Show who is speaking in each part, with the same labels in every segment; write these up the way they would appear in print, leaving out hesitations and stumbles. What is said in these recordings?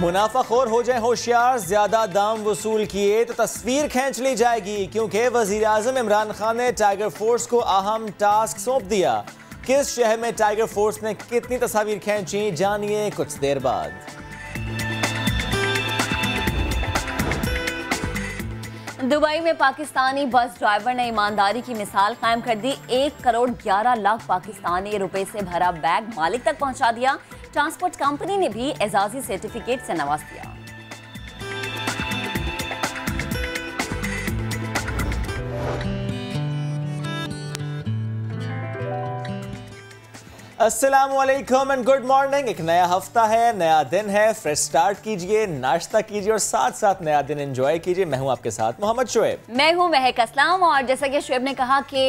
Speaker 1: मुनाफाखोर हो जाए होशियार, ज्यादा दाम वसूल किए तो तस्वीर खींच ली जाएगी, क्योंकि वजीर आजम इमरान खान ने टाइगर फोर्स को अहम टास्क सौंप दिया। किस शहर में टाइगर फोर्स ने कितनी तस्वीर खींची, जानिए कुछ देर बाद।
Speaker 2: दुबई में पाकिस्तानी बस ड्राइवर ने ईमानदारी की मिसाल कायम कर दी। 1 करोड़ 11 लाख पाकिस्तानी रुपए से भरा बैग मालिक तक पहुंचा दिया। ट्रांसपोर्ट कंपनी ने भी एजाजी सर्टिफिकेट से नवाज दिया।
Speaker 1: अस्सलामुअलैकुम एंड गुड मॉर्निंग। एक नया हफ्ता है, नया दिन है, फ्रेश स्टार्ट कीजिए, नाश्ता कीजिए और साथ साथ नया दिन एंजॉय कीजिए। मैं हूं आपके साथ मोहम्मद शुएब।
Speaker 2: मैं हूं महक असलम। और जैसा कि शुएब ने कहा कि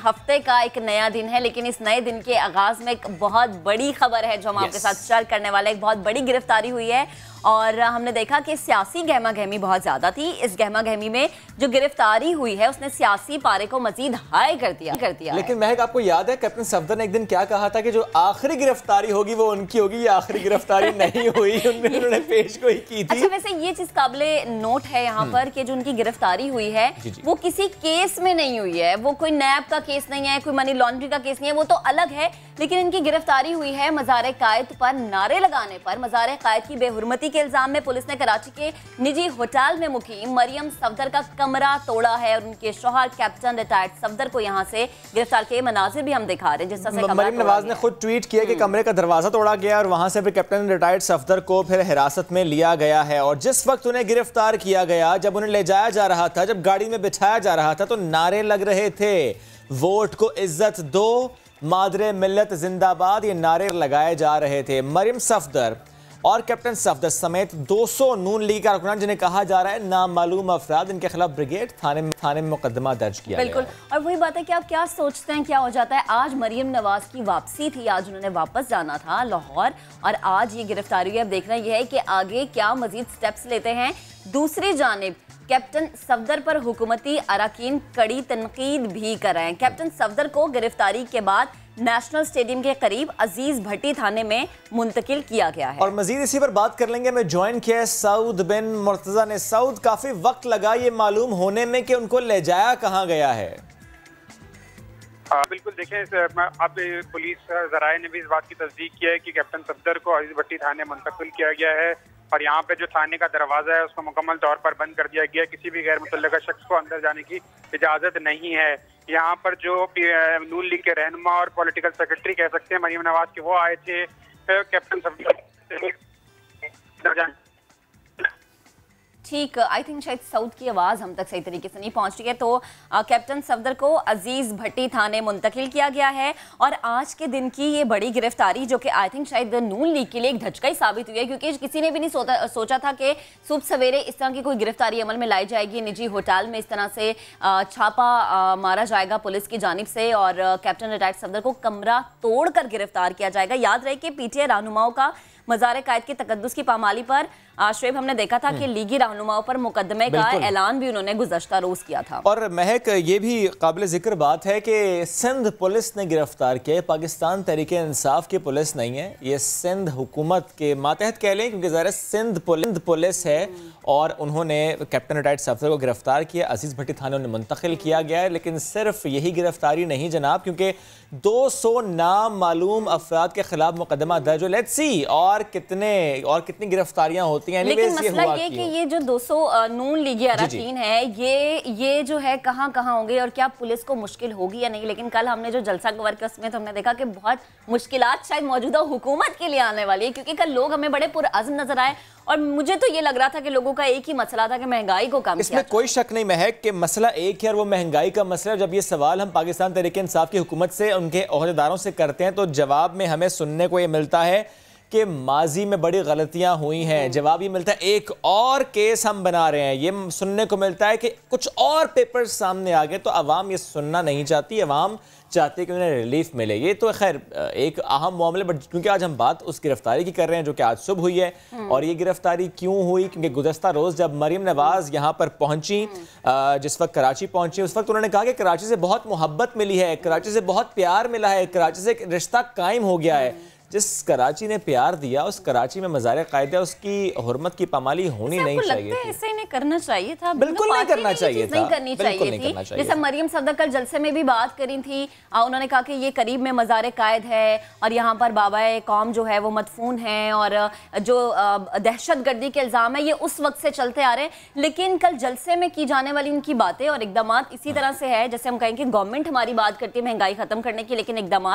Speaker 2: हफ्ते का एक नया दिन है, लेकिन इस नए दिन के आगाज में एक बहुत बड़ी खबर है जो हम आपके साथ शेयर करने वाले हैं। एक बहुत बड़ी गिरफ्तारी हुई है और हमने देखा कि सियासी गहमा गहमी बहुत ज्यादा थी। इस गहमा गहमी में जो गिरफ्तारी हुई है उसने सियासी पारे को मजीद हाई कर दिया।
Speaker 1: लेकिन महक, आपको याद है कैप्टन सफदर ने एक दिन क्या कहा था कि जो आखिरी गिरफ्तारी होगी वो उनकी होगी। ये आखिरी गिरफ्तारी नहीं हुई, उन्होंने पेश गोई की थी।
Speaker 2: अच्छा, वैसे ये चीज काबिले नोट है यहाँ पर कि जो उनकी गिरफ्तारी हुई है वो किसी केस में नहीं हुई है। वो कोई नैब का केस नहीं है, कोई मनी लॉन्ड्रिंग का केस नहीं है, वो तो अलग है। लेकिन इनकी गिरफ्तारी हुई है मज़ार कायद पर नारे लगाने पर। मज़ार कायद की बेहुरमती के इल्जाम में पुलिस ने कराची के निजी होटल में मुकीम मरियम सफदर का कमरा तोड़ा है और उनके शौहर कैप्टन रिटायर्ड सफदर को यहां से गिरफ्तार किए। मनाजिर भी हम दिखा रहे हैं जिस तरह से
Speaker 1: मरियम नवाज ने खुद ट्वीट किया कि कमरे का दरवाजा तोड़ा गया और वहां से फिर कैप्टन रिटायर्ड सफदर को फिर हिरासत में लिया गया है। और जिस वक्त उन्हें गिरफ्तार किया गया, जब उन्हें ले जाया जा रहा था, जब गाड़ी में बिठाया जा रहा था, तो नारे लग रहे थे, वोट को इज्जत दो, मादरे मिल्लत जिंदाबाद। ये नारे लगाए जा रहे थे। मरियम सफदर और कैप्टन सफदर समेत 200 नून लीग कारकुनान, जिन्हें कहा जा रहा है नामालूम अफराद, इनके खिलाफ ब्रिगेड थाने में मुकदमा दर्ज किया गया।
Speaker 2: बिल्कुल। और वही बात है कि आप क्या सोचते हैं क्या हो जाता है। आज मरियम नवाज की वापसी थी, आज उन्होंने वापस जाना था लाहौर और आज ये गिरफ्तारी हुई। अब देखना यह है कि आगे क्या मजीद स्टेप्स लेते हैं। दूसरी जानिब कैप्टन सफदर पर हुकूमती अरकान कड़ी तनकीद भी कर रहे हैं। कैप्टन सफदर को गिरफ्तारी के बाद नेशनल स्टेडियम के करीब अजीज भट्टी थाने में मुंतकिल किया गया है।
Speaker 1: और मजीद इसी पर बात कर लेंगे। हमें ज्वाइन किया है सऊद बिन मुर्तजा ने। सऊद, काफी वक्त लगा ये मालूम होने में कि उनको ले जाया कहाँ गया है।
Speaker 3: बिल्कुल, देखें, अब पुलिस जराए ने भी इस बात की तस्दीक किया है कि कैप्टन सफदर को अजीज भट्टी थाने मुंतकिल किया गया है और यहाँ पे जो थाने का दरवाजा है उसको मुकम्मल तौर पर बंद कर दिया गया है। किसी भी गैर मुतल्लिका शख्स को अंदर जाने की इजाजत नहीं है। यहाँ पर जो नून लीग के रहनुमा और पॉलिटिकल सेक्रेटरी कह सकते हैं मरियम नवाज के, वो आए थे कैप्टन सफदर।
Speaker 2: ठीक, आई थिंक शायद साउथ की आवाज़ हम तक सही तरीके से नहीं पहुंच रही है। तो कैप्टन सफदर को अजीज भट्टी थाने मुंतकिल किया गया है और आज के दिन की ये बड़ी गिरफ्तारी जो कि आई थिंक शायद नून लीग के लिए एक धचका ही साबित हुई है, क्योंकि किसी ने भी नहीं सोचा था कि सुबह सवेरे इस तरह की कोई गिरफ्तारी अमल में लाई जाएगी। निजी होटल में इस तरह से छापा मारा जाएगा पुलिस की जानिब से और कैप्टन रिटायर्ड सफदर को कमरा तोड़ कर गिरफ्तार किया जाएगा। याद रहे कि पीटीआई रहनुमाओं का मज़ार कायद के तकद्दुस की पामाली पर शुएब हमने देखा था कि लीगी रहनुमाओं पर मुकदमे का ऐलान भी उन्होंने गुज़श्ता रोज किया था।
Speaker 1: और महक, ये भी काबिल जिक्र बात है कि सिंध पुलिस ने गिरफ्तार किया। पाकिस्तान तहरीक इंसाफ की पुलिस नहीं है, ये सिंध हुकूमत के मातहत कह लें, क्योंकि ज़ाहिर सिंध पुलिस है। और उन्होंने कैप्टन रिटायर्ड सफदर को गिरफ्तार किया, अजीज भट्टी थाने उन्हें मुंतकिल किया गया है। लेकिन सिर्फ यही गिरफ्तारी नहीं जनाब, क्योंकि 200 नामालूम अफराद के खिलाफ मुकदमा दर्ज। लेट्स सी और कितनी गिरफ्तारियां होती हैं।
Speaker 2: लेकिन मसला ये कि ये जो 200 नून लीगी अरकान है, ये जो है कहाँ होंगे और क्या पुलिस को मुश्किल होगी या नहीं। लेकिन कल हमने जो जलसा कवर किया उसमें तो हमने देखा कि बहुत मुश्किलात शायद मौजूदा हुकूमत के लिए आने वाली है, क्योंकि कल लोग हमें बड़े पुरअज़्म नजर आए और मुझे तो ये लग रहा था कि लोगों का एक ही मसला था कि महंगाई को कम किया।
Speaker 1: इसमें कोई शक नहीं महक कि मसला एक है और वो महंगाई का मसला है। जब ये सवाल हम पाकिस्तान तहरीक इंसाफ की हुकूमत से, उनके ओहदेदारों से करते हैं, तो जवाब में हमें सुनने को ये मिलता है कि माजी में बड़ी गलतियां हुई हैं। जवाब ये मिलता है एक और केस हम बना रहे हैं। ये सुनने को मिलता है कि कुछ और पेपर्स सामने आ गए। तो अवाम ये सुनना नहीं चाहती, अवाम चाहती है कि उन्हें रिलीफ मिले। ये तो खैर एक अहम मामला, बट क्योंकि आज हम बात उस गिरफ्तारी की कर रहे हैं जो कि आज सुबह हुई है। और ये गिरफ्तारी क्यों हुई, क्योंकि गुज़श्ता रोज़ जब मरियम नवाज यहाँ पर पहुंची, जिस वक्त कराची पहुंची, उस वक्त उन्होंने कहा कि कराची से बहुत मोहब्बत मिली है, कराची से बहुत प्यार मिला है, कराची से एक रिश्ता कायम हो गया है। जिस कराची ने प्यार दिया, उस कराची में मज़ार कायदा, उसकी हुर्मत की पामाली होनी नहीं चाहिए थी।
Speaker 2: ऐसे इन्हें करना चाहिए था,
Speaker 1: बिल्कुल नहीं करना चाहिए था,
Speaker 2: नहीं करनी चाहिए थी। जैसे मरियम सफदर कल जलसे में भी बात करी थी, उन्होंने कहा कि ये करीब में मज़ार कायद है और यहाँ पर बाबा कौम जो है वो मदफून है और जो दहशतगर्दी के इल्ज़ाम है ये उस वक्त से चलते आ रहे हैं। लेकिन कल जलसे में की जाने वाली उनकी बातें और इकदाम इसी तरह से है जैसे हम कहें कि गवर्नमेंट हमारी बात करती है महंगाई खत्म करने की, लेकिन इकदाम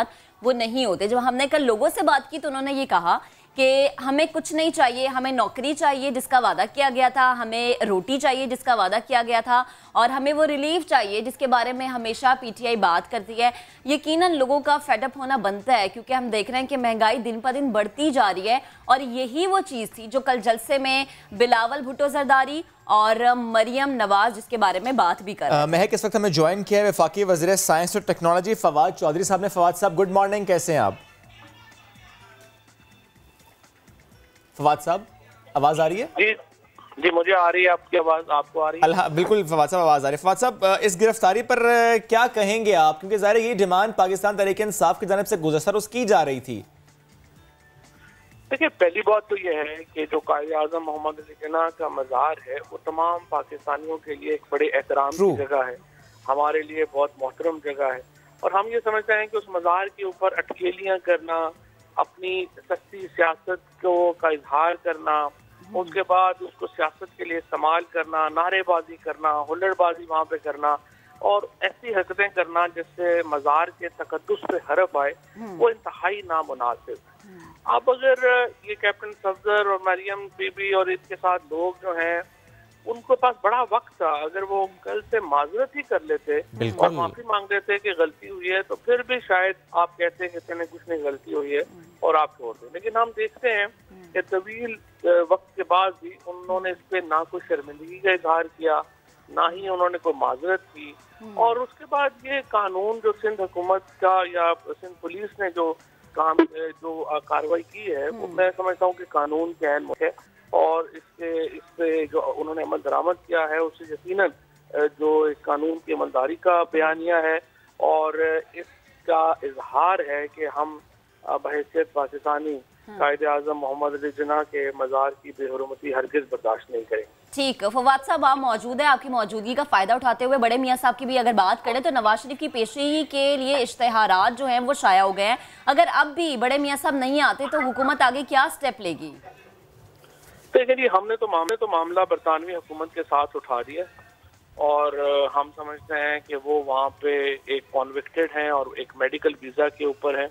Speaker 2: वो नहीं होते। जब हमने कल लोगों से बात की तो उन्होंने ये कहा कि हमें कुछ नहीं चाहिए, हमें नौकरी चाहिए जिसका वादा किया गया था, हमें रोटी चाहिए जिसका वादा किया गया था और हमें वो रिलीफ चाहिए जिसके बारे में हमेशा पीटीआई बात करती है। यकीनन लोगों का फेडअप होना बनता है क्योंकि हम देख रहे हैं कि महंगाई दिन पर दिन बढ़ती जा रही है और यही वो चीज़ थी जो कल जलसे में बिलावल भुट्टो जरदारी और मरियम नवाज जिसके बारे में बात भी कर रहे हैं।
Speaker 1: महक इस वक्त हमें ज्वाइन किया है वफाकी वज़ीर साइंस और टेक्नोलॉजी फवाद चौधरी साहब ने। फवाद साहब गुड मॉर्निंग, कैसे हैं आप? फवाद साहब आवाज आ रही है?
Speaker 4: जी जी मुझे आ रही है आपकी आवाज, आपको आ रही है?
Speaker 1: बिल्कुल फवाद साहब आवाज आ रही है। फवाद साहब इस गिरफ्तारी पर क्या कहेंगे आप, क्योंकि ज़ाहिर ये डिमांड पाकिस्तान तहरीक इंसाफ की जानिब से गुज़श्ता रोज़ की जा रही थी।
Speaker 4: देखिए पहली बात तो यह है कि जो कायद आज़म मोहम्मद अली जिन्ना का मज़ार है वो तमाम पाकिस्तानियों के लिए एक बड़े एहतराम की जगह है, हमारे लिए बहुत मोहतरम जगह है और हम ये समझते हैं कि उस मज़ार के ऊपर अटकेलियाँ करना, अपनी सस्ती सियासत का इजहार करना, उसके बाद उसको सियासत के लिए इस्तेमाल करना, नारेबाजी करना, हुल्लड़बाजी वहाँ पे करना और ऐसी हरकतें करना जिससे मज़ार के तकद्दुस पे हरफ आए, वो इंतहाई नामुनासिब। अब अगर ये कैप्टन सफदर और मरियम बीबी और इसके साथ लोग जो हैं उनको पास बड़ा वक्त था, अगर वो कल से माजरत ही कर लेते और माफी मांग लेते कि गलती हुई है तो फिर भी शायद आप कहते कि तेने कुछ नहीं गलती हुई है और आप छोड़ दें। लेकिन हम देखते हैं कि तवील वक्त के बाद भी उन्होंने इस पे ना कोई शर्मिंदगी का इजहार किया, ना ही उन्होंने कोई माजरत की और उसके बाद ये कानून जो सिंध हुकूमत का या सिंध पुलिस ने जो कार्रवाई की है वो मैं समझता हूँ कि कानून के अहम है और इस पे जो उन्होंने अमल दरामद किया है उससे यकीनन जो इस कानून की अमलदारी का बयानिया है और इसका इजहार है कि हम बहैसियत पाकिस्तानी कायद आज़म मोहम्मद अली जिन्ना के मज़ार की बेहुरमती हरगिज़ बर्दाश्त नहीं करेंगे।
Speaker 2: ठीक, फवाद साहब आप मौजूद है, आपकी मौजूदगी का फायदा उठाते हुए बड़े मियाँ साहब की भी अगर बात करें तो नवाज शरीफ की पेशी के लिए इश्तेहारात जो हैं वो शाया हो गए हैं। अगर अब भी बड़े मियाँ साहब नहीं आते तो हुकूमत आगे क्या स्टेप लेगी?
Speaker 4: देखिए हमने तो मामला बरतानवी हुकूमत के साथ उठा दिया और हम समझते हैं कि वो वहाँ पे एक कॉन्विक्टेड हैं और एक मेडिकल वीज़ा के ऊपर हैं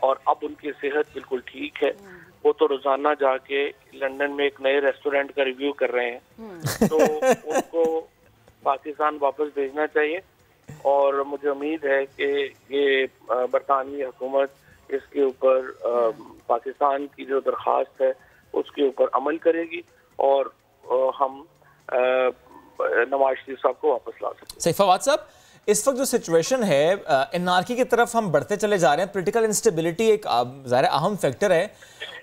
Speaker 4: और अब उनकी सेहत बिल्कुल ठीक है। वो तो रोजाना जाके लंदन में एक नए रेस्टोरेंट का रिव्यू कर रहे हैं तो उनको पाकिस्तान वापस भेजना चाहिए और मुझे उम्मीद है कि ये बरतानवी हुकूमत इसके ऊपर पाकिस्तान की जो दरख्वास्त है उसके ऊपर अमल करेगी और हम नवाज शरीफ साहब को वापस ला सकते हैं।
Speaker 1: सही फवाद साहब, इस वक्त जो सिचुएशन है एनआरकी की तरफ हम बढ़ते चले जा रहे हैं, पॉलिटिकल इंस्टेबिलिटी एक ज़ाहिर अहम फैक्टर है।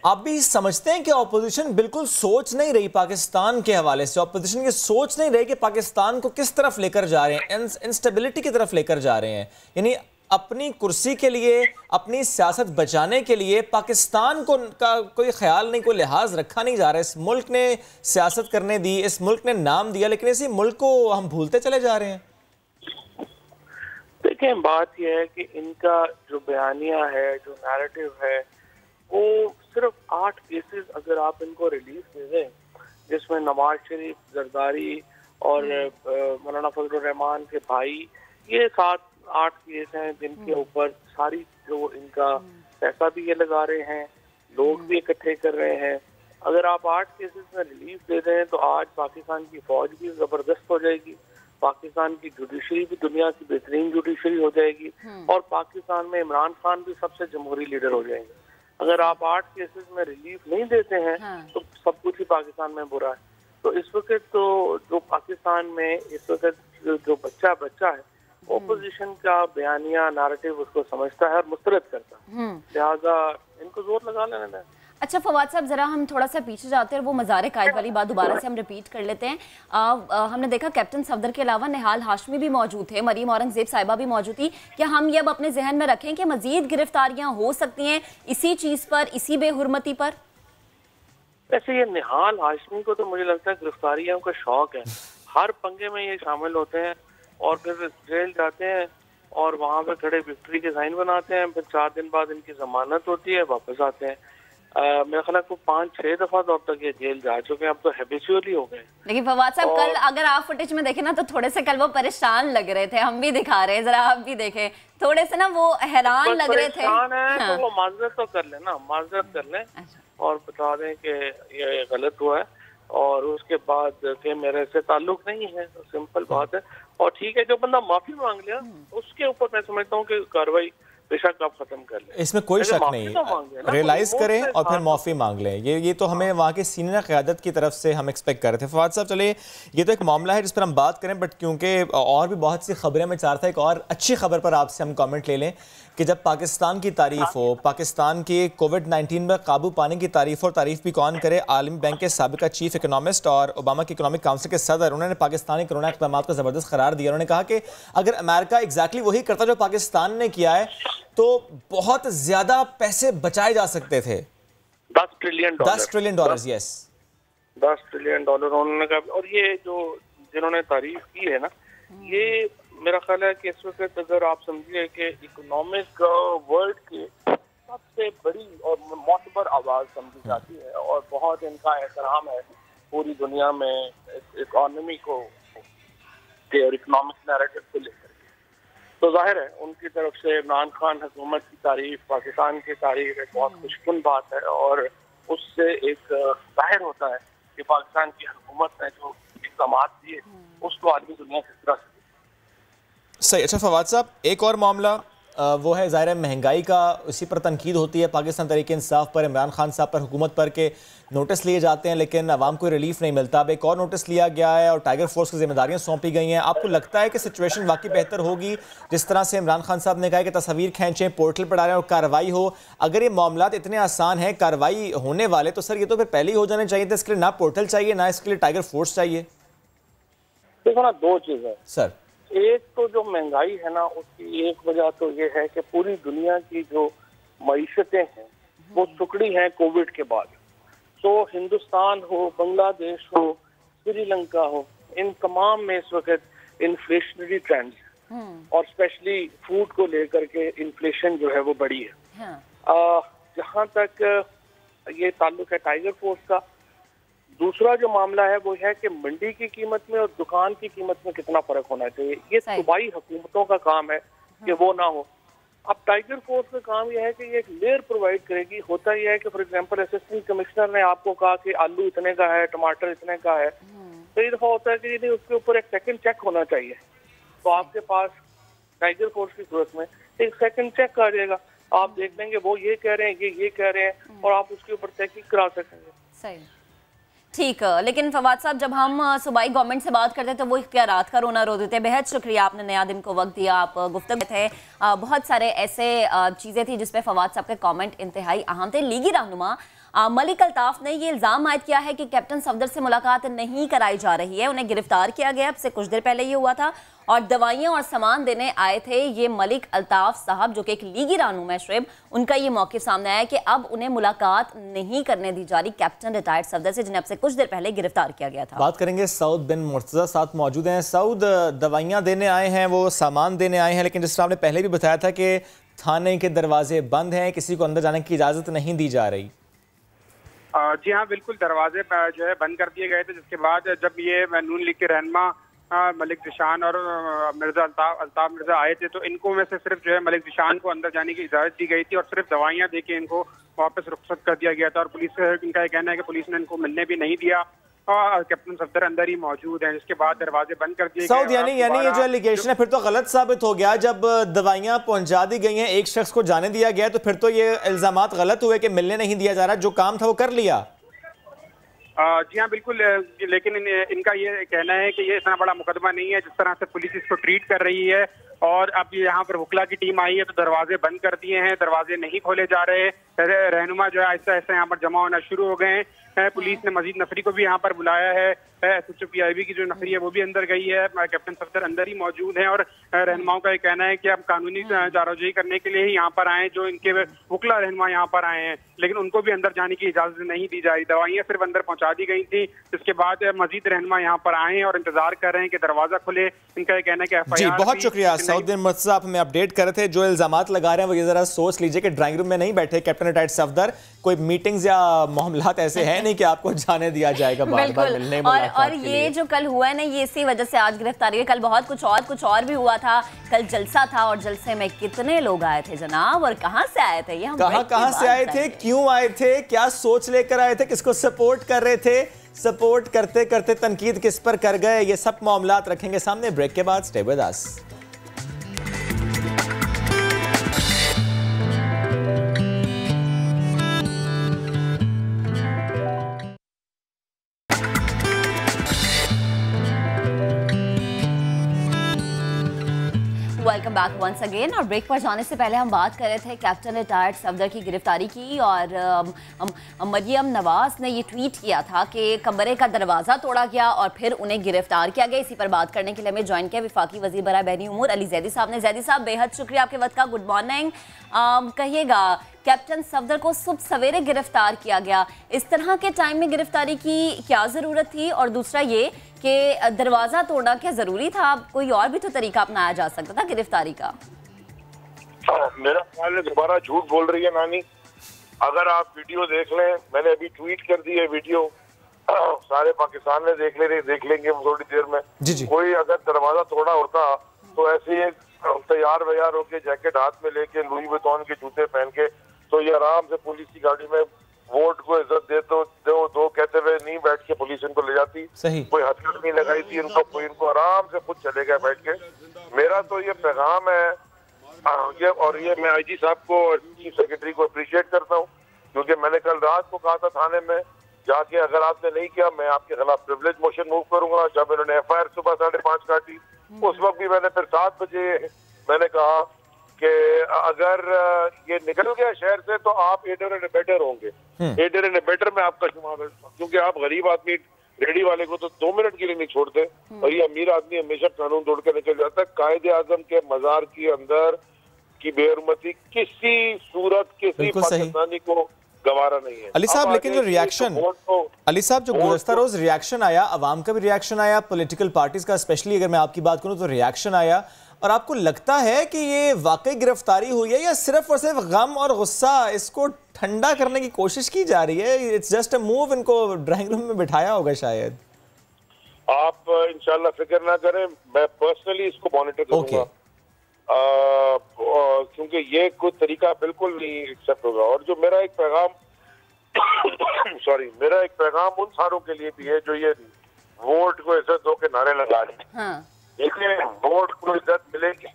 Speaker 1: आप भी समझते हैं कि ऑपोजिशन बिल्कुल सोच नहीं रही पाकिस्तान के हवाले से, ऑपोजिशन की सोच नहीं रही कि पाकिस्तान को किस तरफ लेकर जा रहे हैं, इंस्टेबिलिटी की तरफ लेकर जा रहे हैं, यानी अपनी कुर्सी के लिए, अपनी सियासत बचाने के लिए पाकिस्तान को का कोई ख्याल नहीं, कोई लिहाज रखा नहीं जा रहा है। इस मुल्क ने सियासत करने दी, इस मुल्क ने नाम दिया, लेकिन इसी मुल्क को हम भूलते चले जा रहे हैं।
Speaker 4: देखें बात यह है कि इनका जो बयानिया है, जो नैरेटिव है, वो सिर्फ 8 केसेस अगर आप इनको रिलीज दे दें जिसमें नवाज शरीफ, जरदारी और मौलाना फजलुर रहमान के भाई, ये 7-8 केस हैं जिनके ऊपर सारी जो इनका पैसा भी ये लगा रहे हैं, लोग भी इकट्ठे कर रहे हैं। अगर आप 8 केसेस में रिलीफ दे दें तो आज पाकिस्तान की फौज भी जबरदस्त हो जाएगी, पाकिस्तान की जुडिशरी भी दुनिया की बेहतरीन जुडिशरी हो जाएगी और पाकिस्तान में इमरान खान भी सबसे जमहूरी लीडर हो जाएंगे। अगर आप 8 केसेस में रिलीफ नहीं देते हैं तो सब कुछ ही पाकिस्तान में बुरा है। तो इस वक्त तो जो पाकिस्तान में इस वक्त जो बच्चा है ओपोजिशन का बयानिया नैरेटिव उसको समझता है और मुस्तरद करता है, लिहाजा इनको जोर लगा लेना है।
Speaker 2: अच्छा फवाद साहब, जरा हम थोड़ा सा पीछे जाते हैं और वो मज़ार कायद वाली बात दोबारा से हम रिपीट कर लेते हैं। हमने देखा कैप्टन सफदर के अलावा निहाल हाशमी भी मौजूद थे, मरीम औरंगजेब साहिबा भी मौजूद थी। क्या हम ये अब अपने जहन में रखें कि मजीद गिरफ्तारियां हो सकती हैं इसी चीज़ पर, इसी बेहुरमती पर?
Speaker 4: वैसे ये निहाल हाशमी को तो मुझे लगता है गिरफ्तारियों का शौक है, हर पंगे में ये शामिल होते हैं और फिर जेल जाते हैं और वहाँ पे खड़े विक्ट्री के साइन बनाते हैं, फिर 4 दिन बाद इनकी जमानत होती है, वापस आते हैं। मेरा ख्याल को 5-6 दफा तो अब तक ये जेल जा चुके हैं, अब तो हैबिचुअली हो गए।
Speaker 2: लेकिन फवाद साहब कल अगर आप फुटेज में देखें ना तो थोड़े से कल वो परेशान लग रहे थे, हम भी दिखा रहे हैं, जरा आप भी देखें, थोड़े से ना वो हैरान लग रहे थे।
Speaker 4: तो वो माजरत तो कर लें ना, माजरत कर लें और बता दें कि ये गलत हुआ है और उसके बाद कि मेरे से ताल्लुक नहीं है, तो सिंपल बात है। और ठीक है, जो बंदा माफी मांग लिया उसके ऊपर मैं समझता हूँ कि कार्रवाई बेशक आप खत्म कर लें,
Speaker 1: इसमें कोई शक नहीं। रियलाइज करें और फिर माफी मांग लें, ये तो हमें वहाँ की सीनियर क़यादत की तरफ से हम एक्सपेक्ट कर रहे थे। फवाद साहब चलिए, ये तो एक मामला है जिस पर हम बात करें, बट क्योंकि और भी बहुत सी खबरें, मैं चाहता था एक और अच्छी खबर पर आपसे हम कमेंट ले लें कि जब पाकिस्तान की तारीफ हो, पाकिस्तान के कोविड-19 पर काबू पाने की तारीफ और तारीफ भी कौन करे, आलमी बैंक के साबिका चीफ इकोनॉमिस्ट और ओबामा के इकोनॉमिक काउंसिल के सदर, उन्होंने पाकिस्तानी कोरोना इक़दामात को ज़बरदस्त करार दिया। उन्होंने कहा कि अगर अमेरिका एग्जैक्टली वही करता जो पाकिस्तान ने किया है तो बहुत ज्यादा पैसे बचाए जा सकते थे।
Speaker 4: 10 trillion dollar,
Speaker 1: yes
Speaker 4: 10 trillion dollar उन्होंने कहा। और ये जो जिन्होंने तारीफ की है ना, ये मेरा ख्याल है कि इस वक्त अगर आप समझिए कि इकोनॉमिक वर्ल्ड की सबसे बड़ी और मोतबर आवाज समझी जाती है और बहुत इनका एहतराम है पूरी दुनिया में इकोनॉमी को और इकोनॉमिक नैरेटिव को लेकर। तो जाहिर है उनकी तरफ से इमरान खान हुकूमत की तारीफ, पाकिस्तान की तारीफ एक बहुत खुशकुन बात है और उससे एक जाहिर होता है कि पाकिस्तान की हुकूमत ने जो इक़दाम दिए उसको आदमी दुनिया की तरफ
Speaker 1: सही। अच्छा फवाद साहब, एक और मामला वो है ज़ाहिर महंगाई का, उसी पर तनकीद होती है पाकिस्तान तहरीक इंसाफ पर, इमरान खान साहब पर, हुकूमत पर के नोटिस लिए जाते हैं लेकिन अवाम को रिलीफ नहीं मिलता। अब एक और नोटिस लिया गया है और टाइगर फोर्स की जिम्मेदारियां सौंपी गई हैं। आपको लगता है कि सिचुएशन वाकई बेहतर होगी जिस तरह से इमरान खान साहब ने कहा कि तस्वीर खींचें, पोर्टल पर डालें और कार्रवाई हो? अगर ये मामला इतने आसान हैं, कार्रवाई होने वाले, तो सर ये तो फिर पहले ही हो जाने चाहिए था। इसके लिए ना पोर्टल चाहिए, ना इसके लिए टाइगर फोर्स चाहिए।
Speaker 4: देखो ना, 2 चीज़ें सर। एक तो जो महंगाई है ना, उसकी एक वजह तो ये है कि पूरी दुनिया की जो मईशतें हैं वो सुकड़ी हैं कोविड के बाद। तो हिंदुस्तान हो, बांग्लादेश हो, श्रीलंका हो, इन तमाम में इस वक्त इन्फ्लेशनरी ट्रेंड्स और स्पेशली फूड को लेकर के इन्फ्लेशन जो है वो बढ़ी है। जहाँ तक ये ताल्लुक है टाइगर फोर्स का, दूसरा जो मामला है वो है कि मंडी की कीमत में और दुकान की कीमत में कितना फर्क होना चाहिए। ये सूबाई हुकूमतों का काम है कि वो ना हो। अब टाइगर फोर्स का काम यह है कि ये एक लेयर प्रोवाइड करेगी। होता यह है कि फॉर एग्जांपल असिस्टेंट कमिश्नर ने आपको कहा कि आलू इतने का है, टमाटर इतने का है, तो ये दफा होता है कि नहीं, उसके ऊपर एक सेकंड चेक होना चाहिए। तो आपके पास टाइगर फोर्स की सूरत में एक सेकंड चेक आ जाएगा, आप देख लेंगे वो ये कह रहे हैं, ये कह रहे हैं और आप उसके ऊपर तहकीक करा सकेंगे।
Speaker 2: सही, ठीक है। लेकिन फवाद साहब, जब हम सूबाई गवर्नमेंट से बात करते हैं तो वो इख्तियारात का रोना रो देते हैं। बेहद शुक्रिया, आपने नया दिन को वक्त दिया, आप गुफ्तगू थे। बहुत सारे ऐसे चीज़ें थी जिसपे फवाद साहब के कमेंट इंतहाई अहम थे। लीगी रहनुमा मलिक अल्ताफ ने ये इल्ज़ाम आयद किया है कि कैप्टन सफदर से मुलाकात नहीं कराई जा रही है। उन्हें गिरफ्तार किया गया, अब से कुछ देर पहले ये हुआ था, और दवाइयाँ और सामान देने आए थे ये मलिक अल्ताफ साहब जो कि एक लीगी रहनुमा है शुएब। उनका ये मौक़िफ़ सामने आया कि अब उन्हें मुलाकात नहीं करने दी जा रही कैप्टन रिटायर्ड सफदर से, जिन्हें अब से कुछ देर पहले गिरफ्तार किया गया था।
Speaker 1: बात करेंगे सऊद बिन मुर्तज़ा साथ मौजूद हैं। सऊद, दवाइयाँ देने आए हैं, वो सामान देने आए हैं, लेकिन जिस तरह आपने पहले भी बताया था कि थाने के दरवाजे बंद हैं, किसी को अंदर जाने की इजाज़त नहीं दी जा रही।
Speaker 3: जी हाँ, बिल्कुल, दरवाजे जो है बंद कर दिए गए थे। जिसके बाद जब ये नून लीग के रहनुमा मलिक जिशान और मिर्जा अल्ताफ मिर्जा आए थे तो इनको में से सिर्फ जो है मलिक जिशान को अंदर जाने की इजाज़त दी गई थी और सिर्फ दवाइयाँ देके इनको वापस रुखसत कर दिया गया था। और पुलिस, इनका कहना है कि पुलिस ने इनको मिलने भी नहीं दिया और कैप्टन सफदर अंदर ही मौजूद हैं। जिसके बाद दरवाजे बंद कर दिए गए।
Speaker 1: यानी ये जो एलिगेशन है फिर तो गलत साबित हो गया। जब दवाइयाँ पहुंचा दी गई हैं, एक शख्स को जाने दिया गया, तो फिर तो ये इल्जामात गलत हुए कि मिलने नहीं दिया जा रहा, जो काम था वो कर लिया।
Speaker 3: जी हाँ, बिल्कुल, लेकिन इनका ये कहना है कि ये इतना बड़ा मुकदमा नहीं है जिस तरह से पुलिस इसको ट्रीट कर रही है। और अब यहाँ पर वकला की टीम आई है तो दरवाजे बंद कर दिए हैं, दरवाजे नहीं खोले जा रहे। रहनुमा जो है आहिस्ता आहिस्ता यहाँ पर जमा होना शुरू हो गए हैं। पुलिस ने मजीद नफरी को भी यहाँ पर बुलाया है। SHO-PIB की जो नफरी है वो भी अंदर गई है। कैप्टन सफदर अंदर ही मौजूद हैं और रहनुमाओं का ये कहना है कि अब कानूनी जारोजई करने के लिए ही यहाँ पर आए, जो इनके वकला रहनुमा यहाँ पर आए हैं, लेकिन उनको भी अंदर जाने की इजाजत नहीं दी जा रही। दवाइयाँ सिर्फ अंदर पहुंचा दी गई थी। इसके बाद मजीद रहनुमा यहाँ पर आए और इंतजार कर रहे हैं कि दरवाजा खुले। इनका ये कहना है कि
Speaker 1: जी बहुत शुक्रिया सऊद्दीन मुर्तज़ा, आप हमें अपडेट कर रहे थे। जो इल्जामात लगा रहे हैं वो ये जरा सोच लीजिए कि ड्राइंग रूम में नहीं बैठे कैप्टन रिटायर्ड सफदर, कोई मीटिंग्स या मामलात ऐसे हैं नहीं कि आपको जाने दिया जाएगा बार बार मिलने।
Speaker 2: और ये जो कल हुआ है ना, ये इसी वजह से आज गिरफ्तारी है। कल बहुत कुछ और भी हुआ था। कल जलसा था और जलसे में कितने लोग आए थे जनाब, और कहां से आए थे, ये हम
Speaker 1: कहां से आए थे, क्यों आए थे, क्या सोच लेकर आए थे, किसको सपोर्ट कर रहे थे, सपोर्ट करते करते तनकीद किस पर कर गए, ये सब मामलात रखेंगे सामने। ब्रेक के बाद stay with us.
Speaker 2: Welcome back once again. और ब्रेक पर जाने से पहले हम बात कर रहे थे कैप्टन रिटायर्ड सफदर की गिरफ्तारी की, और मरियम नवाज ने ये ट्वीट किया था कि कमरे का दरवाज़ा तोड़ा गया और फिर उन्हें गिरफ्तार किया गया। इसी पर बात करने के लिए हमें ज्वाइन किया वफाकी वज़ीर बराए बैनी उमूर अली ज़ैदी साहब ने। ज़ैदी साहब, बेहद शुक्रिया आपके वक्त का। Good morning. कहिएगा, कैप्टन सफदर को सुबह सवेरे गिरफ्तार किया गया, इस तरह के टाइम में गिरफ्तारी की क्या ज़रूरत थी? और दूसरा ये कि दरवाजा तोड़ना क्या जरूरी था? कोई और भी तो तरीका अपनाया जा सकता था गिरफ्तारी का।
Speaker 5: मेरा ख्याल है दोबारा झूठ बोल रही है नानी। अगर आप वीडियो देख लें, मैंने अभी ट्वीट कर दी है वीडियो, सारे पाकिस्तान में देख लेंगे थोड़ी देर में।
Speaker 1: जी। कोई
Speaker 5: अगर दरवाजा तोड़ा होता तो ऐसे ही तैयार वैयार होके जैकेट हाथ में लेके लुई विटॉन के जूते पहन के तो ये आराम से पुलिस की गाड़ी में वोट को इज्जत दे तो दो कहते हुए नहीं बैठ के पुलिस इनको ले जाती।
Speaker 1: सही।
Speaker 5: कोई हथकड़ी नहीं लगाई थी इनको आराम से खुद चले गए बैठ के। मेरा तो ये पैगाम है ये मैं IG साहब को और चीफ सेक्रेटरी को अप्रिशिएट करता हूँ, क्योंकि मैंने कल रात को कहा था थाने में जाके अगर आपने नहीं किया मैं आपके खिलाफ प्रिविलेज मोशन मूव करूंगा। जब इन्होंने FIR सुबह 5:30 काटी, उस वक्त भी मैंने फिर 7 बजे मैंने कहा कि अगर ये निकल गया शहर से तो आप एडर एंड अबेटर होंगे। एडर एंड अबेटर में आपका शुमार है, क्योंकि आप गरीब आदमी रेडी वाले को तो 2 मिनट के लिए नहीं छोड़ते, और ये अमीर आदमी हमेशा कानून तोड़ के निकल जाता है। कायदे आजम के मजार के अंदर की बेहरमती किसी सूरत किसी पाकिस्तानी को गवारा नहीं है।
Speaker 1: अली साहब, लेकिन जो रिएक्शन अली साहब जो गुज़श्ता रोज रिएक्शन आया, अवाम का भी रिएक्शन आया, पॉलिटिकल पार्टीज का स्पेशली अगर मैं आपकी बात करूं तो रिएक्शन आया, और आपको लगता है कि ये वाकई गिरफ्तारी हुई है या सिर्फ और सिर्फ गम और गुस्सा इसको ठंडा करने की कोशिश की जा रही है? इट्स जस्ट अ मूव, इनको ड्राइंग रूम में बिठाया होगा शायद।
Speaker 5: आप इंशाल्लाह फिक्र ना करें, मैं पर्सनली इसको मॉनिटर करूंगा, क्योंकि ये कोई तरीका बिल्कुल नहीं एक्सेप्ट होगा। और जो मेरा एक पैगाम मेरा एक पैगाम उन सारों के लिए भी है जो ये वोट को इज्जत दो के नारे लगा रहे हैं। देखिए, वोट को इज्जत मिलेगी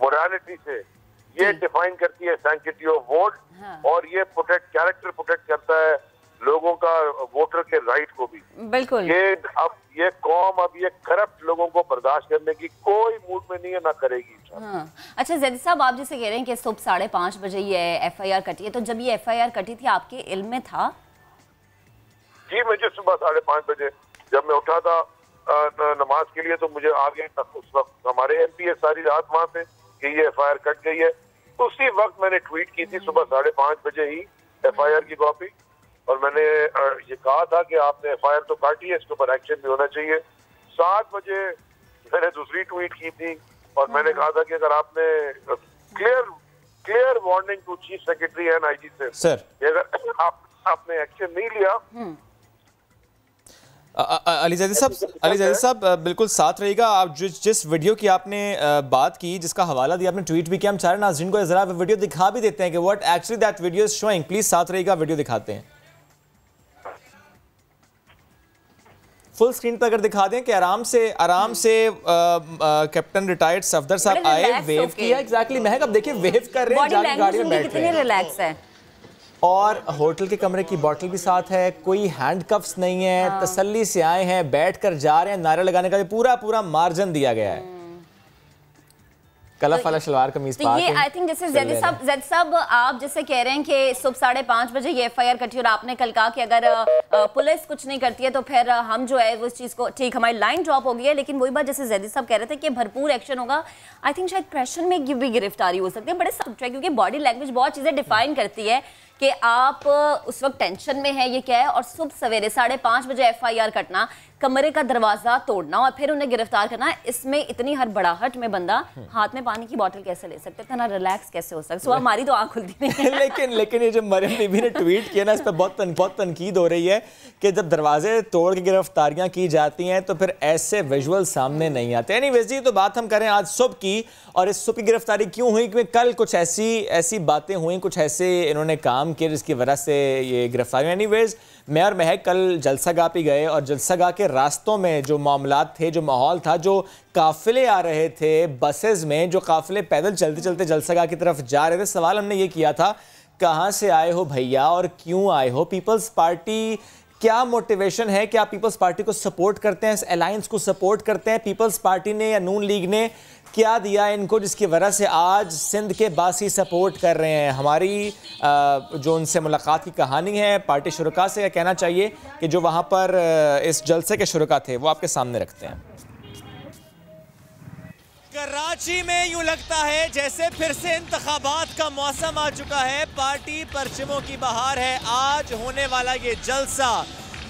Speaker 5: मोरालिटी से, ये डिफाइन करती है सैंक्टिटी ऑफ वोट, और ये कैरेक्टर प्रोटेक्ट करता है लोगों का वोटर के राइट को भी।
Speaker 2: बिल्कुल।
Speaker 5: ये कौम अब ये करप्ट लोगों को बर्दाश्त करने की कोई मूड में नहीं है, ना करेगी।
Speaker 2: अच्छा ज़ैदी साहब, आप जैसे कह रहे हैं कि सुबह 5:30 बजे ये FIR कटी है, तो जब ये FIR कटी थी आपके इल्म में था?
Speaker 5: जी, मुझे सुबह 5:30 बजे जब मैं उठा था नमाज के लिए, तो मुझे आगे उस वक्त हमारे MP है सारी रात वहाँ पे कि ये FIR कट गई है। उसी वक्त मैंने ट्वीट की थी सुबह 5:30 बजे ही FIR की कॉपी, और मैंने ये कहा था कि आपने FIR तो काटी है, इसके ऊपर एक्शन भी होना चाहिए। 7 बजे मैंने दूसरी ट्वीट की थी और मैंने कहा था कि अगर आपने clear warning to chief secretary and IG से
Speaker 1: सर,
Speaker 5: अगर आपने एक्शन नहीं लिया।
Speaker 1: अली ज़ैदी साहब बिल्कुल साथ रहिएगा। आप जिस वीडियो की आपने बात की, जिसका हवाला दिया, आपने ट्वीट भी किया, हम सारे नाज़रीन को जरा वीडियो दिखा भी देते हैं कि what actually that video is showing. Please साथ रहिएगा, वीडियो दिखाते हैं। फुल स्क्रीन पर अगर दिखा दें कि आराम से कैप्टन रिटायर्ड सफदर साहब आए, वेव किया। एग्जैक्टली महक, अब देखिए वेव कर रहे हैं, जाके गाड़ी में बैठ रहे हैं,
Speaker 2: रिलैक्स है।
Speaker 1: और होटल के कमरे की बॉटल भी साथ है, कोई हैंडकफ्स नहीं है, तसल्ली से आए हैं, बैठकर जा रहे हैं। नारे लगाने का पूरा मार्जिन दिया गया है। कला फला शलवार कमीज
Speaker 2: तो ये आई थिंक जैसे जैद साहब आप जैसे कह रहे हैं कि सुबह 5:30 बजे ये FIR कटी और आपने कल कहा कि अगर पुलिस कुछ नहीं करती है तो फिर हम जो है उस चीज़ को, ठीक हमारी लाइन ड्रॉप हो गई है, लेकिन वही बात जैसे जैदी साहब कह रहे थे कि भरपूर एक्शन होगा। आई थिंक शायद प्रेशर में भी गिरफ्तारी हो सकती है, बड़े सब्जेक्ट है, क्योंकि बॉडी लैंग्वेज बहुत चीज़ें डिफाइन करती है कि आप उस वक्त टेंशन में है, ये क्या है, और सुबह सवेरे 5:30 बजे FIR कटना, कमरे का दरवाजा तोड़ना और फिर उन्हें गिरफ्तार करना, इसमें इतनी हड़बड़ाहट में बंदा हाथ में पानी की बोतल कैसे ले सकता है, इतना रिलैक्स कैसे हो सकता है? सुबह हमारी तो आंख खुलती नहीं है।
Speaker 1: लेकिन ये जो मरियम बीबी ने ट्वीट किया ना, इस पर बहुत तनकीद हो रही है कि जब दरवाजे तोड़ के गिरफ्तारियां की जाती हैं तो फिर ऐसे विजुअल सामने नहीं आते। एनीवेज जी, तो बात हम करें आज सुबह की, और इस सुबह की गिरफ्तारी क्यों हुई? क्योंकि कल कुछ ऐसी बातें हुई, कुछ ऐसे इन्होंने काम किए जिसकी वजह से ये गिरफ्तारी। एनीवेज मैं और महक कल जलसागाह पे गए और जलसागाह के रास्तों में जो मामलात थे, जो माहौल था, जो काफिले आ रहे थे बसेस में, जो काफिले पैदल चलते चलते जलसागाह की तरफ जा रहे थे, सवाल हमने ये किया था, कहाँ से आए हो भैया और क्यों आए हो? पीपल्स पार्टी, क्या मोटिवेशन है कि आप पीपल्स पार्टी को सपोर्ट करते हैं, इस अलायंस को सपोर्ट करते हैं? पीपल्स पार्टी ने या नून लीग ने क्या दिया इनको जिसकी वजह से आज सिंध के बासी सपोर्ट कर रहे हैं? हमारी जो उनसे मुलाकात की कहानी है पार्टी शुरका से, कहना चाहिए कि जो वहाँ पर इस जलसे के शुरका थे, वो आपके सामने रखते हैं। कराची में यूं लगता है जैसे फिर से इंतखाबात का मौसम आ चुका है। पार्टी परचमों की बहार है। आज होने वाला ये जलसा,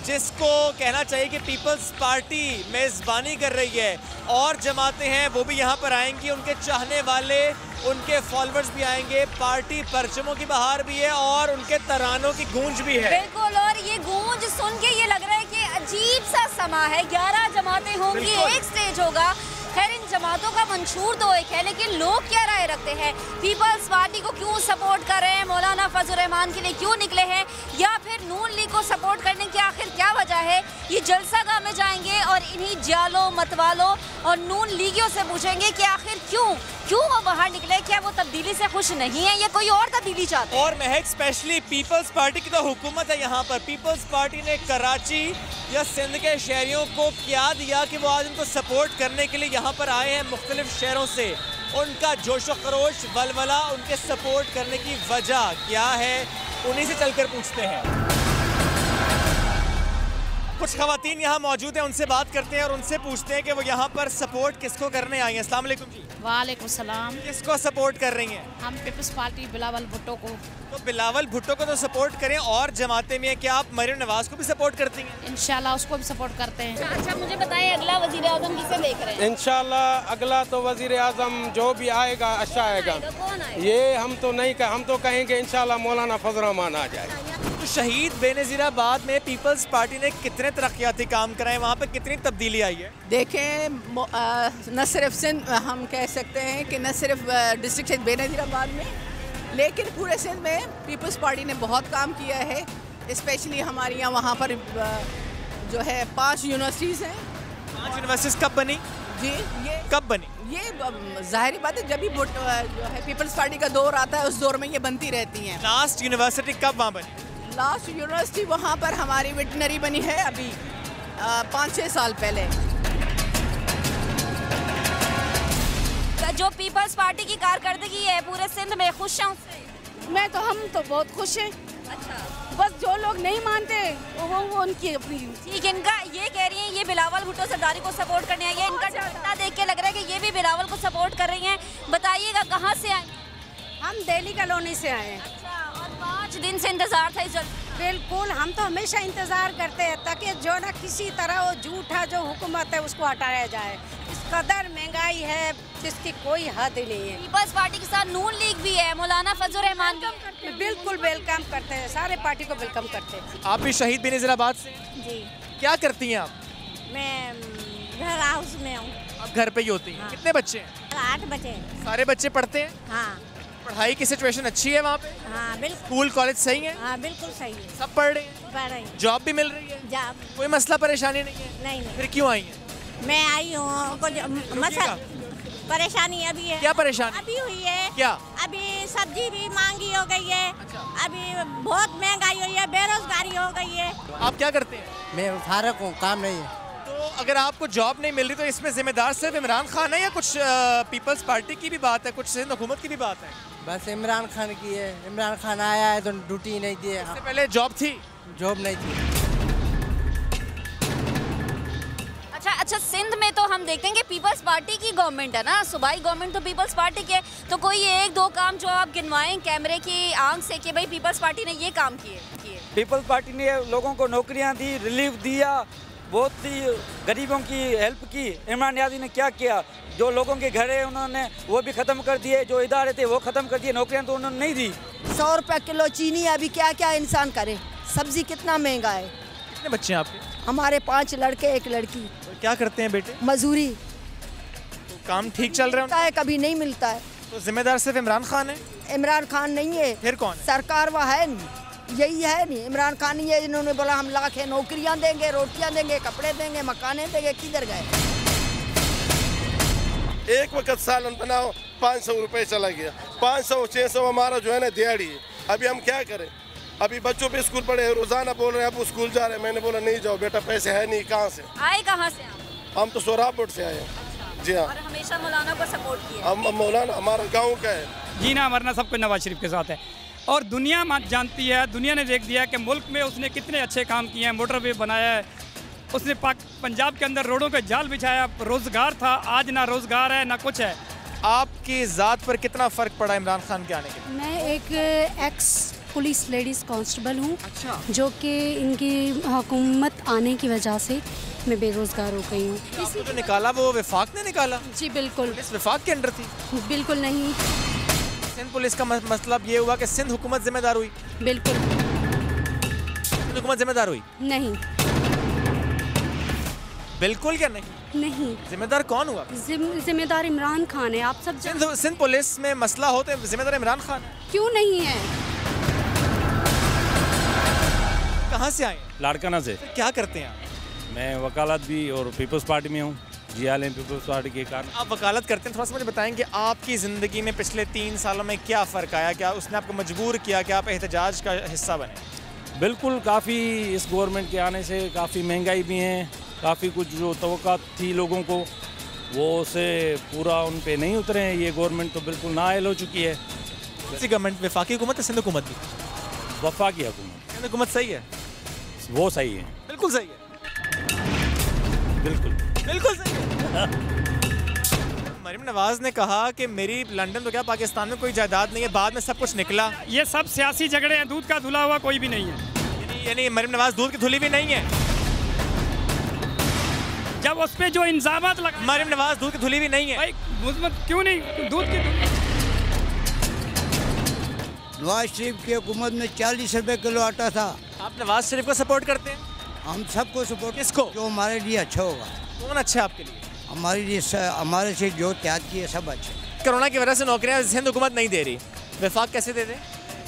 Speaker 1: जिसको कहना चाहिए कि पीपल्स पार्टी मेज़बानी कर रही है, और जमातें हैं वो भी यहाँ पर आएंगी, उनके चाहने वाले, उनके फॉलोअर्स भी आएंगे। पार्टी परचमों की बहार भी है और उनके तरानों की गूंज भी है।
Speaker 2: बिल्कुल, और ये गूंज सुन के ये लग रहा है कि अजीब सा समा है। 11 जमातें होंगी, एक स्टेज होगा। खैर, इन जमातों का मंशूर तो एक है, लेकिन लोग क्या राय रखते हैं? पीपल्स पार्टी को क्यों सपोर्ट कर रहे हैं? मौलाना फजल रहमान के लिए क्यों निकले हैं? या फिर नून लीग को सपोर्ट करने की आखिर क्या वजह है? ये जलसागाह में जाएंगे और इन्हीं जालों, मतवालों और नून लीगियों से पूछेंगे कि आखिर क्यों वो बाहर निकले। क्या वो तब्दीली से खुश नहीं है या कोई और तब्दीली चाहते हैं?
Speaker 1: और महक, स्पेशली पीपल्स पार्टी की तो हुकूमत है यहाँ पर। पीपल्स पार्टी ने कराची या सिंध के शहरियों को क्या दिया कि वो आज उनको सपोर्ट करने के लिए यहाँ पर आए हैं मुख्तलिफ शहरों से? उनका जोशो खरोश, वलवला, उनके सपोर्ट करने की वजह क्या है? उन्हीं से चलकर पूछते हैं। कुछ खवातीन यहाँ मौजूद हैं, उनसे बात करते हैं और उनसे पूछते हैं कि वो यहाँ पर सपोर्ट किसको करने आई हैं। अस्सलाम वालेकुम जी।
Speaker 6: वालेकुम सलाम।
Speaker 1: किसको सपोर्ट कर रही हैं?
Speaker 6: हम पीपल्स पार्टी बिलावल भुट्टो को।
Speaker 1: तो बिलावल भुट्टो को तो सपोर्ट करें, और जमाते में क्या आप मरियम नवाज को भी सपोर्ट करती हैं?
Speaker 6: इंशाल्लाह उसको भी सपोर्ट करते हैं।
Speaker 2: अच्छा, मुझे बताएं अगला वजीर आजम किसे देख रहे हैं?
Speaker 7: इंशाल्लाह अगला तो वजीर आजम जो भी आएगा अच्छा आएगा।
Speaker 2: कौन आएगा?
Speaker 7: ये हम तो नहीं हम तो कहेंगे इंशाल्लाह मौलाना फजल रहमान आ जाए।
Speaker 1: तो शहीद बेनज़ीराबाद में पीपल्स पार्टी ने कितने तरक्याती काम कराए, वहाँ पे कितनी तब्दीली आई है?
Speaker 8: देखें, न सिर्फ सिंध, हम कह सकते हैं कि न सिर्फ डिस्ट्रिक्ट बेनज़ीराबाद में, लेकिन पूरे सिंध में पीपल्स पार्टी ने बहुत काम किया है। स्पेशली हमारे यहाँ वहाँ पर जो है 5 यूनिवर्सिटीज़ हैं।
Speaker 1: 5 यूनिवर्सिटीज़ कब बनी
Speaker 8: जी? ये
Speaker 1: कब बनी?
Speaker 8: ये जाहिर बात है, जब भी जो है पीपल्स पार्टी का दौर आता है, उस दौर में ये बनती रहती हैं।
Speaker 1: लास्ट यूनिवर्सिटी कब वहाँ बनी?
Speaker 8: लास्ट यूनिवर्सिटी वहाँ पर हमारी वेटनरी बनी है अभी 5-6 साल पहले।
Speaker 2: जो पीपल्स पार्टी की कारकर्दगी है पूरे सिंध में, खुश हैं उससे?
Speaker 6: हम तो बहुत खुश हैं।
Speaker 2: अच्छा,
Speaker 6: बस जो लोग नहीं मानते वो उनकी अपनी।
Speaker 2: ठीक, इनका ये कह रही हैं ये बिलावल भुट्टो सरदारी को सपोर्ट करने आई है। इनका चेहरा देख के लग रहा है कि ये भी बिलावल को सपोर्ट कर रही हैं। बताइएगा कहाँ से आए?
Speaker 6: हम दिल्ली कॉलोनी से आए हैं।
Speaker 2: अच्छा, और 5 दिन से इंतजार था इस
Speaker 6: बिल्कुल, हम तो हमेशा इंतजार करते हैं ताकि जो ना किसी तरह वो झूठा जो हुकूमत है उसको हटाया जाए। इस कदर महंगाई है जिसकी कोई हद नहीं है।
Speaker 2: पीपल्स पार्टी के साथ नून लीग भी है, मौलाना फजल रहमान भी।
Speaker 6: बिल्कुल वेलकम करते हैं, सारे पार्टी को वेलकम करते हैं।
Speaker 1: आप भी शहीद बेनज़ीराबाद से?
Speaker 6: जी।
Speaker 1: क्या करती हैं आप?
Speaker 6: मैं घर हाउस में हूँ।
Speaker 1: आप घर पे ही होती हैं?
Speaker 6: हाँ।
Speaker 1: कितने बच्चे हैं?
Speaker 6: 8 बचे।
Speaker 1: सारे बच्चे पढ़ते हैं?
Speaker 6: हाँ
Speaker 1: पढ़ाई की सिचुएशन अच्छी है वहाँ पे?
Speaker 6: हाँ बिल्कुल।
Speaker 1: स्कूल कॉलेज सही है?
Speaker 6: हाँ बिल्कुल सही है।
Speaker 1: सब पढ़ रहे हैं?
Speaker 6: पढ़ रही हूँ।
Speaker 1: जॉब भी मिल रही है?
Speaker 6: जॉब
Speaker 1: कोई मसला परेशानी नहीं है?
Speaker 6: नहीं।
Speaker 1: फिर क्यों आई हैं?
Speaker 6: मैं आई हूँ, कुछ मसला परेशानी अभी है।
Speaker 1: क्या परेशानी?
Speaker 6: अभी हुई है।
Speaker 1: क्या?
Speaker 6: अभी सब्जी भी महंगी हो गई है।
Speaker 1: अच्छा।
Speaker 6: अभी बहुत महंगाई हुई है, बेरोजगारी हो गई है।
Speaker 1: आप क्या करते हैं?
Speaker 9: मैं फारक हूँ, काम नहीं है।
Speaker 1: तो अगर आपको जॉब नहीं मिल रही तो इसमें जिम्मेदार सिर्फ इमरान खान है या कुछ पीपल्स पार्टी की भी बात है, कुछ सिंध हुकूमत की भी बात है?
Speaker 9: बस इमरान खान की है। इमरान खान आया है तो ड्यूटी नहीं दी है।
Speaker 1: इससे पहले जॉब थी?
Speaker 9: जॉब नहीं थी।
Speaker 2: अच्छा, सिंध में तो हम देखते हैं कि पीपल्स पार्टी की गवर्नमेंट है ना, सूबाई गवर्नमेंट तो पीपल्स पार्टी के। तो कोई एक दो काम जो आप गिनवाएं कैमरे की आंख से कि भाई पीपल्स पार्टी ने ये काम किए?
Speaker 10: पीपल्स पार्टी ने लोगों को नौकरियां दी, रिलीफ दिया, बहुत ही गरीबों की हेल्प की। इमरान यादी ने क्या किया? जो लोगों के घर है उन्होंने वो भी ख़त्म कर दिए, जो इदारे थे वो ख़त्म कर दिए, नौकरियां तो उन्होंने नहीं दी।
Speaker 11: 100 रुपये किलो चीनी, अभी क्या क्या इंसान करे, सब्जी कितना महंगा है।
Speaker 1: कितने बच्चे हैं आपके?
Speaker 11: हमारे 5 लड़के 1 लड़की।
Speaker 1: तो क्या करते हैं बेटे?
Speaker 11: मजदूरी।
Speaker 1: तो काम ठीक चल रहा
Speaker 11: है? कभी नहीं मिलता है।
Speaker 1: तो जिम्मेदार सिर्फ इमरान खान है?
Speaker 11: इमरान खान नहीं है।
Speaker 1: फिर कौन?
Speaker 11: सरकार वह है नहीं, यही है नहीं। इमरान खान नहीं है, इन्होंने बोला हम लाखें नौकरियां देंगे, रोटियां देंगे, कपड़े देंगे, मकाने देंगे, किधर गए?
Speaker 5: एक वक्त सालन बनाओ 500 रुपए चला गया, 500-600 हमारा जो है ना दिहाड़ी है। अभी हम क्या करें? अभी बच्चों पे स्कूल पढ़े, रोजाना बोल रहे हैं अब स्कूल जा रहे हैं। मैंने बोला नहीं जाओ बेटा, पैसे है नहीं। कहाँ से
Speaker 2: आए? कहाँ से आप?
Speaker 5: हम तो सोरापुर से आए। जी हाँ।
Speaker 2: और हमेशा मौलाना को सपोर्ट किया?
Speaker 5: हम मौलाना हमारा गाँव का है।
Speaker 12: जीना मरना सब कुछ नवाज शरीफ के साथ है और दुनिया जानती है, दुनिया ने देख दिया कि मुल्क में उसने कितने अच्छे काम किए हैं। मोटरवे बनाया है उसने, पंजाब के अंदर रोडों का जाल बिछाया, रोज़गार था, आज ना रोज़गार है ना कुछ है।
Speaker 1: आपकी ज़ात पर कितना फ़र्क पड़ा इमरान खान के आने के?
Speaker 13: मैं एक एक्स पुलिस लेडीज़ कांस्टेबल हूँ।
Speaker 1: अच्छा।
Speaker 13: जो कि इनकी हुकूमत आने की वजह से मैं बेरोज़गार हो गई हूँ।
Speaker 1: आपको जो निकाला वो वफाक ने निकाला?
Speaker 13: जी बिल्कुल।
Speaker 1: इस वफाक के अंडर थी?
Speaker 13: बिल्कुल नहीं।
Speaker 1: सिंध पुलिस का मतलब ये हुआ कि सिंध हुकूमत जिम्मेदार हुई?
Speaker 13: बिल्कुल।
Speaker 1: सिंध हुकूमत जिम्मेदार हुई?
Speaker 13: नहीं।
Speaker 12: बिल्कुल क्या नहीं?
Speaker 13: नहीं।
Speaker 12: जिम्मेदार कौन हुआ?
Speaker 13: जिम्मेदार इमरान खान है। आप सब
Speaker 12: सिंध पुलिस में मसला हो तो जिम्मेदार इमरान खान है?
Speaker 13: क्यों नहीं है?
Speaker 12: कहाँ से आए?
Speaker 14: लाड़काना से।
Speaker 12: तो क्या करते हैं आप?
Speaker 14: मैं वकालत भी और पीपल्स पार्टी में हूँ, GLM पीपल्स पार्टी के कारण।
Speaker 12: आप वकालत करते हैं, थोड़ा सा मुझे बताएं कि आपकी ज़िंदगी में पिछले 3 सालों में क्या फ़र्क आया, क्या उसने आपको मजबूर किया कि आप एहतजाज का हिस्सा बने?
Speaker 14: बिल्कुल, काफ़ी इस गवर्नमेंट के आने से काफ़ी महंगाई भी है, काफ़ी कुछ जो तवक्कात थी लोगों को वो से पूरा उन पे नहीं उतरे हैं। ये गवर्नमेंट तो बिल्कुल नाअहल हो चुकी है।
Speaker 12: कौन सी गवर्नमेंट? वफाकी हुकूमत है? सिंध हुकूमत भी?
Speaker 14: वफाकी हुकूमत।
Speaker 12: सिंध हुकूमत सही है?
Speaker 14: वो सही है,
Speaker 12: बिल्कुल सही है,
Speaker 14: बिल्कुल
Speaker 12: बिल्कुल सही है। मरीम नवाज ने कहा कि मेरी लंदन तो क्या पाकिस्तान में कोई जायदाद नहीं है, बाद में सब कुछ निकला।
Speaker 15: ये सब सियासी झगड़े हैं, दूध का धुला हुआ कोई भी नहीं है।
Speaker 12: यानी मरीम नवाज दूध की धुली भी नहीं है?
Speaker 15: जब उस पर जो इंजामात लगा,
Speaker 12: मरीम नवाज दूध की धुली भी नहीं है
Speaker 15: भाई, मुझमें क्यों नहीं दूध की
Speaker 16: नवाज शरीफ की हुकूमत में 40 रुपए किलो आटा था।
Speaker 12: आप नवाज शरीफ को सपोर्ट करते हैं?
Speaker 16: हम सबको सपोर्ट।
Speaker 12: किसको?
Speaker 16: जो हमारे लिए अच्छा होगा।
Speaker 12: कौन अच्छा है आपके लिए?
Speaker 16: हमारे से जो त्याग किए सब अच्छे।
Speaker 12: कोरोना की वजह से नौकरियां सिंध हुकूमत नहीं दे रही, वफाक कैसे दे दे?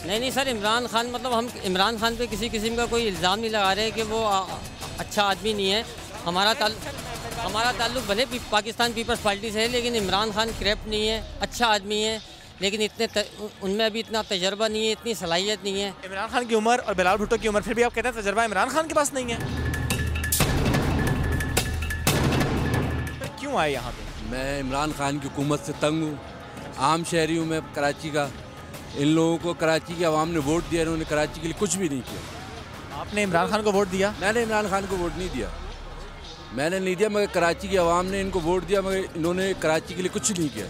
Speaker 17: नहीं सर, इमरान खान मतलब हम इमरान खान पे किसी किस्म का कोई इल्ज़ाम नहीं लगा रहे कि वो अच्छा आदमी नहीं है। हमारा ताल्लुक भले पाकिस्तान पीपल्स पार्टी से है, लेकिन इमरान खान करप्ट नहीं है, अच्छा आदमी है, लेकिन उनमें अभी इतना तजर्बा नहीं है, इतनी सलाहियत नहीं है।
Speaker 12: इमरान खान की उम्र और बिलावल भुट्टो की उम्र, फिर भी आप कहते हैं तजर्बा इमरान खान के पास नहीं है? क्यों आए यहाँ पे?
Speaker 18: मैं इमरान खान की हुकूमत से तंग हूँ, आम शहरी हूँ मैं कराची का। इन लोगों को कराची की आवाम ने वोट दिया, इन्होंने कराची के लिए कुछ भी नहीं किया।
Speaker 12: आपने इमरान खान को वोट दिया?
Speaker 18: मैंने इमरान खान को वोट नहीं दिया, मैंने नहीं दिया, मगर कराची की आवाम ने इनको वोट दिया, मगर इन्होंने कराची के लिए कुछ नहीं किया।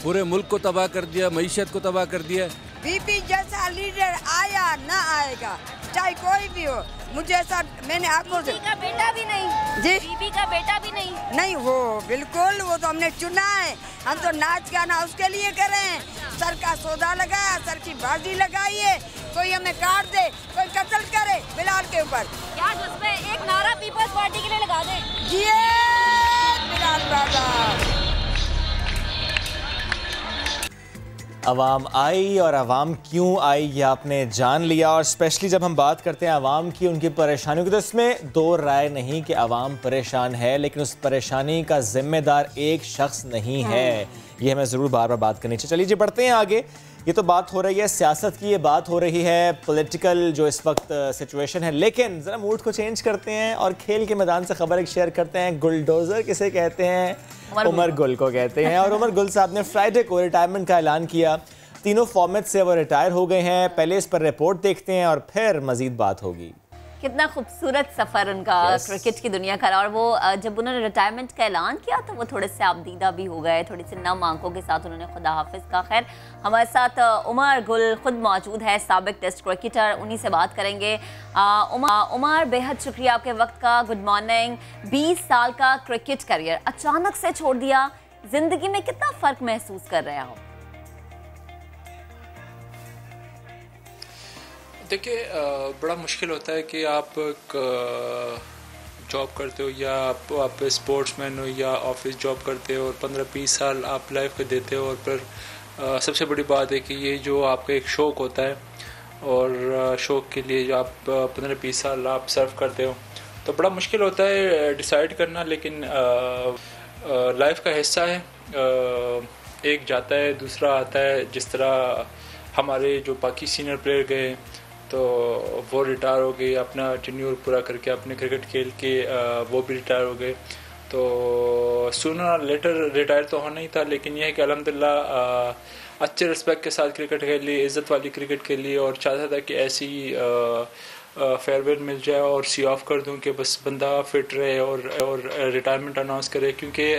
Speaker 18: पूरे मुल्क को तबाह कर दिया, मईशत को तबाह कर दिया।
Speaker 6: बीपी जैसा लीडर आया ना आएगा, चाहे कोई भी हो, मुझे ऐसा मैंने आंखों से।
Speaker 2: बीबी का बेटा भी नहीं
Speaker 6: जी?
Speaker 2: बीबी का बेटा भी नहीं?
Speaker 6: नहीं, वो बिल्कुल, वो तो हमने चुना है। हम तो नाच गाना उसके लिए करें। सर का सौदा लगाया, सर की बाजी लगाई है, कोई हमें काट दे, कोई कत्ल करे बिलाल के ऊपर।
Speaker 2: क्या उसमें एक नारा पीपल्स पार्टी के लिए लगा दे?
Speaker 6: जिए बिलाल बाबा।
Speaker 1: अवाम आई और अवाम क्यों आई ये आपने जान लिया। और स्पेशली जब हम बात करते हैं अवाम की, उनकी परेशानियों की, तो इसमें दो राय नहीं कि अवाम परेशान है, लेकिन उस परेशानी का जिम्मेदार एक शख्स नहीं है। ये हमें ज़रूर बार बार बात करनी चाहिए। चलिए जी बढ़ते हैं आगे ये तो बात हो रही है सियासत की, ये बात हो रही है पॉलिटिकल जो इस वक्त सिचुएशन है, लेकिन ज़रा मूड को चेंज करते हैं और खेल के मैदान से खबर एक शेयर करते हैं। गुलडोजर किसे कहते हैं? उमर गुल को कहते हैं। और उमर गुल साहब ने फ्राइडे को रिटायरमेंट का ऐलान किया। तीनों फॉर्मेट से वो रिटायर हो गए हैं। पहले इस पर रिपोर्ट देखते हैं और फिर मजीद बात होगी।
Speaker 2: कितना खूबसूरत सफ़र उनका क्रिकेट की दुनिया का। और वो जब उन्होंने रिटायरमेंट का ऐलान किया तो वो थोड़े से आबदीदा भी हो गए, थोड़ी सी नम आंखों के साथ उन्होंने खुदा हाफिज़ का। खैर हमारे साथ उमर गुल खुद मौजूद है, साबिक टेस्ट क्रिकेटर, उन्हीं से बात करेंगे। उमर बेहद शुक्रिया आपके वक्त का, गुड मॉर्निंग। 20 साल का क्रिकेट करियर अचानक से छोड़ दिया, ज़िंदगी में कितना फ़र्क महसूस कर रहे हो?
Speaker 19: देखिए, बड़ा मुश्किल होता है कि आप जॉब करते हो या आप स्पोर्ट्समैन हो या ऑफिस जॉब करते हो और 15-20 साल आप लाइफ को देते हो और फिर सबसे बड़ी बात है कि ये जो आपका एक शौक़ होता है और शौक़ के लिए जो आप 15-20 साल आप सर्व करते हो तो बड़ा मुश्किल होता है डिसाइड करना। लेकिन लाइफ का हिस्सा है, एक जाता है दूसरा आता है। जिस तरह हमारे जो बाकी सीनियर प्लेयर गए तो वो रिटायर हो गए, अपना टेन्योर पूरा करके अपने क्रिकेट खेल के वो भी रिटायर हो गए। तो सूनर लेटर रिटायर तो होना ही था, लेकिन यह है कि अल्हम्दुलिल्लाह अच्छे रिस्पेक्ट के साथ क्रिकेट खेल ली, इज़्ज़त वाली क्रिकेट खेल ली और चाहता था कि ऐसी फेयरवेल मिल जाए और सी ऑफ कर दूं कि बस बंदा फिट रहे और रिटायरमेंट अनाउंस करे। क्योंकि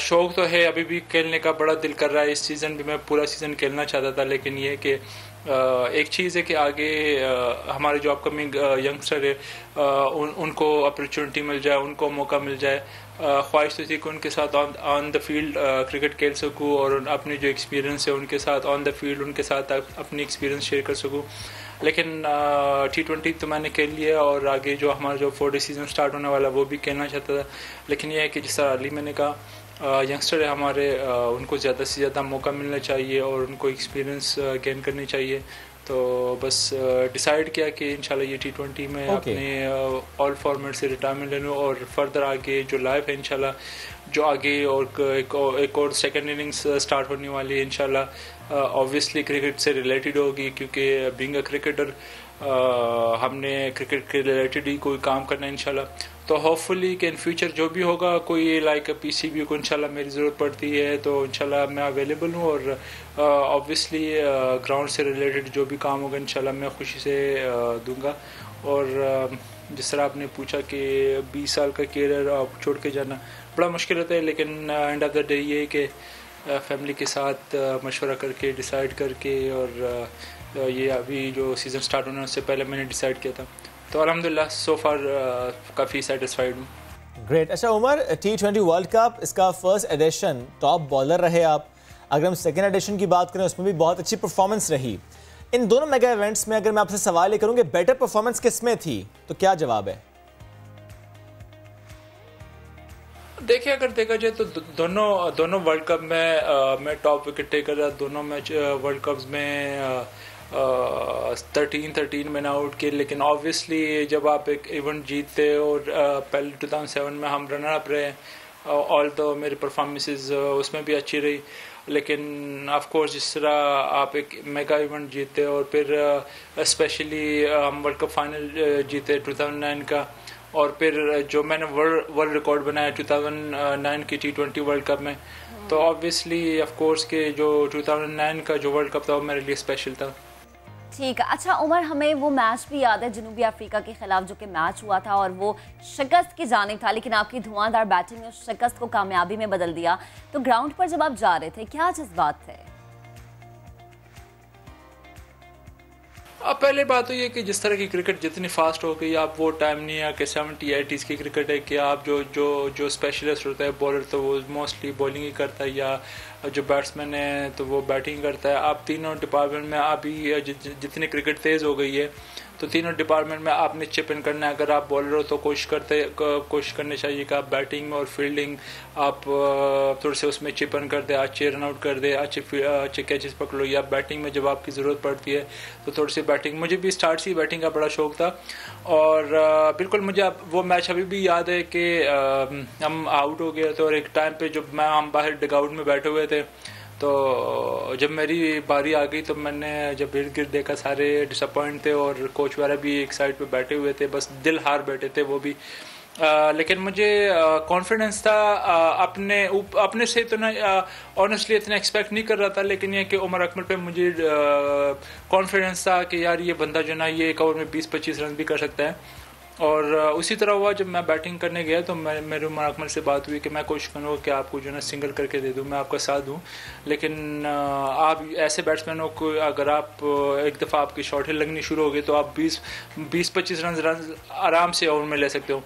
Speaker 19: शौक़ तो है, अभी भी खेलने का बड़ा दिल कर रहा है। इस सीज़न भी मैं पूरा सीज़न खेलना चाहता था, लेकिन ये कि एक चीज़ है कि आगे हमारे जो अपकमिंग यंगस्टर है उनको अपॉर्चुनिटी मिल जाए, उनको मौका मिल जाए। ख्वाहिश तो थी कि उनके साथ ऑन द फील्ड क्रिकेट खेल सकूँ और अपने जो एक्सपीरियंस है उनके साथ ऑन द फील्ड उनके साथ अपनी एक्सपीरियंस शेयर कर सकूँ। लेकिन T20 तो मैंने खेल लिया और आगे जो हमारा जो 4 सीज़न स्टार्ट होने वाला वो भी खेलना चाहता था। लेकिन यह है कि जैसा अली मैंने कहा यंगस्टर है हमारे, उनको ज़्यादा से ज़्यादा मौका मिलना चाहिए और उनको एक्सपीरियंस गेन करनी चाहिए। तो बस डिसाइड किया कि इंशाल्लाह ये T20 में अपने ऑल फॉर्मेट से रिटायरमेंट ले लूँ और फर्दर आगे जो लाइफ है इंशाल्लाह जो आगे और एक और सेकेंड इनिंग्स स्टार्ट होने वाली है इंशाल्लाह ऑब्वियसली क्रिकेट से रिलेटेड होगी। क्योंकि बीइंग अ क्रिकेटर हमने क्रिकेट के रिलेटेड ही कोई काम करना है इंशाल्लाह। तो होपफुली कि इन फ्यूचर जो भी होगा कोई लाइक PCB को इंशाल्लाह मेरी ज़रूरत पड़ती है तो इंशाल्लाह मैं अवेलेबल हूँ और ऑब्वियसली ग्राउंड से रिलेटेड जो भी काम होगा इंशाल्लाह मैं खुशी से दूंगा। और जिस तरह आपने पूछा कि 20 साल का कैरियर आप छोड़ के जाना बड़ा मुश्किल होता है, लेकिन एंड ऑफ द डे ये है कि फैमिली के साथ मशवरा करके डिसाइड करके और ये अभी जो सीज़न स्टार्ट होने उससे पहले मैंने डिसाइड किया था। तो अल्हम्दुलिल्लाह सो फार काफ़ी सेटिस्फाइड हूँ।
Speaker 1: ग्रेट। अच्छा उमर, T20 वर्ल्ड कप इसका फर्स्ट एडिशन टॉप बॉलर रहे आप। अगर हम सेकेंड एडिशन की बात करें उसमें भी बहुत अच्छी परफॉर्मेंस रही। इन दोनों मेगा इवेंट्स में अगर मैं आपसे सवाल ये करूँ कि बेटर परफॉर्मेंस किस में थी तो क्या जवाब है?
Speaker 19: देखिए अगर देखा जाए तो दोनों वर्ल्ड कप में मैं टॉप विकेट टेकर रहा। दोनों मैच वर्ल्ड कप्स में 13 मैंने आउट किए। लेकिन ऑब्वियसली जब आप एक इवेंट जीतते और पहले 2007 में हम रनर अप रहे, ऑल तो मेरी परफॉर्मेंसेस उसमें भी अच्छी रही। लेकिन ऑफ कोर्स जिस तरह आप एक मेगा इवेंट जीते और फिर स्पेशली हम वर्ल्ड कप फाइनल जीते 2009 का और फिर जो मैंने वर्ल्ड रिकॉर्ड बनाया 2009 की T20 वर्ल्ड कप में, तो ऑब्वियसली ऑफ कोर्स के जो 2009 का जो वर्ल्ड कप था वो मेरे लिए स्पेशल था।
Speaker 2: ठीक है। अच्छा उमर, हमें वो मैच भी याद है जनूबी अफ्रीका के खिलाफ जो कि मैच हुआ था और वो शिकस्त की जानिब था, लेकिन आपकी धुआंधार बैटिंग ने उस शिकस्त को कामयाबी में बदल दिया। तो ग्राउंड पर जब आप जा रहे थे क्या जज्बात थे?
Speaker 19: अब पहले बात तो ये कि जिस तरह की क्रिकेट जितनी फास्ट हो गई, आप वो टाइम नहीं है कि 70-80s की क्रिकेट है कि आप जो स्पेशलिस्ट होता है बॉलर तो वो मोस्टली बॉलिंग ही करता है या जो बैट्समैन है तो वो बैटिंग करता है। आप तीनों डिपार्टमेंट में अभी जितनी क्रिकेट तेज़ हो गई है तो तीनों डिपार्टमेंट में आपने चिप इन करना है। अगर आप बॉलर हो तो कोशिश करनी चाहिए कि आप बैटिंग में और फील्डिंग आप थोड़े से उसमें चिप इन कर दे, अच्छे रन आउट कर दे, अच्छे कैचेस पकड़ लो। या बैटिंग में जब आपकी ज़रूरत पड़ती है तो थोड़ी सी बैटिंग, मुझे भी स्टार्ट से बैटिंग का बड़ा शौक था। और बिल्कुल मुझे वो मैच अभी भी याद है कि हम आउट हो गए थे और एक टाइम पे जब हम बाहर डगआउट में बैठे हुए थे तो जब मेरी बारी आ गई तो मैंने जब इर्द गिर्द देखा सारे डिसअपॉइंट थे और कोच वगैरह भी एक साइड पे बैठे हुए थे, बस दिल हार बैठे थे वो भी। लेकिन मुझे कॉन्फिडेंस था अपने से तो ना ऑनेस्टली इतना एक्सपेक्ट नहीं कर रहा था, लेकिन ये कि उमर अकमल पे मुझे कॉन्फिडेंस था कि यार ये बंदा जो ना ये एक ओवर में 20-25 रन भी कर सकता है। और उसी तरह हुआ जब मैं बैटिंग करने गया तो मेरे उमर अकमल से बात हुई कि मैं कोशिश करूँगा कि आपको जो ना सिंगल करके दे दूँ, मैं आपका साथ दूँ, लेकिन आप ऐसे बैट्समैनों को अगर आप एक दफ़ा आपकी शॉट हिट लगनी शुरू हो गई तो आप 20-25 रन आराम से ओवर में ले सकते हो।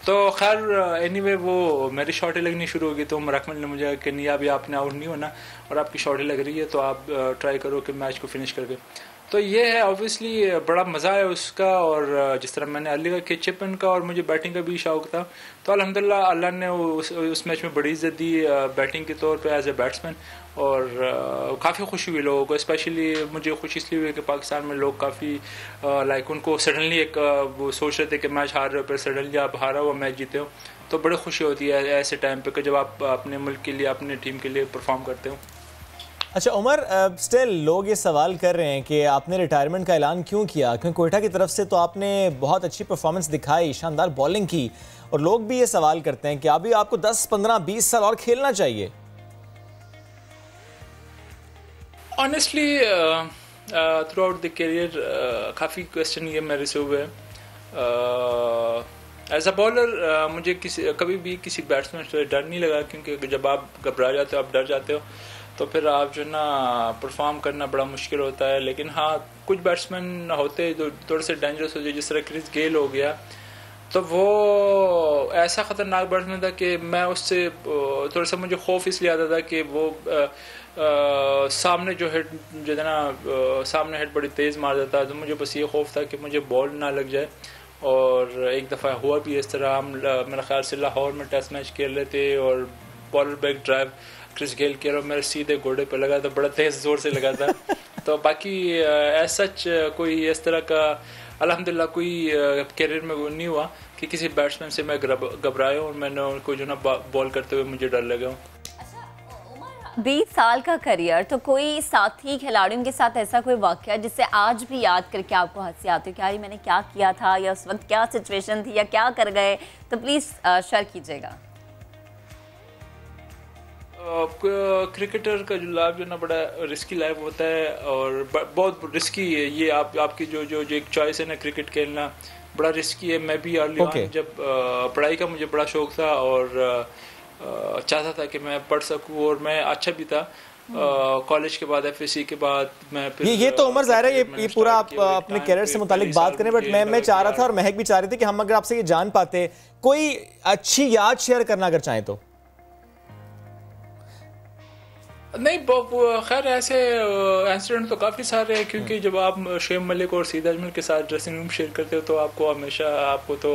Speaker 19: तो खैर एनीवे वो मेरी शॉटें लगनी शुरू हो गई तो उमर अकमल ने मुझे कि नहीं अभी आपने आउट नहीं होना और आपकी शॉटें लग रही है तो आप ट्राई करो कि मैच को फिनिश करके। तो ये है ऑब्वियसली बड़ा मज़ा है उसका। और जिस तरह मैंने अर्ली का चिपन का और मुझे बैटिंग का भी शौक़ था तो अल्हम्दुलिल्लाह अल्लाह ने उस मैच में बड़ी इज़्ज़त दी बैटिंग के तौर पे एज ए बैट्समैन। और काफ़ी खुशी हुई लोगों को, स्पेशली मुझे खुशी इसलिए हुई कि पाकिस्तान में लोग काफ़ी लाइक उनको सडनली एक वो सोच रहे थे कि मैच हार रहे हो, फिर सडनली आप हारा हुआ मैच जीते हो, तो बड़ी खुशी होती है ऐसे टाइम पे कि जब आप अपने मुल्क के लिए अपने टीम के लिए परफॉर्म करते हो।
Speaker 1: अच्छा उमर, स्टिल लोग ये सवाल कर रहे हैं कि आपने रिटायरमेंट का ऐलान क्यों किया, क्योंकि कोयटा की तरफ से तो आपने बहुत अच्छी परफॉर्मेंस दिखाई, शानदार बॉलिंग की, और लोग भी ये सवाल करते हैं कि अभी आपको 10, 15, 20 साल और खेलना चाहिए।
Speaker 19: Honestly through out the career काफ़ी क्वेश्चन ये मेरे से हुए। एज अ बॉलर मुझे कभी भी किसी बैट्समैन से डर नहीं लगा, क्योंकि जब आप घबरा जाते हो, आप डर जाते हो, तो फिर आप जो ना परफॉर्म करना बड़ा मुश्किल होता है। लेकिन हाँ, कुछ बैट्समैन होते हैं जो थोड़े से डेंजरस होते हैं, जिस तरह क्रिस गेल हो गया, तो वो ऐसा ख़तरनाक बैट्समैन था कि मैं उससे थोड़ा सा मुझे खौफ इसलिए आता था कि वो सामने जो हेड जो है ना सामने हेड बड़ी तेज़ मार देता है, तो मुझे बस ये खौफ था कि मुझे बॉल ना लग जाए। और एक दफ़ा हुआ भी इस तरह, हम मेरा ख्याल से लाहौर में टेस्ट मैच खेल रहे थे और bowler back drive Chris Gayle के मेरे सीधे घोड़े पे लगा था, बड़ा तेज़ ज़ोर से लगा था। तो बाकी एज सच कोई इस तरह का अल्हम्दुलिल्लाह कोई करियर में वो नहीं हुआ कि किसी बैट्समैन से मैं घबराया और मैंने उनको जो ना बॉल करते हुए मुझे डर लगा।
Speaker 2: 20 साल का करियर, तो कोई साथी खिलाड़ियों के साथ ऐसा कोई वाक़या जिससे आज भी याद करके आपको हंसी आती हो कि यार मैंने क्या किया था, या उस वक्त क्या सिचुएशन थी, या क्या कर गए, तो प्लीज़ शेयर कीजिएगा।
Speaker 19: क्रिकेटर का जो लाइफ जो ना बड़ा रिस्की लाइफ होता है और बहुत रिस्की है ये। आपकी जो एक चॉइस है ना क्रिकेट खेलना, बड़ा रिस्की है। मैं भी अर्ली ऑन जब पढ़ाई का मुझे बड़ा शौक था और चाहता था कि मैं पढ़ सकूं, और मैं अच्छा भी था। कॉलेज के बाद FSC के बाद मैं फिर
Speaker 1: ये तो उमर ज़ाहिर है ये पूरा आप अपने कैरियर से मुतालिक बात करें, बट मैं चाह रहा था और महक भी चाह रही थी कि हम अगर आपसे ये जान पाते कोई अच्छी याद शेयर करना अगर चाहें तो।
Speaker 19: नहीं, खैर ऐसे इंसिडेंट तो काफ़ी सारे हैं, क्योंकि जब आप शुएब मलिक और सईद अजमल के साथ ड्रेसिंग रूम शेयर करते हो तो आपको हमेशा तो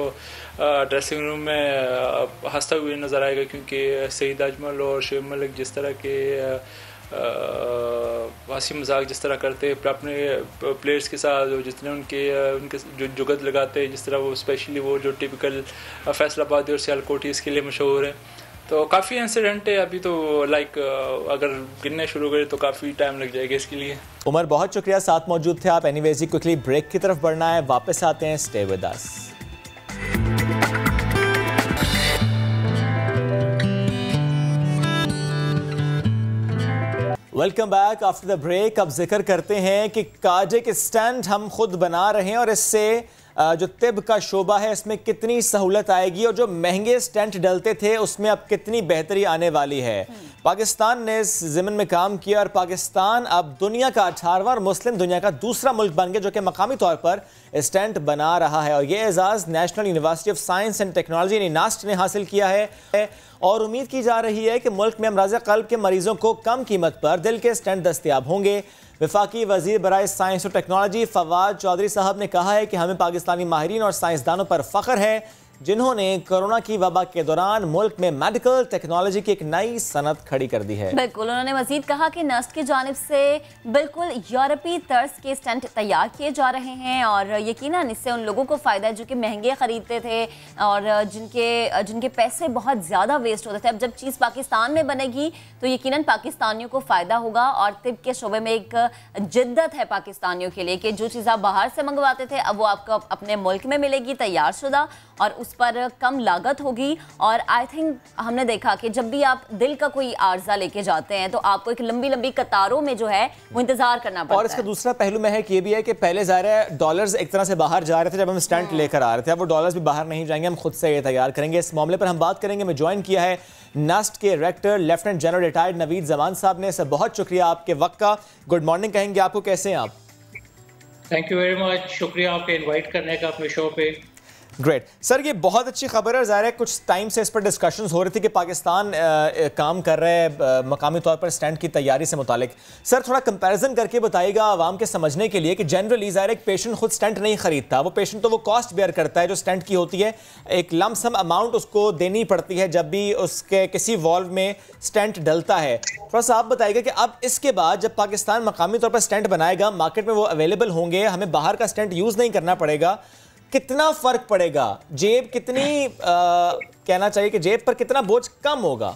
Speaker 19: ड्रेसिंग रूम में हंसता हुए नज़र आएगा, क्योंकि सईद अजमल और शुएब मलिक जिस तरह के हंसी मजाक जिस तरह करते अपने प्लेयर्स के साथ, जितने उनके जो जुगत लगाते हैं, जिस तरह वो स्पेशली वो जो टिपिकल फैसलाबादी और सियालकोटी इसके लिए मशहूर है, तो काफ़ी इंसिडेंट है। अभी तो लाइक अगर गिनने शुरू करें तो काफ़ी टाइम लग जाएगा इसके लिए।
Speaker 1: उमर बहुत शुक्रिया, साथ मौजूद थे आप। एनीवेज क्विकली ब्रेक की तरफ बढ़ना है, वापस आते हैं, stay with us. Welcome back after the break. अब जिक्र करते हैं कि काजाकिस्तान हम खुद बना रहे हैं और इससे जो तिब का शोबा है इसमें कितनी सहूलत आएगी, और जो महंगे स्टेंट डलते थे उसमें अब कितनी बेहतरी आने वाली है। पाकिस्तान ने इस ज़मीन में काम किया और पाकिस्तान अब दुनिया का 18वां और मुस्लिम दुनिया का दूसरा मुल्क बन गया जो कि मकामी तौर पर स्टेंट बना रहा है। और ये Ejaz national university of science and technology NUST ने हासिल किया है और उम्मीद की जा रही है कि मुल्क में अमराज़ क़ल्ब के मरीजों को कम कीमत पर दिल के स्टेंट दस्तयाब होंगे। वफाकी वज़ीर बराए साइंस और टेक्नोलॉजी फवाद चौधरी साहब ने कहा है कि हमें पाकिस्तानी माहिरीन और साइंसदानों पर फ़ख्र है जिन्होंने कोरोना की वबा के दौरान मुल्क में मेडिकल टेक्नोलॉजी की एक नई सनत खड़ी कर दी है।
Speaker 2: बिल्कुल, उन्होंने मजीद कहा कि नस्ट की जानिब से बिल्कुल यूरोपीय तर्ज के स्टेंट तैयार किए जा रहे हैं और यकीनन इससे उन लोगों को फ़ायदा है जो कि महंगे ख़रीदते थे और जिनके पैसे बहुत ज़्यादा वेस्ट होते थे। अब जब चीज़ पाकिस्तान में बनेगी तो यकीनन पाकिस्तानियों को फ़ायदा होगा और तिब के शोबे में एक जिद्दत है पाकिस्तानियों के लिए कि जो चीज़ आप बाहर से मंगवाते थे अब वो आपको अपने मुल्क में मिलेगी तैयार शुदा और उस पर कम लागत होगी। और आई थिंक हमने देखा कि जब भी आप दिल का कोई आर्जा लेके जाते हैं तो आपको एक लंबी लंबी कतारों में जो है वो इंतजार करना पड़ता है।
Speaker 1: और इसका दूसरा पहलू महक ये भी है कि पहले ज़ाहिर है डॉलर्स एक तरह से बाहर जा रहे थे जब हम स्टंट लेकर आ रहे थे, अब वो डॉलर्स भी बाहर नहीं जाएंगे, हम खुद से ये तैयार करेंगे। इस मामले पर हम बात करेंगे। मैं ज्वाइन किया है नस्ट के director lieutenant general retired Naveed Zaman साहब ने। सर बहुत शुक्रिया आपके वक्त का। गुड मॉर्निंग कहेंगे आपको, कैसे हैं आप?
Speaker 20: थैंक यू वेरी मच, शुक्रिया आपके इनवाइट करने का अपने शो पे।
Speaker 1: ग्रेट सर, ये बहुत अच्छी खबर है। ज़ाहिर है कुछ टाइम से इस पर डिस्कशंस हो रही थी कि पाकिस्तान काम कर रहे हैं मकामी तौर पर स्टंट की तैयारी से मुतालिक। सर थोड़ा कंपैरिजन करके बताइएगा आवाम के समझने के लिए कि जनरली ज़ाहिर एक पेशेंट खुद स्टंट नहीं खरीदता, वो पेशेंट तो वो कॉस्ट बेयर करता है जो स्टंट की होती है, एक लम सम अमाउंट उसको देनी पड़ती है जब भी उसके किसी वॉल्व में स्टंट डलता है। थोड़ा सा आप बताइएगा कि अब इसके बाद जब पाकिस्तान मकामी तौर पर स्टंट बनाएगा, मार्केट में वो अवेलेबल होंगे, हमें बाहर का स्टंट यूज़ नहीं करना पड़ेगा, कितना फर्क पड़ेगा? जेब कितनी कहना चाहिए कि जेब पर कितना बोझ कम होगा?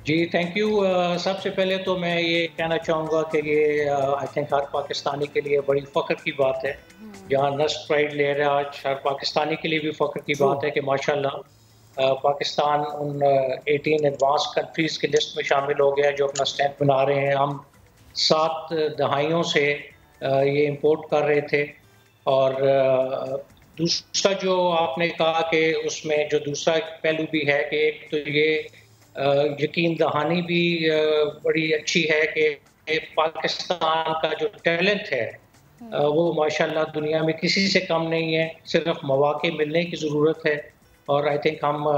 Speaker 20: जी थैंक यू। सबसे पहले तो मैं ये कहना चाहूँगा कि ये आई थिंक हर पाकिस्तानी के लिए बड़ी फ़ख्र की बात है। जहाँ नस्ट प्राइड ले रहा है आज हर पाकिस्तानी के लिए भी फ़ख्र की बात है कि माशाल्लाह पाकिस्तान उन 18 एडवांस कंट्रीज़ की लिस्ट में शामिल हो गया जो अपना स्टैंड बना रहे हैं। हम 7 दहाइयों से ये इम्पोर्ट कर रहे थे। और दूसरा जो आपने कहा कि उसमें जो दूसरा पहलू भी है कि एक तो ये यकीन दहानी भी बड़ी अच्छी है कि पाकिस्तान का जो टैलेंट है वो माशाल्लाह दुनिया में किसी से कम नहीं है, सिर्फ मौके मिलने की ज़रूरत है और आई थिंक हम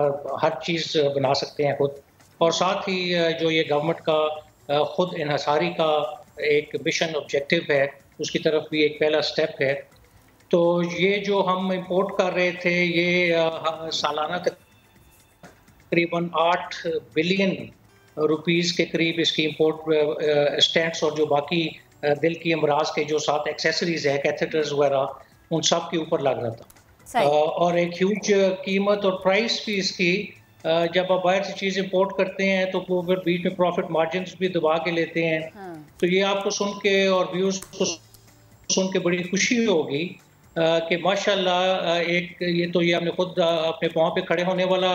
Speaker 20: हर चीज़ बना सकते हैं खुद। और साथ ही जो ये गवर्नमेंट का खुद इन्हसारी का एक मिशन ऑब्जेक्टिव है उसकी तरफ भी एक पहला स्टेप है। तो ये जो हम इंपोर्ट कर रहे थे ये सालाना तकरीबन 8 बिलियन रुपीस के करीब इसकी इंपोर्ट स्टेंट्स और जो बाकी दिल की अमराज के जो साथ एक्सेसरीज है कैथेटर्स वगैरह उन सब के ऊपर लग रहा था। और एक ह्यूज कीमत और प्राइस भी इसकी जब आप बाहर से चीज़ इंपोर्ट करते हैं तो वो फिर बीच में प्रॉफिट मार्जिन भी दबा के लेते हैं। तो ये आपको सुन के और व्यूज़ को सुन के बड़ी खुशी होगी कि माशाल्लाह एक ये तो ये हमने खुद अपने पाँव पे खड़े होने वाला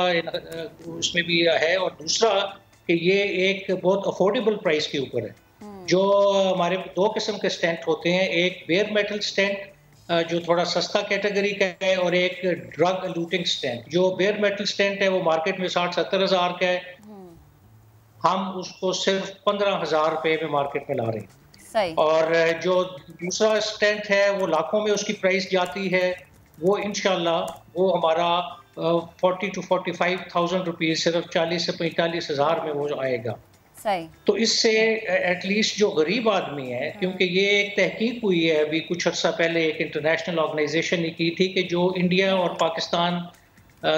Speaker 20: उसमें भी है और दूसरा कि ये एक बहुत अफोर्डेबल प्राइस के ऊपर है। जो हमारे 2 किस्म के स्टेंट होते हैं, एक बेयर मेटल स्टेंट जो थोड़ा सस्ता कैटेगरी का है और एक ड्रग एलूटिंग स्टेंट। जो बेयर मेटल स्टेंट है वो मार्केट में 60-70 हज़ार का है, हम उसको सिर्फ 15,000 रुपये में मार्केट में ला रहे हैं। और जो दूसरा स्टेंट है वो लाखों में उसकी प्राइस जाती है, वो इंशाल्लाह वो हमारा 40 to 45,000 रुपीज़ सिर्फ 40 से 45 हज़ार में वो आएगा। तो इससे एटलीस्ट जो गरीब आदमी है, क्योंकि ये एक तहकीक हुई है अभी कुछ अर्सा पहले एक इंटरनेशनल ऑर्गेनाइजेशन ने की थी कि जो इंडिया और पाकिस्तान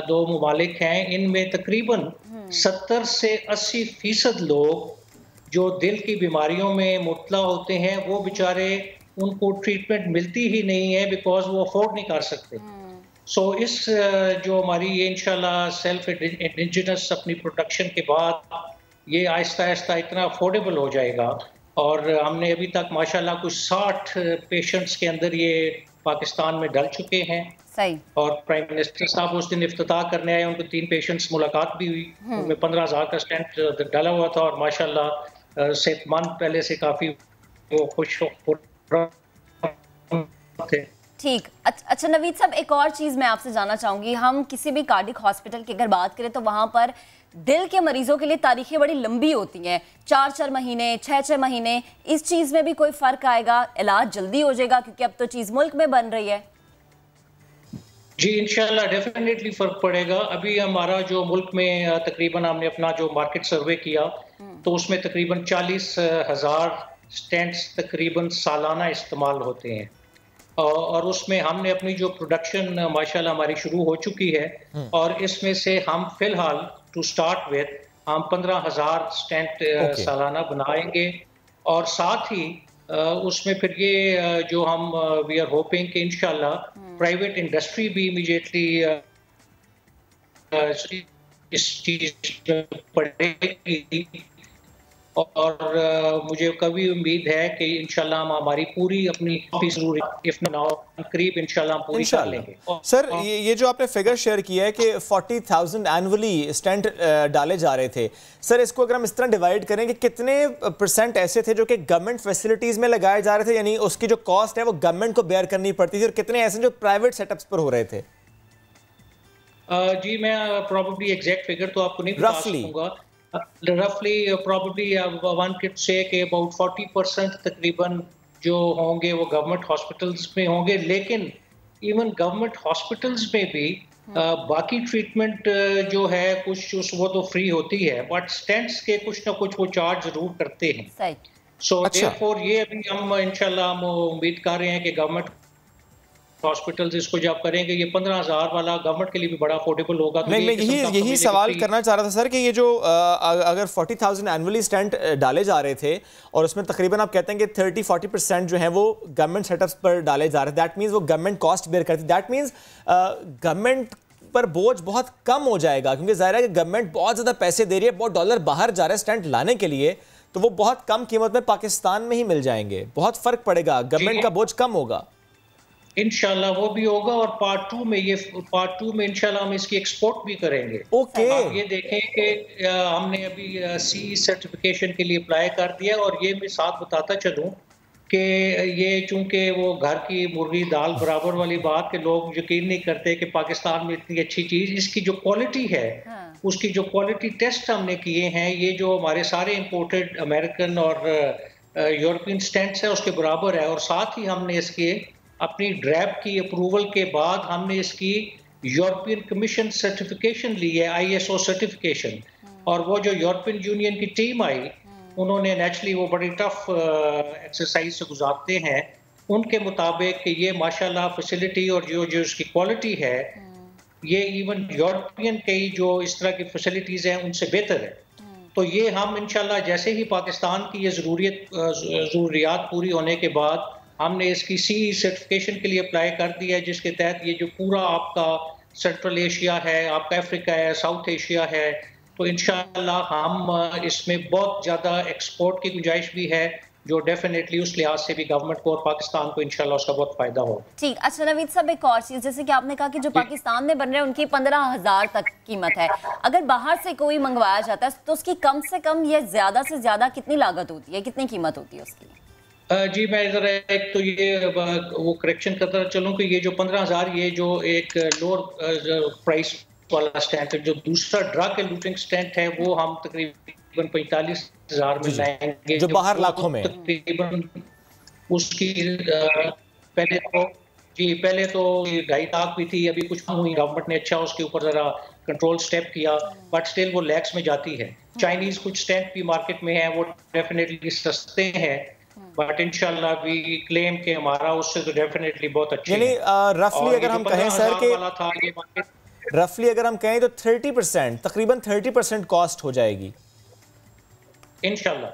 Speaker 20: 2 ममालिक हैं, इनमें तकरीबन 70 से 80% लोग जो दिल की बीमारियों में मुब्तला होते हैं वो बेचारे उनको ट्रीटमेंट मिलती ही नहीं है बिकॉज वो अफोर्ड नहीं कर सकते। सो इस जो हमारी ये इंशाल्लाह सेल्फ इंडिजिनस अपनी प्रोडक्शन के बाद ये आहिस्ता आहिस्ता इतना अफोर्डेबल हो जाएगा। और हमने अभी तक माशाल्लाह कुछ 60 पेशेंट्स के अंदर ये पाकिस्तान में डल चुके हैं।
Speaker 2: सही।
Speaker 20: और प्राइम मिनिस्टर साहब उस दिन इफ्तिताह करने आए, उनको 3 पेशेंट्स मुलाकात भी हुई, उनमें 15,000 का स्टेंट डाला हुआ था और माशाल्लाह सेहतमंद पहले से काफी वो खुश थे।
Speaker 2: ठीक। अच्छा नवीद साहब, एक और चीज़ मैं आपसे जानना चाहूँगी, हम किसी भी कार्डिक हॉस्पिटल की अगर बात करें तो वहाँ पर दिल के मरीजों के लिए तारीखें बड़ी लंबी होती हैं, 4-4 महीने 6-6 महीने। इस चीज़ में भी कोई फ़र्क आएगा? इलाज जल्दी हो जाएगा क्योंकि अब तो चीज़ मुल्क में बन रही है?
Speaker 20: जी इंशाल्लाह डेफिनेटली फ़र्क पड़ेगा। अभी हमारा जो मुल्क में तकरीबन हमने अपना जो मार्केट सर्वे किया तो उसमें तकरीबन 40,000 स्टेंट्स तकरीबन सालाना इस्तेमाल होते हैं। और उसमें हमने अपनी जो प्रोडक्शन माशाल्लाह हमारी शुरू हो चुकी है और इसमें से हम फिलहाल टू स्टार्ट विद हम 15,000 स्टेंट सालाना बनाएंगे और साथ ही उसमें फिर ये जो हम वी आर होपिंग कि इंशाल्लाह प्राइवेट इंडस्ट्री भी इमीडिएटली इस चीज में पड़ेगी और मुझे कभी उम्मीद है कि इंशाल्लाह हम हमारी पूरी अपनी करीब इंशाल्लाह पूरी कर लेंगे।
Speaker 1: सर ये जो आपने फिगर शेयर किया है कि 40,000 एनुअली स्टेंट डाले जा रहे थे, सर इसको अगर हम इस तरह डिवाइड करें कि कितने % ऐसे थे जो कि गवर्नमेंट फैसिलिटीज में लगाए जा रहे थे, यानी उसकी जो कॉस्ट है वो गवर्नमेंट को बेयर करनी पड़ती थी, और कितने ऐसे जो प्राइवेट सेटअप्स पर हो रहे थे?
Speaker 20: जी मैं प्रॉब्ली एग्जैक्ट फिगर तो आपको नहीं बता सकूंगा, रफली प्रॉब्ली वन कैन से कि अबाउट 40% तकरीबन जो होंगे वो गवर्नमेंट हॉस्पिटल्स में होंगे, लेकिन इवन गवर्नमेंट हॉस्पिटल्स में भी बाकी ट्रीटमेंट जो है कुछ वो तो फ्री होती है, बट स्टेंट्स के कुछ ना कुछ वो चार्ज जरूर करते हैं। सो देयरफॉर ये अभी हम इंशाल्लाह हम उम्मीद कर रहे हैं कि गवर्नमेंट हॉस्पिटल्स इसको जब करेंगे ये 15,000 वाला गवर्नमेंट के लिए भी बड़ा अफोर्डेबल होगा। तो
Speaker 1: मैं यही सवाल करना चाह रहा था सर कि ये जो अगर 40,000 एनुअली स्टेंट डाले जा रहे थे और उसमें तकरीबन आप कहते हैं कि 30-40% जो है वो गवर्नमेंट सेटअप्स पर डाले जा रहे थे, दैट मीन्स वो गवर्नमेंट कॉस्ट बेयर करती, दैट मीन्स गवर्नमेंट पर बोझ बहुत कम हो जाएगा, क्योंकि जाहिर है कि गवर्नमेंट बहुत ज़्यादा पैसे दे रही है, बहुत डॉलर बाहर जा रहा है स्टेंट लाने के लिए, तो वो बहुत कम कीमत में पाकिस्तान में ही मिल जाएंगे, बहुत फ़र्क पड़ेगा, गवर्नमेंट का बोझ कम होगा।
Speaker 20: इंशाल्लाह वो भी होगा और पार्ट 2 में इंशाल्लाह हम इसकी एक्सपोर्ट भी करेंगे।
Speaker 1: ओके।
Speaker 20: आप ये देखें कि हमने अभी CE सर्टिफिकेशन के लिए अप्लाई कर दिया, और ये मैं साथ बताता चलूं कि ये चूंकि वो घर की मुर्गी दाल बराबर वाली बात कि लोग यकीन नहीं करते कि पाकिस्तान में इतनी अच्छी चीज, इसकी जो क्वालिटी है उसकी जो क्वालिटी टेस्ट हमने किए हैं, ये जो हमारे सारे इंपोर्टेड अमेरिकन और यूरोपियन स्टेंट्स है उसके बराबर है। और साथ ही हमने इसके अपनी ड्रैब की अप्रूवल के बाद हमने इसकी यूरोपियन कमीशन सर्टिफिकेशन ली है, ISO सर्टिफिकेशन, और वो जो यूरोपियन यूनियन की टीम आई उन्होंने नेचुरली वो बड़ी टफ एक्सरसाइज से गुजारते हैं, उनके मुताबिक कि ये माशाल्लाह फैसिलिटी और जो उसकी क्वालिटी है ये इवन यूरोपियन कई जो इस तरह की फैसिलिटीज़ हैं उनसे बेहतर है। तो ये हम इंशाल्लाह जैसे ही पाकिस्तान की ये ज़रूरियात पूरी होने के बाद हमने इसकी CE सर्टिफिकेशन के लिए अप्लाई कर दिया है, जिसके तहत ये जो पूरा आपका सेंट्रल एशिया है, आपका अफ्रीका है, साउथ एशिया है, तो इंशाल्लाह हम इसमें बहुत ज़्यादा एक्सपोर्ट की गुंजाइश भी है, जो डेफिनेटली उस लिहाज से भी गवर्नमेंट को और पाकिस्तान को इंशाल्लाह उसका बहुत फायदा होगा।
Speaker 2: ठीक। अच्छा नवीद साहब, एक और चीज़, जैसे कि आपने कहा कि जो पाकिस्तान में बन रहे हैं उनकी 15,000 तक कीमत है, अगर बाहर से कोई मंगवाया जाता है तो उसकी कम से कम या ज़्यादा से ज़्यादा कितनी लागत होती है, कितनी कीमत होती है उसकी?
Speaker 20: जी मैं ज़रा एक तो ये वो करेक्शन करता चलूँ कि ये जो 15,000 ये जो एक लोअर प्राइस वाला स्टैंड है, जो दूसरा ड्रग एलूटिंग स्टैंड है वो हम तकरीबन 45,000 में लाएंगे,
Speaker 1: जो बाहर लाखों में
Speaker 20: तकरीबन उसकी पहले तो 2.5 लाख भी थी, अभी कुछ कम हुई, गवर्नमेंट ने अच्छा उसके ऊपर ज़रा कंट्रोल स्टेप किया, बट स्टिल वो लैक्स में जाती है। चाइनीज़ कुछ स्टैंड भी मार्केट में है, वो डेफिनेटली सस्ते हैं, बट इंशाल्लाह वी क्लेम के हमारा उससे तो डेफिनेटली बहुत अच्छा है।
Speaker 1: रफली अगर हम कहें सर के रफली अगर हम कहें तो 30% तकरीबन 30% कॉस्ट हो जाएगी
Speaker 20: इंशाल्लाह।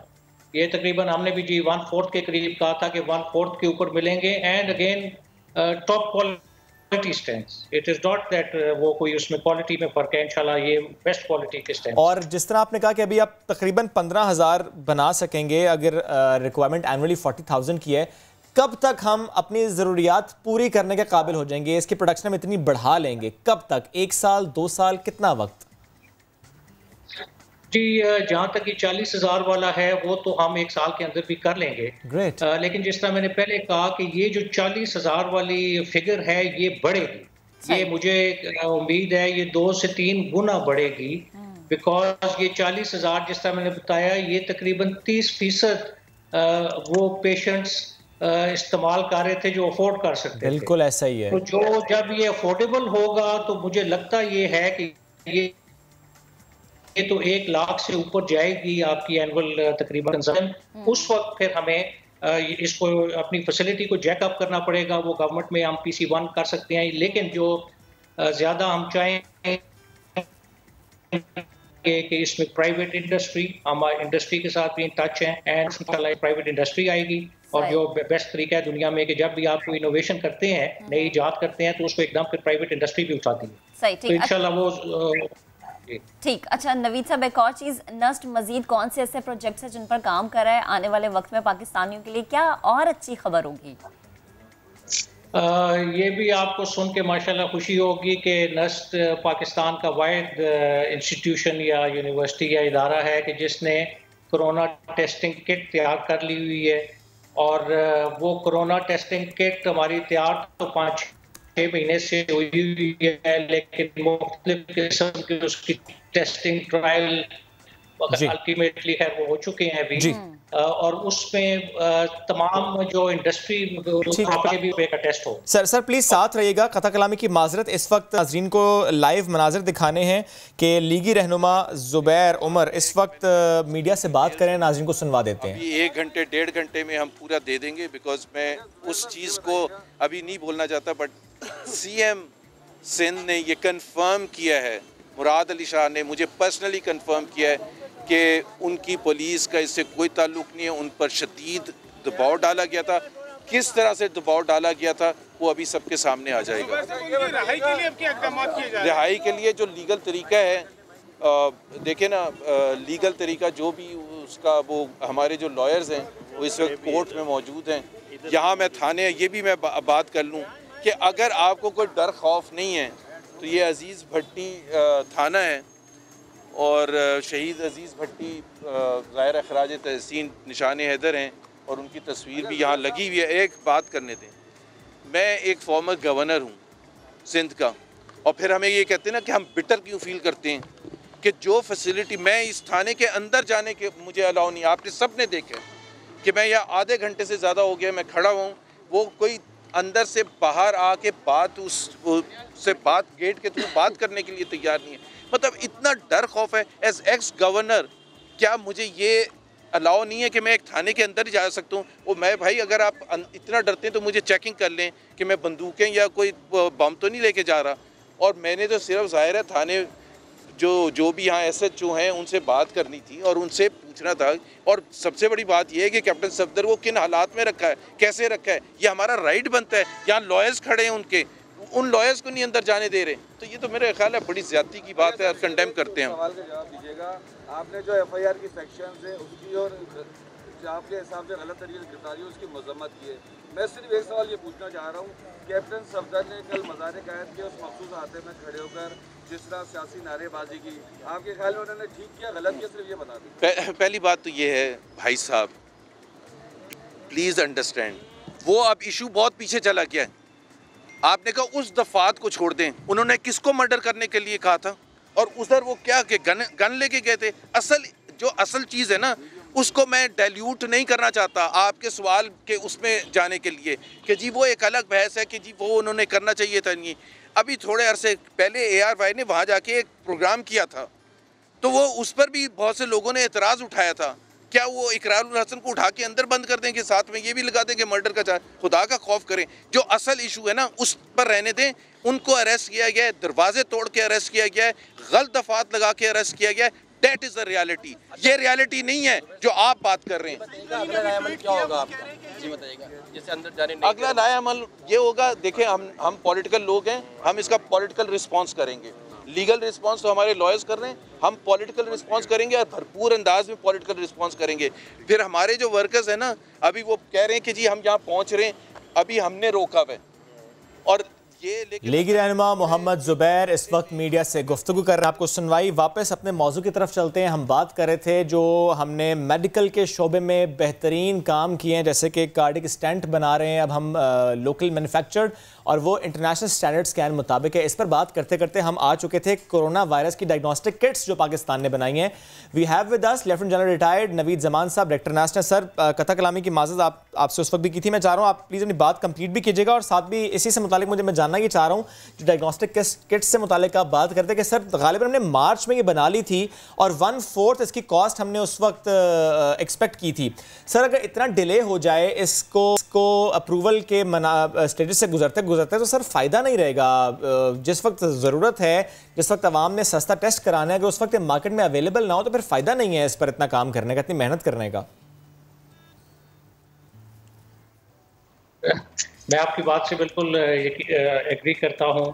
Speaker 20: ये तकरीबन हमने भी जी 1/4 के करीब कहा था कि 1/4 के ऊपर मिलेंगे, and again top quality stands, it is not that वो कोई उसमें क्वालिटी में फर्क है, इंशाल्लाह ये बेस्ट क्वालिटी के स्टैंड।
Speaker 1: और जिस तरह आपने कहा कि अभी आप तकरीबन 15,000 बना सकेंगे, अगर रिक्वायरमेंट एनुअली 40,000 की है, कब तक हम अपनी ज़रूरियात पूरी करने के काबिल हो जाएंगे, इसकी प्रोडक्शन में इतनी बढ़ा लेंगे, कब तक? 1 साल 2 साल, कितना वक्त?
Speaker 20: जी जहाँ तक ये 40,000 वाला है वो तो हम 1 साल के अंदर भी कर लेंगे।
Speaker 1: Great.
Speaker 20: लेकिन जिस तरह मैंने पहले कहा कि ये जो 40,000 वाली फिगर है ये बढ़ेगी, ये मुझे उम्मीद है ये 2 से 3 गुना बढ़ेगी, बिकॉज ये 40,000 जिस तरह मैंने बताया ये तकरीबन 30% वो पेशेंट्स इस्तेमाल कर रहे थे जो अफोर्ड कर सकते थे।
Speaker 1: बिल्कुल ऐसा ही है।
Speaker 20: तो जो जब ये अफोर्डेबल होगा तो मुझे लगता ये है कि ये तो 1 लाख से ऊपर जाएगी आपकी एनुअल तकरीबन कंजम्पशन, उस वक्त फिर हमें इसको अपनी फैसिलिटी को जैकअप करना पड़ेगा। वो गवर्नमेंट में हम PC1 कर सकते हैं, लेकिन जो ज़्यादा हम चाहें कि इसमें प्राइवेट इंडस्ट्री, हम इंडस्ट्री के साथ भी इन टच हैं एंड प्राइवेट इंडस्ट्री आएगी। और जो बेस्ट तरीका है दुनिया में कि जब भी आप कोई इनोवेशन करते हैं, नई इजाद करते हैं, तो उसको एकदम फिर प्राइवेट इंडस्ट्री भी उठाती है।
Speaker 2: सही,
Speaker 20: तो इंशाल्लाह वो
Speaker 2: ठीक। अच्छा नवीद साहब, एक और चीज़, नस्ट मजीद कौन से ऐसे प्रोजेक्ट्स हैं जिन पर काम कर रहा है? आने वाले वक्त में पाकिस्तानियों के लिए क्या और अच्छी खबर होगी?
Speaker 20: ये भी आपको सुन के माशाल्लाह खुशी होगी कि नस्ट पाकिस्तान का वाहिद इंस्टीट्यूशन या यूनिवर्सिटी या इदारा है कि जिसने कोरोना टेस्टिंग किट तैयार कर ली हुई है। और वो कोरोना टेस्टिंग किट हमारी तैयार तो 5-6 महीने से हुई हुई है, लेकिन मुख्तलिफ किस्म की उसकी टेस्टिंग ट्रायल अल्टीमेटली है वो हो चुके हैं अभी। और उसमें तमाम जो इंडस्ट्री भी का टेस्ट हो।
Speaker 1: सर प्लीज साथ रहिएगा। कथा कलामी की माजरत, इस वक्त नाज़रीन को लाइव मनाजिर दिखाने हैं कि लीगी रहनुमा ज़ुबैर उमर इस वक्त मीडिया से बात करें, नाज़रीन को सुनवा देते हैं।
Speaker 21: अभी 1 घंटे 1.5 घंटे में हम पूरा दे देंगे, बिकॉज मैं उस चीज़ को अभी नहीं बोलना चाहता, बट CM सिंध ने ये कंफर्म किया है, मुराद अली शाह ने मुझे पर्सनली कंफर्म किया है कि उनकी पुलिस का इससे कोई ताल्लुक नहीं है। उन पर शदीद दबाव डाला गया था। किस तरह से दबाव डाला गया था वो अभी सबके सामने आ जाएगा। रिहाई के लिए जो लीगल तरीका है, देखे ना, लीगल तरीका जो भी उसका, वो हमारे जो लॉयर्स हैं वो इस वक्त कोर्ट में मौजूद हैं। यहाँ मैं थाने, ये भी मैं बात कर लूँ कि अगर आपको कोई डर खौफ नहीं है तो ये अजीज़ भट्टी थाना है और शहीद अजीज़ भट्टी ज़ाहिर अखराज तहसीन निशान हैदर हैं और उनकी तस्वीर भी यहाँ लगी हुई है। एक बात करने दें, मैं एक फॉर्मर गवर्नर हूँ सिंध का, और फिर हमें ये कहते हैं ना कि हम बिटर क्यों फील करते हैं कि जो फैसिलिटी, मैं इस थाने के अंदर जाने के मुझे अलाउ नहीं। आपने सब ने देखा कि मैं यहाँ आधे घंटे से ज़्यादा हो गया मैं खड़ा हुआ हूँ, वो कोई अंदर से बाहर आके बात उससे बात गेट के थ्रू बात करने के लिए तैयार नहीं है। मतलब इतना डर खौफ है। एज एक्स गवर्नर क्या मुझे ये अलाउ नहीं है कि मैं एक थाने के अंदर ही जा सकता हूँ? वो मैं भाई, अगर आप इतना डरते हैं तो मुझे चेकिंग कर लें कि मैं बंदूकें या कोई बम तो नहीं लेके जा रहा। और मैंने तो सिर्फ ज़ाहिर है थाने जो भी यहाँ SHO हैं उनसे बात करनी थी और उनसे पूछना था। और सबसे बड़ी बात यह है कि कैप्टन सफदर को किन हालात में रखा है, कैसे रखा है, ये हमारा राइट बनता है। यहाँ लॉयर्स खड़े हैं उनके, उन लॉयर्स को नहीं अंदर जाने दे रहे, तो ये तो मेरे ख्याल है बड़ी ज्यादती की बात है और कंडेम करते हैं।
Speaker 22: सवाल का जवाब दीजिएगा। आपने जो FIR की सेक्शन है उसकी और आपके हिसाब से गलत तरीके से गिरफ्तारी उसकी मजम्मत की है। मैं सिर्फ एक सवाल ये पूछना चाह रहा हूँ, कैप्टन सफदर ने कल मज़ार क़याद के उस मखसूस हादसे में खड़े होकर जिस तरह सियासी नारेबाजी की, आपके ख्याल में उन्होंने ठीक किया, गलत किया, सिर्फ ये बता दें।
Speaker 21: पहली बात तो ये है भाई साहब, प्लीज़ अंडरस्टैंड, वो अब इशू बहुत पीछे चला गया है। आपने कहा उस दफात को छोड़ दें, उन्होंने किसको मर्डर करने के लिए कहा था? और उधर वो क्या कि गन लेके गए थे। असल चीज़ है ना, उसको मैं डाइल्यूट नहीं करना चाहता आपके सवाल के उसमें जाने के लिए कि जी वो एक अलग बहस है कि जी वो उन्होंने करना चाहिए था नहीं। अभी थोड़े अरसे पहले ARY ने वहाँ जाके एक प्रोग्राम किया था, तो वो उस पर भी बहुत से लोगों ने एतराज़ उठाया था। क्या वो इकरारुल हसन को उठा के अंदर बंद कर देंगे, साथ में ये भी लगा देंगे मर्डर का चार्ज? खुदा का खौफ करें। जो असल इशू है ना उस पर रहने दें। उनको अरेस्ट किया गया है, दरवाजे तोड़ के अरेस्ट किया गया है, गलत दफात लगा के अरेस्ट किया गया है। That is the reality। ये रियलिटी नहीं है जो आप बात कर रहे हैं।
Speaker 23: अगला नया अमल क्या होगा आपका? जी बताइएगा, जैसे अंदर जाने नहीं।
Speaker 21: अगला नया अमल ये होगा, देखें हम पॉलिटिकल लोग हैं, हम इसका पॉलिटिकल रिस्पांस करेंगे। लीगल रिस्पांस तो हमारे लॉयर्स कर रहे हैं, हम पॉलिटिकल रिस्पांस करेंगे और भरपूर अंदाज में पॉलिटिकल रिस्पांस करेंगे। फिर हमारे जो वर्कर्स हैं ना, अभी वो कह रहे हैं कि जी हम यहाँ पहुँच रहे हैं, अभी हमने रोका हुआ है। और
Speaker 1: लीगी रहनुमा मोहम्मद ज़ुबैर इस वक्त मीडिया से गुफ्तगू कर रहे हैं। आपको सुनवाई। वापस अपने मौजू की तरफ चलते हैं। हम बात कर रहे थे जो हमने मेडिकल के शोबे में बेहतरीन काम किए हैं, जैसे कि कार्डिक स्टेंट बना रहे हैं अब हम लोकल मैन्युफैक्चर्ड, और वो इंटरनेशनल स्टैंडर्ड्स के मुताबिक है। इस पर बात करते करते हम आ चुके थे कोरोना वायरस की डायग्नोस्टिक किट्स जो पाकिस्तान ने बनाई हैं। We have with us lieutenant general retired Naveed Zaman sahab, director national. Sir, कथा कलामी की माजरत आपसे उस वक्त भी की थी, मैं चाह रहा हूँ आप प्लीज़ अपनी बात कंप्लीट भी कीजिएगा और साथ भी इसी से मुतालिक मुझे मैं जानना जानना ये चाह रहा हूँ, जो डायग्नोस्टिक किट्स से मुतालिक आप बात करते हैं कि सर गालिबन हमने मार्च में ये बना ली थी और 1/4 इसकी कॉस्ट हमने उस वक्त एक्सपेक्ट की थी। सर अगर इतना डिले हो जाए इसको अप्रूवल के स्टेज से गुजरते गुजरते तो सर फ़ायदा नहीं रहेगा। जिस वक्त ज़रूरत है, जिस वक्त आवाम ने सस्ता टेस्ट कराना है, अगर उस वक्त मार्केट में अवेलेबल ना हो तो फिर फ़ायदा नहीं है इस पर इतना काम करने का, इतनी मेहनत करने का।
Speaker 20: मैं आपकी बात से बिल्कुल एग्री करता हूं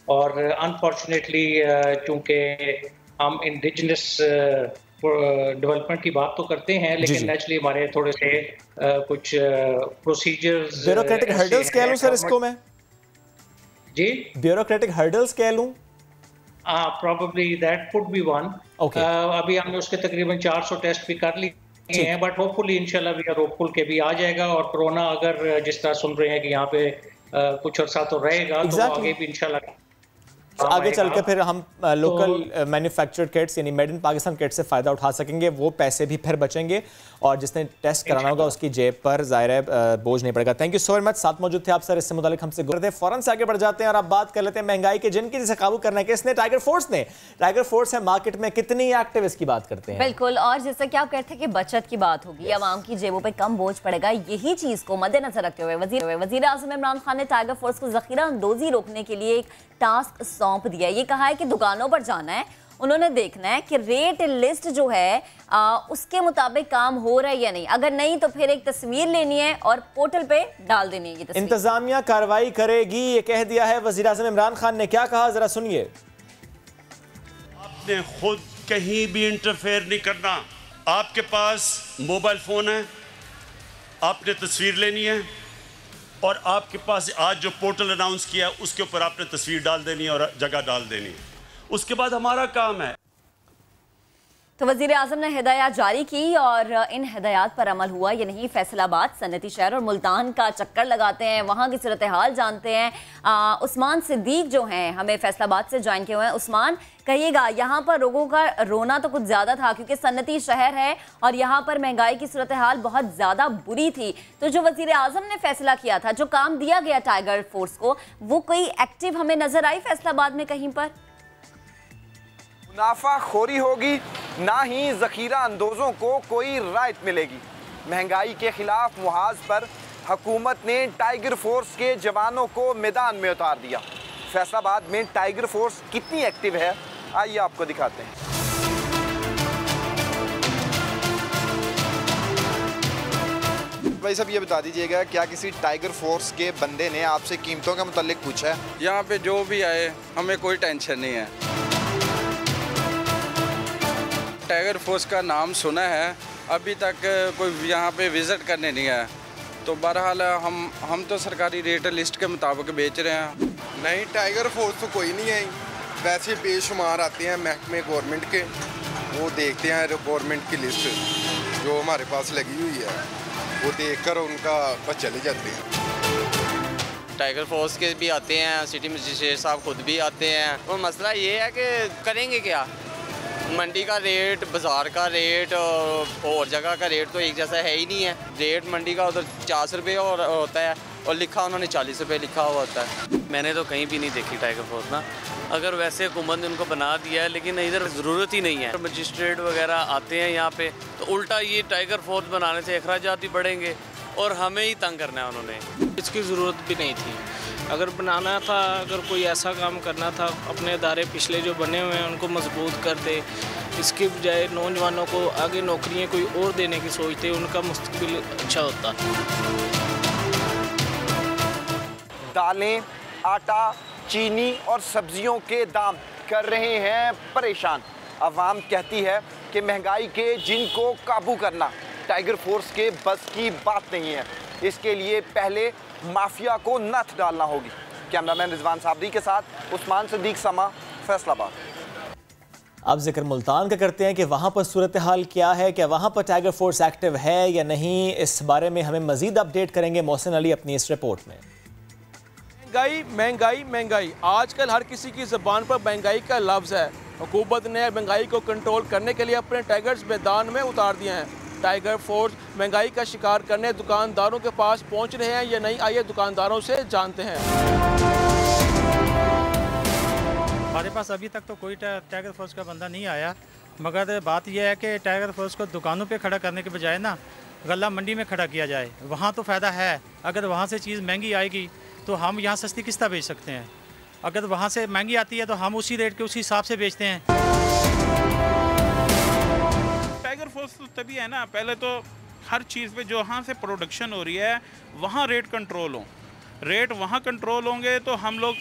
Speaker 20: और अनफॉर्चुनेटली चूंकि हम इंडिजिनस डेवलपमेंट की बात तो करते हैं लेकिन नेचुरली हमारे थोड़े से कुछ प्रोसीजर्स,
Speaker 1: ब्यूरोक्रेटिक हर्डल्स कह लूं सर इसको मैं?
Speaker 20: जी,
Speaker 1: ब्यूरोक्रेटिक हर्डल्स कह लूं?
Speaker 20: Probably that could be one. अभी हमने उसके तकरीबन 400 टेस्ट भी कर लिए हैं, बट होपफुली इंशाल्लाह वी आर होपफुल के भी आ जाएगा। और कोरोना अगर जिस तरह सुन रहे हैं कि यहाँ पे कुछ अर्सा तो रहेगा, तो आगे भी इंशाल्लाह
Speaker 1: आगे चल के फिर हम लोकल मैन्युफैक्चर्ड किट्स यानी मेड इन पाकिस्तान किट से फ़ायदा उठा सकेंगे, वो पैसे भी फिर बचेंगे और जिसने टेस्ट कराना होगा उसकी जेब पर ज़ाहिर है बोझ नहीं पड़ेगा। थैंक यू सो मच, साथ मौजूद थे आप सर, इससे मुतालिक हमसे गुज़रते फ़ौरन से आगे बढ़ जाते हैं और आप बात कर लेते हैं महंगाई के जिनकी जिसे काबू करना है किसने? टाइगर फोर्स है मार्केट में, कितनी एक्टिव इसकी बात करते हैं।
Speaker 2: बिल्कुल, और जैसा कि आप कहते हैं कि बचत की बात होगी, आवाम की जेबों पर कम बोझ पड़ेगा, यही चीज़ को मद्देनजर रखते हुए वज़ीर आज़म इमरान खान ने टाइगर फोर्स को ज़ख़ीरा अंदोज़ी रोकने के लिए एक टास्क सौंप दिया। ये कहा है कि दुकानों पर जाना है, उन्होंने देखना है कि रेट लिस्ट जो है उसके मुताबिक काम हो रहा है या नहीं, अगर नहीं तो फिर एक तस्वीर लेनी है और पोर्टल पे डाल देनी है। ये तस्वीर
Speaker 1: इंतजामिया कार्रवाई करेगी, ये कह दिया है वज़ीर आज़म इमरान खान ने। क्या कहा जरा सुनिए।
Speaker 3: आपने खुद कहीं भी इंटरफेयर नहीं करना, आपके पास मोबाइल फोन है, आपने तस्वीर लेनी है और आपके पास आज जो पोर्टल अनाउंस किया उसके ऊपर आपने तस्वीर डाल देनी है और जगह डाल देनी है, उसके बाद हमारा काम है।
Speaker 2: तो वज़ीर आज़म ने हिदायत जारी की और इन हिदायत पर अमल हुआ या नहीं। फैसलाबाद, सन्नती शहर और मुल्तान का चक्कर लगाते हैं, वहाँ की सूरत हाल जानते हैं। उस्मान सिद्दीक जो हैं हमें फैसलाबाद से ज्वाइन किए हुए हैं। उस्मान, कहिएगा, यहाँ पर लोगों का रोना तो कुछ ज़्यादा था क्योंकि सन्नती शहर है और यहाँ पर महंगाई की सूरत हाल बहुत ज़्यादा बुरी थी, तो जो वज़ीर आज़म ने फैसला किया था, जो काम दिया गया टाइगर फोर्स को, वो कोई एक्टिव हमें नज़र आई फैसलाबाद में कहीं पर?
Speaker 4: मुनाफाखोरी होगी, ना ही ज़ख़ीरा अंदोज़ों को कोई राहत मिलेगी। महंगाई के खिलाफ मुहाज पर हुकूमत ने टाइगर फोर्स के जवानों को मैदान में उतार दिया। फैसलाबाद में टाइगर फोर्स कितनी एक्टिव है, आइए आपको दिखाते हैं।
Speaker 7: भाई साहब ये बता दीजिएगा, क्या किसी टाइगर फोर्स के बंदे ने आपसे कीमतों के मुतालिक पूछा है?
Speaker 24: यहाँ पे जो भी आए हमें कोई टेंशन नहीं है। टाइगर फोर्स का नाम सुना है, अभी तक कोई यहाँ पे विज़िट करने नहीं आया, तो बहरहाल हम तो सरकारी रेट लिस्ट के मुताबिक बेच रहे हैं।
Speaker 25: नहीं, टाइगर फोर्स तो कोई नहीं आई, वैसे बेशुमार आते हैं महकमे गवर्नमेंट के, वो देखते हैं गवर्नमेंट की लिस्ट जो हमारे पास लगी हुई है, वो देखकर उनका बस चले जाते हैं।
Speaker 23: टाइगर फोर्स के भी आते हैं, सिटी मजिस्ट्रेट साहब खुद भी आते हैं। और मसला ये है कि करेंगे क्या, मंडी का रेट, बाज़ार का रेट और जगह का रेट तो एक जैसा है ही नहीं है। रेट मंडी का उधर 40 रुपये और होता है और लिखा उन्होंने 40 रुपये लिखा हुआ होता है।
Speaker 26: मैंने तो कहीं भी नहीं देखी टाइगर फोर्स ना, अगर वैसे हुकूमत ने उनको बना दिया है, लेकिन इधर ज़रूरत ही नहीं है। मजिस्ट्रेट वगैरह आते हैं यहाँ पे, तो उल्टा ये टाइगर फोर्स बनाने से अखराजात भी बढ़ेंगे और हमें ही तंग करना है उन्होंने।
Speaker 27: इसकी ज़रूरत भी नहीं थी, अगर बनाना था, अगर कोई ऐसा काम करना था, अपने अदारे पिछले जो बने हुए हैं उनको मजबूत कर दे, इसके बजाय नौजवानों को आगे नौकरियां कोई और देने की सोचते, उनका मुस्तकबिल अच्छा होता।
Speaker 4: दालें, आटा, चीनी और सब्जियों के दाम कर रहे हैं परेशान। अवाम कहती है कि महंगाई के जिनको काबू करना टाइगर फोर्स के बस की बात नहीं है, इसके लिए पहले माफिया को नथ डालना होगी। कैमरामैन रिजवान साबरी के साथ उस्मान सिद्दीक, समा, फैसलाबाद।
Speaker 1: अब जिक्र मुल्तान का करते हैं कि वहाँ पर सूरत हाल क्या है, क्या वहाँ पर टाइगर फोर्स एक्टिव है या नहीं, इस बारे में हमें मजीद अपडेट करेंगे मोहसिन अली अपनी इस रिपोर्ट में।
Speaker 28: महंगाई महंगाई महंगाई, आजकल हर किसी की ज़बान पर महंगाई का लफ्ज़ है। हुकूमत ने महंगाई को कंट्रोल करने के लिए अपने टाइगर्स मैदान में उतार दिए हैं। टाइगर फोर्स महंगाई का शिकार करने दुकानदारों के पास पहुंच रहे हैं या नहीं, आइए दुकानदारों से जानते हैं।
Speaker 5: हमारे पास अभी तक तो कोई टाइगर फोर्स का बंदा नहीं आया, मगर बात यह है कि टाइगर फोर्स को दुकानों पे खड़ा करने के बजाय ना गल्ला मंडी में खड़ा किया जाए, वहाँ तो फ़ायदा है। अगर वहाँ से चीज़ महंगी आएगी तो हम यहाँ सस्ती किस्ता बेच सकते हैं, अगर वहाँ से महंगी आती है तो हम उसी रेट के उसी हिसाब से बेचते हैं।
Speaker 8: टाइगर फोर्स तो तभी है ना, पहले तो हर चीज़ पे जहाँ से प्रोडक्शन हो रही है वहाँ रेट कंट्रोल हो, रेट वहाँ कंट्रोल होंगे तो हम लोग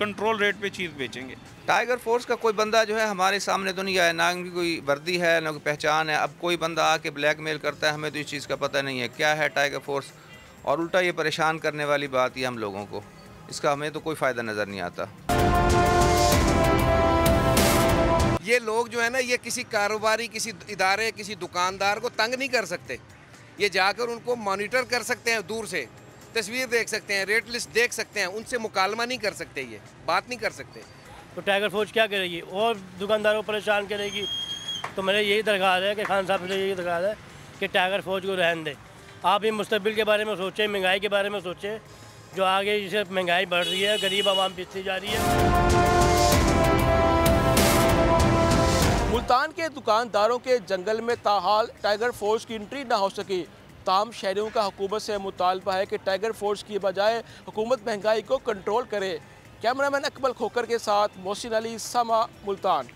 Speaker 8: कंट्रोल रेट पे चीज़ बेचेंगे।
Speaker 24: टाइगर फोर्स का कोई बंदा जो है हमारे सामने तो नहीं आया, ना उनकी कोई वर्दी है ना कोई पहचान है। अब कोई बंदा आके ब्लैकमेल करता है, हमें तो इस चीज़ का पता नहीं है क्या है टाइगर फोर्स, और उल्टा ये परेशान करने वाली बात ही हम लोगों को, इसका हमें तो कोई फ़ायदा नज़र नहीं आता।
Speaker 9: ये लोग जो है ना, ये किसी कारोबारी, किसी इदारे, किसी दुकानदार को तंग नहीं कर सकते, ये जाकर उनको मॉनिटर कर सकते हैं, दूर से तस्वीर देख सकते हैं, रेट लिस्ट देख सकते हैं, उनसे मुकालमा नहीं कर सकते, ये बात नहीं कर सकते।
Speaker 10: तो टाइगर फोर्स क्या करेगी और दुकानदारों को परेशान करेगी? तो मेरे यही दरख्वास्त है कि खान साहब से यही दरख्वास्त है कि टाइगर फोर्स को रहने दें। आप भी मुस्तकबिल के बारे में सोचें, महंगाई के बारे में सोचें, जो आगे जिसे महंगाई बढ़ रही है, गरीब आवाम पिछती जा रही है।
Speaker 28: मुल्तान के दुकानदारों के जंगल में ताहाल टाइगर फोर्स की एंट्री ना हो सकी। ताम शहरियों का हुकूमत से मुतालबा है कि टाइगर फोर्स की बजाय हुकूमत महंगाई को कंट्रोल करे। कैमरामैन अकबल खोकर के साथ मोहसिन अली, समा, मुल्तान।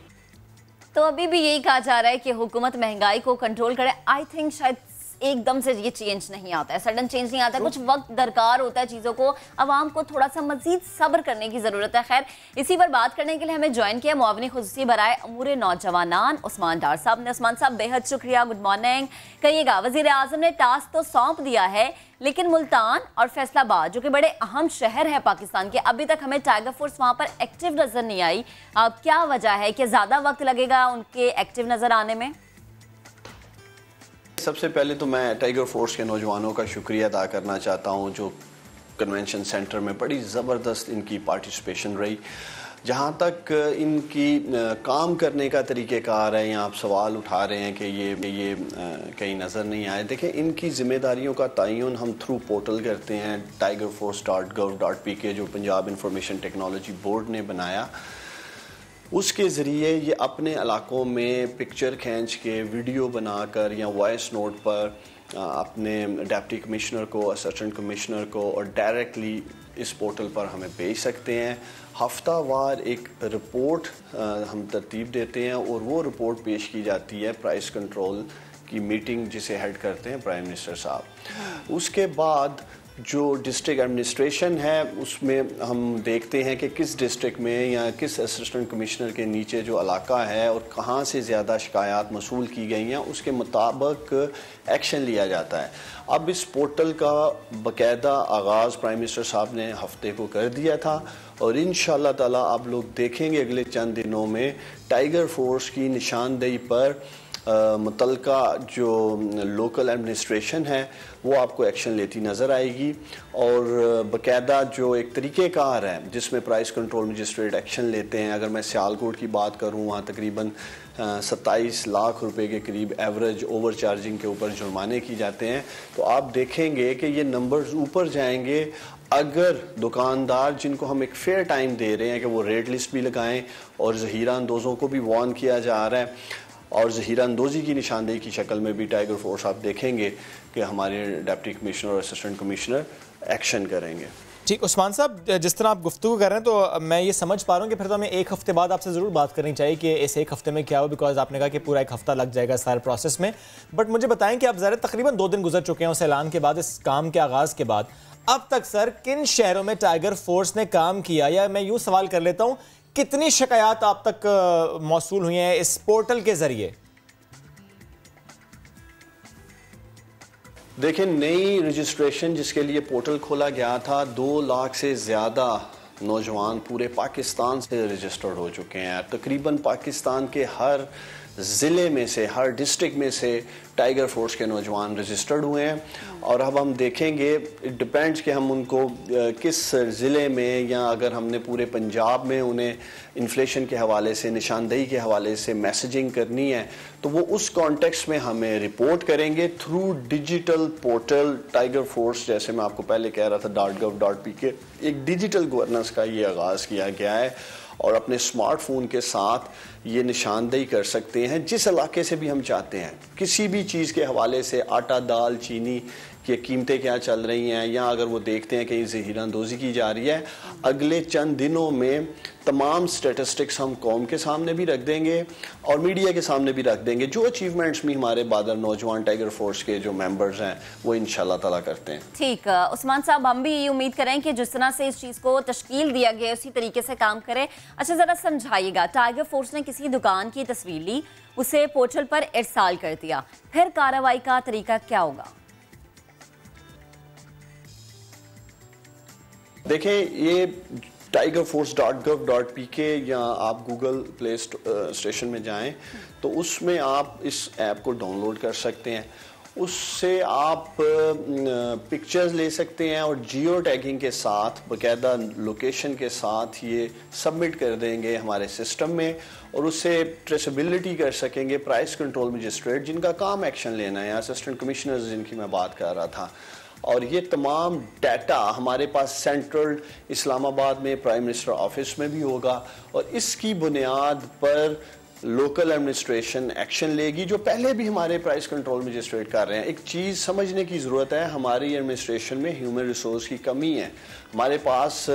Speaker 2: तो अभी भी यही कहा जा रहा है कि हुकूमत महंगाई को कंट्रोल करे। आई थिंक शायद एकदम से ये चेंज नहीं आता है, सडन चेंज नहीं आता है, कुछ वक्त दरकार होता है चीज़ों को, आवाम को थोड़ा सा मजीद सब्र करने की ज़रूरत है। खैर, इसी पर बात करने के लिए हमें ज्वाइन किया मुआवनी खुसूसी बराए अमूर नौजवानान उस्मान डार साहब ने। उस्मान साहब बेहद शुक्रिया, गुड मॉर्निंग। कहिएगा, वज़ीर आज़म ने टास्क तो सौंप दिया है, लेकिन मुल्तान और फैसलाबाद जो कि बड़े अहम शहर है पाकिस्तान के, अभी तक हमें टाइगर फोर्स वहाँ पर एक्टिव नज़र नहीं आई। क्या वजह है कि ज़्यादा वक्त लगेगा उनके एक्टिव नज़र आने में?
Speaker 11: सबसे पहले तो मैं टाइगर फोर्स के नौजवानों का शुक्रिया अदा करना चाहता हूं, जो कन्वेंशन सेंटर में बड़ी ज़बरदस्त इनकी पार्टिसिपेशन रही। जहां तक इनकी काम करने का तरीक़ेकार है, यहाँ आप सवाल उठा रहे हैं कि ये कहीं नज़र नहीं आए। देखें, इनकी ज़िम्मेदारियों का तयन हम थ्रू पोर्टल करते हैं tigerforce.gov.pk, जो पंजाब इंफॉर्मेशन टेक्नोलॉजी बोर्ड ने बनाया। उसके ज़रिए ये अपने इलाकों में पिक्चर खींच के, वीडियो बनाकर या वॉइस नोट पर अपने डिप्टी कमिश्नर को, असिस्टेंट कमिश्नर को और डायरेक्टली इस पोर्टल पर हमें भेज सकते हैं। हफ्तावार एक रिपोर्ट हम तरतीब देते हैं और वो रिपोर्ट पेश की जाती है प्राइस कंट्रोल की मीटिंग जिसे हेड करते हैं प्राइम मिनिस्टर साहब। उसके बाद जो डिस्ट्रिक्ट एडमिनिस्ट्रेशन है उसमें हम देखते हैं कि किस डिस्ट्रिक्ट में या किस असिस्टेंट कमिश्नर के नीचे जो इलाका है और कहाँ से ज़्यादा शिकायत मसूल की गई हैं, उसके मुताबिक एक्शन लिया जाता है। अब इस पोर्टल का बाकायदा आगाज़ प्राइम मिनिस्टर साहब ने हफ्ते को कर दिया था और इंशाअल्लाह ताला आप लोग देखेंगे अगले चंद दिनों में टाइगर फोर्स की निशानदेही पर मुतलका जो लोकल एडमिनिस्ट्रेशन है वो आपको एक्शन लेती नज़र आएगी। और बाकायदा जो एक तरीक़ेकार है जिसमें प्राइस कंट्रोल मजिस्ट्रेट एक्शन लेते हैं, अगर मैं सियालकोट की बात करूँ, वहाँ तकरीबन 27 लाख रुपए के करीब एवरेज ओवर चार्जिंग के ऊपर जुर्माने की जाते हैं। तो आप देखेंगे कि ये नंबर्स ऊपर जाएंगे अगर दुकानदार जिनको हम एक फेयर टाइम दे रहे हैं कि वो रेट लिस्ट भी लगाएं और ज़हीरा अंदोज़ों को भी वार्न किया जा रहा है और ज़हीरा अंदोज़ी की निशानदेही की शक्ल में भी टाइगर फोर्स आप देखेंगे कि हमारे डिप्टी कमिश्नर और असिस्टेंट कमिश्नर एक्शन करेंगे।
Speaker 1: ठीक, उस्मान साहब, जिस तरह आप गुफ्तगू कर रहे हैं तो मैं ये समझ पा रहा हूँ कि फिर तो हमें एक हफ़्ते बाद आपसे ज़रूर बात करनी चाहिए कि इस एक हफ़्ते में क्या हो, बिकॉज आपने कहा कि पूरा एक हफ़्ता लग जाएगा सारे प्रोसेस में। बट मुझे बताएं कि आप ज़रा तकरीबन 2 दिन गुजर चुके हैं उस ऐलान के बाद, इस काम के आगाज़ के बाद। अब तक सर किन शहरों में टाइगर फोर्स ने काम किया, या मैं यूँ सवाल कर लेता हूँ, कितनी शिकायत आप तक मौसूल हुई हैं इस पोर्टल के ज़रिए?
Speaker 11: देखें, नई रजिस्ट्रेशन जिसके लिए पोर्टल खोला गया था, 2 लाख से ज़्यादा नौजवान पूरे पाकिस्तान से रजिस्टर्ड हो चुके हैं। तकरीबन पाकिस्तान के हर ज़िले में से, हर डिस्ट्रिक्ट में से टाइगर फोर्स के नौजवान रजिस्टर्ड हुए हैं। और अब हम देखेंगे, इट डिपेंड्स कि हम उनको किस ज़िले में, या अगर हमने पूरे पंजाब में उन्हें इन्फ्लेशन के हवाले से, निशानदेही के हवाले से मैसेजिंग करनी है, तो वो उस कॉन्टेक्स्ट में हमें रिपोर्ट करेंगे through digital portal tiger force. जैसे मैं आपको पहले कह रहा था .gov.pk, एक डिजिटल गवर्नेंस का ये आगाज़ किया गया है और अपने स्मार्टफोन के साथ ये निशानदेही कर सकते हैं जिस इलाके से भी हम चाहते हैं। किसी भी चीज़ के हवाले से, आटा, दाल, चीनी की कीमतें क्या चल रही हैं, या अगर वो देखते हैं कहीं ज़हीरानदोज़ी की जा रही है, अगले चंद दिनों में तमाम स्टेटिस्टिक्स हम कौम के सामने भी रख देंगे और मीडिया के सामने भी रख देंगे। जो अचीवमेंट्स भी हमारे बादर नौजवान टाइगर फोर्स के जो मेंबर्स हैं वो इंशाल्लाह ताला करते हैं।
Speaker 2: ठीक, उस्मान साहब, हम भी ये उम्मीद करें कि जिस तरह से इस चीज़ को तश्कील दिया गया उसी तरीके से काम करें। अच्छा, ज़रा समझाइएगा, टाइगर फोर्स ने किसी दुकान की तस्वीर ली, उसे पोर्टल पर इरसाल कर दिया, फिर कार्रवाई का तरीका क्या होगा?
Speaker 11: देखें, ये tigerforce.gov.pk या आप गूगल प्ले स्टेशन में जाएं तो उसमें आप इस ऐप को डाउनलोड कर सकते हैं। उससे आप पिक्चर्स ले सकते हैं और जियो टैगिंग के साथ, बाकायदा लोकेशन के साथ ये सबमिट कर देंगे हमारे सिस्टम में और उससे ट्रेसेबिलिटी कर सकेंगे प्राइस कंट्रोल मजिस्ट्रेट, जिनका काम एक्शन लेना है, असिस्टेंट कमिश्नर्स जिनकी मैं बात कर रहा था। और ये तमाम डाटा हमारे पास सेंट्रल इस्लामाबाद में प्राइम मिनिस्टर ऑफिस में भी होगा और इसकी बुनियाद पर लोकल एडमिनिस्ट्रेशन एक्शन लेगी, जो पहले भी हमारे प्राइस कंट्रोल मजिस्ट्रेट कर रहे हैं। एक चीज़ समझने की ज़रूरत है, हमारी एडमिनिस्ट्रेशन में ह्यूमन रिसोर्स की कमी है, हमारे पास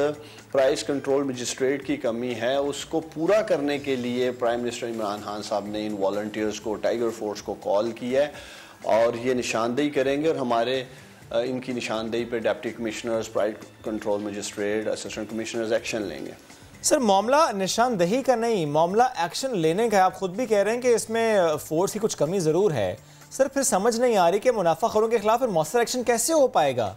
Speaker 11: प्राइस कंट्रोल मजिस्ट्रेट की कमी है। उसको पूरा करने के लिए प्राइम मिनिस्टर इमरान खान साहब ने इन वॉलंटियर्स को, टाइगर फोर्स को कॉल किया है और ये निशानदेही करेंगे और हमारे इनकी निशानदेही पे deputy commissioners, price control magistrate, assistant commissioners action लेंगे।
Speaker 1: सर, मामला निशानदेही का नहीं, मामला एक्शन लेने का। आप खुद भी कह रहे हैं कि इसमें फोर्स की कुछ कमी ज़रूर है। सर, फिर समझ नहीं आ रही कि मुनाफाखोरों के खिलाफ मौसर एक्शन कैसे हो पाएगा?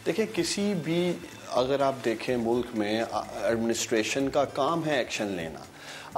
Speaker 11: देखिए, किसी भी, अगर आप देखें मुल्क में एडमिनिस्ट्रेशन का काम है एक्शन लेना।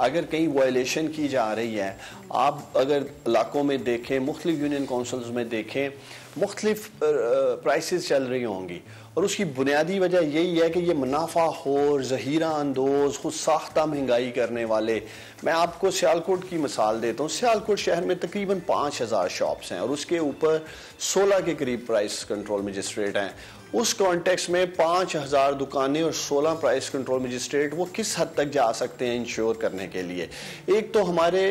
Speaker 11: अगर कहीं वायलेशन की जा रही है, आप अगर इलाकों में देखें, मुख्तलिफ यूनियन काउंसिल्स में देखें, मुख्तलिफ प्राइसेस चल रही होंगी और उसकी बुनियादी वजह यही है कि ये मुनाफा खोर, ज़हीरा अंदोज़, खुद साख्ता महंगाई करने वाले। मैं आपको सियालकोट की मिसाल देता हूँ। सियालकोट शहर में तकरीबन 5000 शॉप्स हैं और उसके ऊपर 16 के करीब प्राइस कंट्रोल मजिस्ट्रेट हैं। उस कॉन्टेक्स्ट में 5000 दुकानें और 16 प्राइस कंट्रोल मजिस्ट्रेट वो किस हद तक जा सकते हैं इंश्योर करने के लिए? एक तो हमारे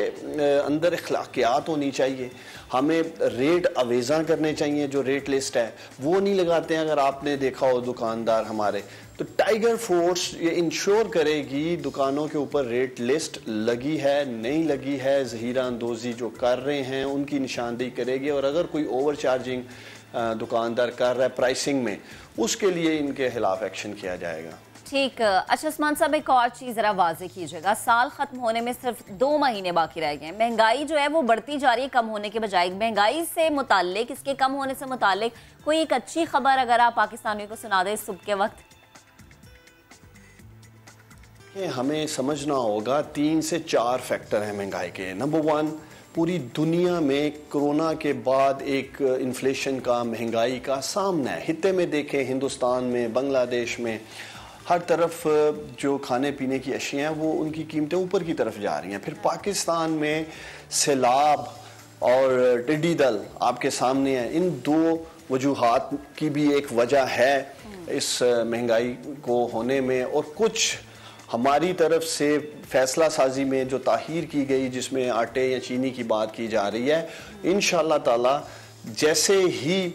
Speaker 11: अंदर अखलाकियात होनी चाहिए, हमें रेट अवेज़ा करने चाहिए, जो रेट लिस्ट है वो नहीं लगाते हैं। अगर आपने देखा हो दुकानदार हमारे, तो टाइगर फोर्स ये इंश्योर करेगी दुकानों के ऊपर रेट लिस्ट लगी है, नहीं लगी है, ज़हीरा अंदोज़ी जो कर रहे हैं उनकी निशानदेही करेगी और अगर कोई ओवर चार्जिंग दुकानदार कर रहा है प्राइसिंग में, उसके लिए इनके खिलाफ एक्शन किया जाएगा।
Speaker 2: ठीक। अच्छा उस्मान साहब, एक और चीज़ ज़रा वाज़ेह कीजिएगा, साल ख़त्म होने में सिर्फ 2 महीने बाकी रह गए हैं। महंगाई जो है वो बढ़ती जा रही है, कम होने के बजाय। महंगाई से मुताल्लिक, इसके कम होने से मुताल्लिक कोई एक अच्छी खबर अगर आप पाकिस्तानियों को सुना दें इस सुबह के वक्त?
Speaker 11: हमें समझना होगा 3 से 4 फैक्टर हैं महंगाई के। नंबर 1, पूरी दुनिया में कोरोना के बाद एक इन्फ्लेशन का, महंगाई का सामना है। हित्ते में देखें, हिंदुस्तान में, बांग्लादेश में, हर तरफ जो खाने पीने की अशियाँ हैं वो उनकी कीमतें ऊपर की तरफ जा रही हैं। फिर पाकिस्तान में सैलाब और टिड्डी दल आपके सामने है। इन 2 वजूहात की भी एक वजह है इस महंगाई को होने में, और कुछ हमारी तरफ से फैसला साजी में जो ताहीर की गई, जिसमें आटे या चीनी की बात की जा रही है, इंशाअल्लाह ताला जैसे ही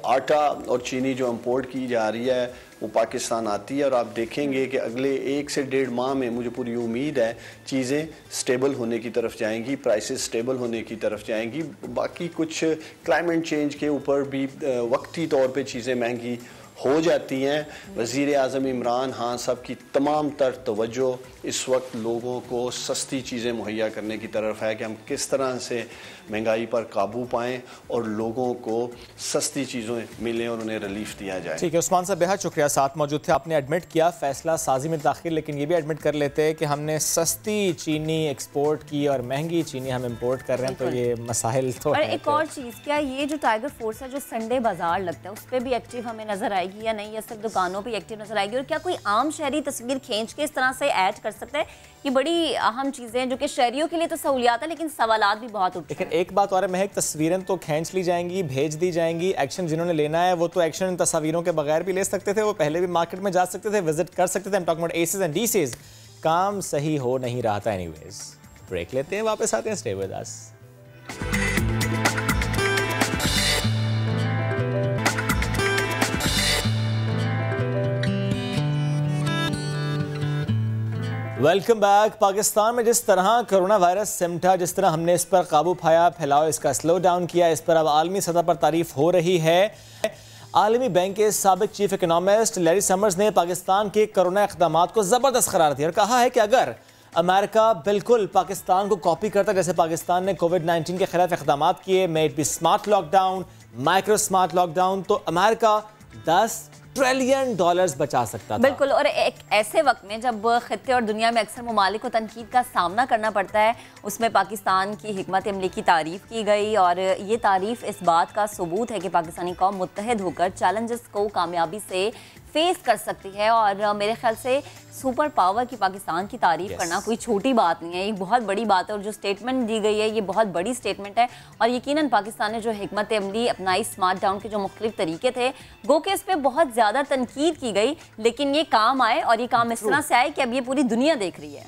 Speaker 11: आटा और चीनी जो इंपोर्ट की जा रही है वो पाकिस्तान आती है और आप देखेंगे कि अगले 1 से 1.5 माह में मुझे पूरी उम्मीद है चीज़ें स्टेबल होने की तरफ जाएंगी, प्राइसेस स्टेबल होने की तरफ जाएंगी। बाकी कुछ क्लाइमेट चेंज के ऊपर भी वक्ती तौर पे चीज़ें महंगी हो जाती हैं। वज़ीर आज़म इमरान खान साहब की तमाम तर तवज्जो इस वक्त लोगों को सस्ती चीज़ें मुहैया करने की तरफ है कि हम किस तरह से महंगाई पर काबू पाएँ और लोगों को सस्ती चीज़ें मिलें और उन्हें रिलीफ दिया जाए।
Speaker 1: ठीक है उस्मान साहब, बेहद शुक्रिया साथ मौजूद थे। आपने एडमिट किया फैसला साजी में ताख़ीर, लेकिन ये भी एडमिट कर लेते हैं कि हमने सस्ती चीनी एक्सपोर्ट की और महंगी चीनी हम इंपोर्ट कर रहे हैं, तो ये मसाइल तो
Speaker 2: और
Speaker 1: है।
Speaker 2: एक और चीज़, क्या ये जो टाइगर फोर्स है जो संडे बाजार लगता है उस पर भी एक्टिव हमें नजर आएगी या नहीं, या सिर्फ दुकानों पे एक्टिव नजर आएगी? और क्या कोई आम शहरी तस्वीर खींच के इस तरह से ऐड कर सकता है? ये बड़ी अहम चीज़ें हैं जो कि शहरियों के लिए तो सहूलियात है, लेकिन सवालात भी बहुत उठते हैं।
Speaker 1: लेकिन एक बात और है महक, तस्वीरें तो खींच ली जाएंगी, भेज दी जाएंगी, एक्शन जिन्होंने लेना है वो तो एक्शन इन तस्वीरों के बगैर भी ले सकते थे, वो पहले भी मार्केट में जा सकते थे, विजिट कर सकते थे। Talking about assess and dishes, काम सही हो नहीं रहा था। एनीवेज ब्रेक लेते हैं, वापस आते हैं, stay with us. Welcome back. Pakistan में जिस तरह कोरोना वायरस सिमटा, जिस तरह हमने इस पर काबू पाया, फैलाव इसका स्लो डाउन किया, इस पर अब आलमी सतह पर तारीफ हो रही है। आलमी बैंक के साबिक चीफ इकोनॉमिस्ट लैरी समर्स ने पाकिस्तान के कोरोना इक़दामात को ज़बरदस्त करार दिया और कहा है कि अगर अमेरिका बिल्कुल पाकिस्तान को कॉपी करता, जैसे पाकिस्तान ने कोविड-19 के खिलाफ इक़दामात किए, may it be smart lockdown, micro smart lockdown, तो अमेरिका $10 ट्रिलियन बचा सकता था।
Speaker 2: बिल्कुल, और एक ऐसे वक्त में जब खित्ते और दुनिया में अक्सर ममालिक को तनकीद का सामना करना पड़ता है, उसमें पाकिस्तान की हिकमत अमली की तारीफ़ की गई, और ये तारीफ़ इस बात का सबूत है कि पाकिस्तानी कौम मुत्तहद होकर चैलेंजेस को कामयाबी से फेस कर सकती है। और मेरे ख्याल से सुपर पावर की पाकिस्तान की तारीफ करना कोई छोटी बात नहीं है, ये बहुत बड़ी बात है। और जो स्टेटमेंट दी गई है ये बहुत बड़ी स्टेटमेंट है, और यकीनन पाकिस्तान ने जो हिकमत अमली अपनाई, स्मार्ट डाउन के जो मुख्तलिफ तरीके थे, गो के इस पर बहुत ज़्यादा तनकीद की गई, लेकिन ये काम आए, और ये काम इस तरह से आए कि अब ये पूरी दुनिया देख रही है।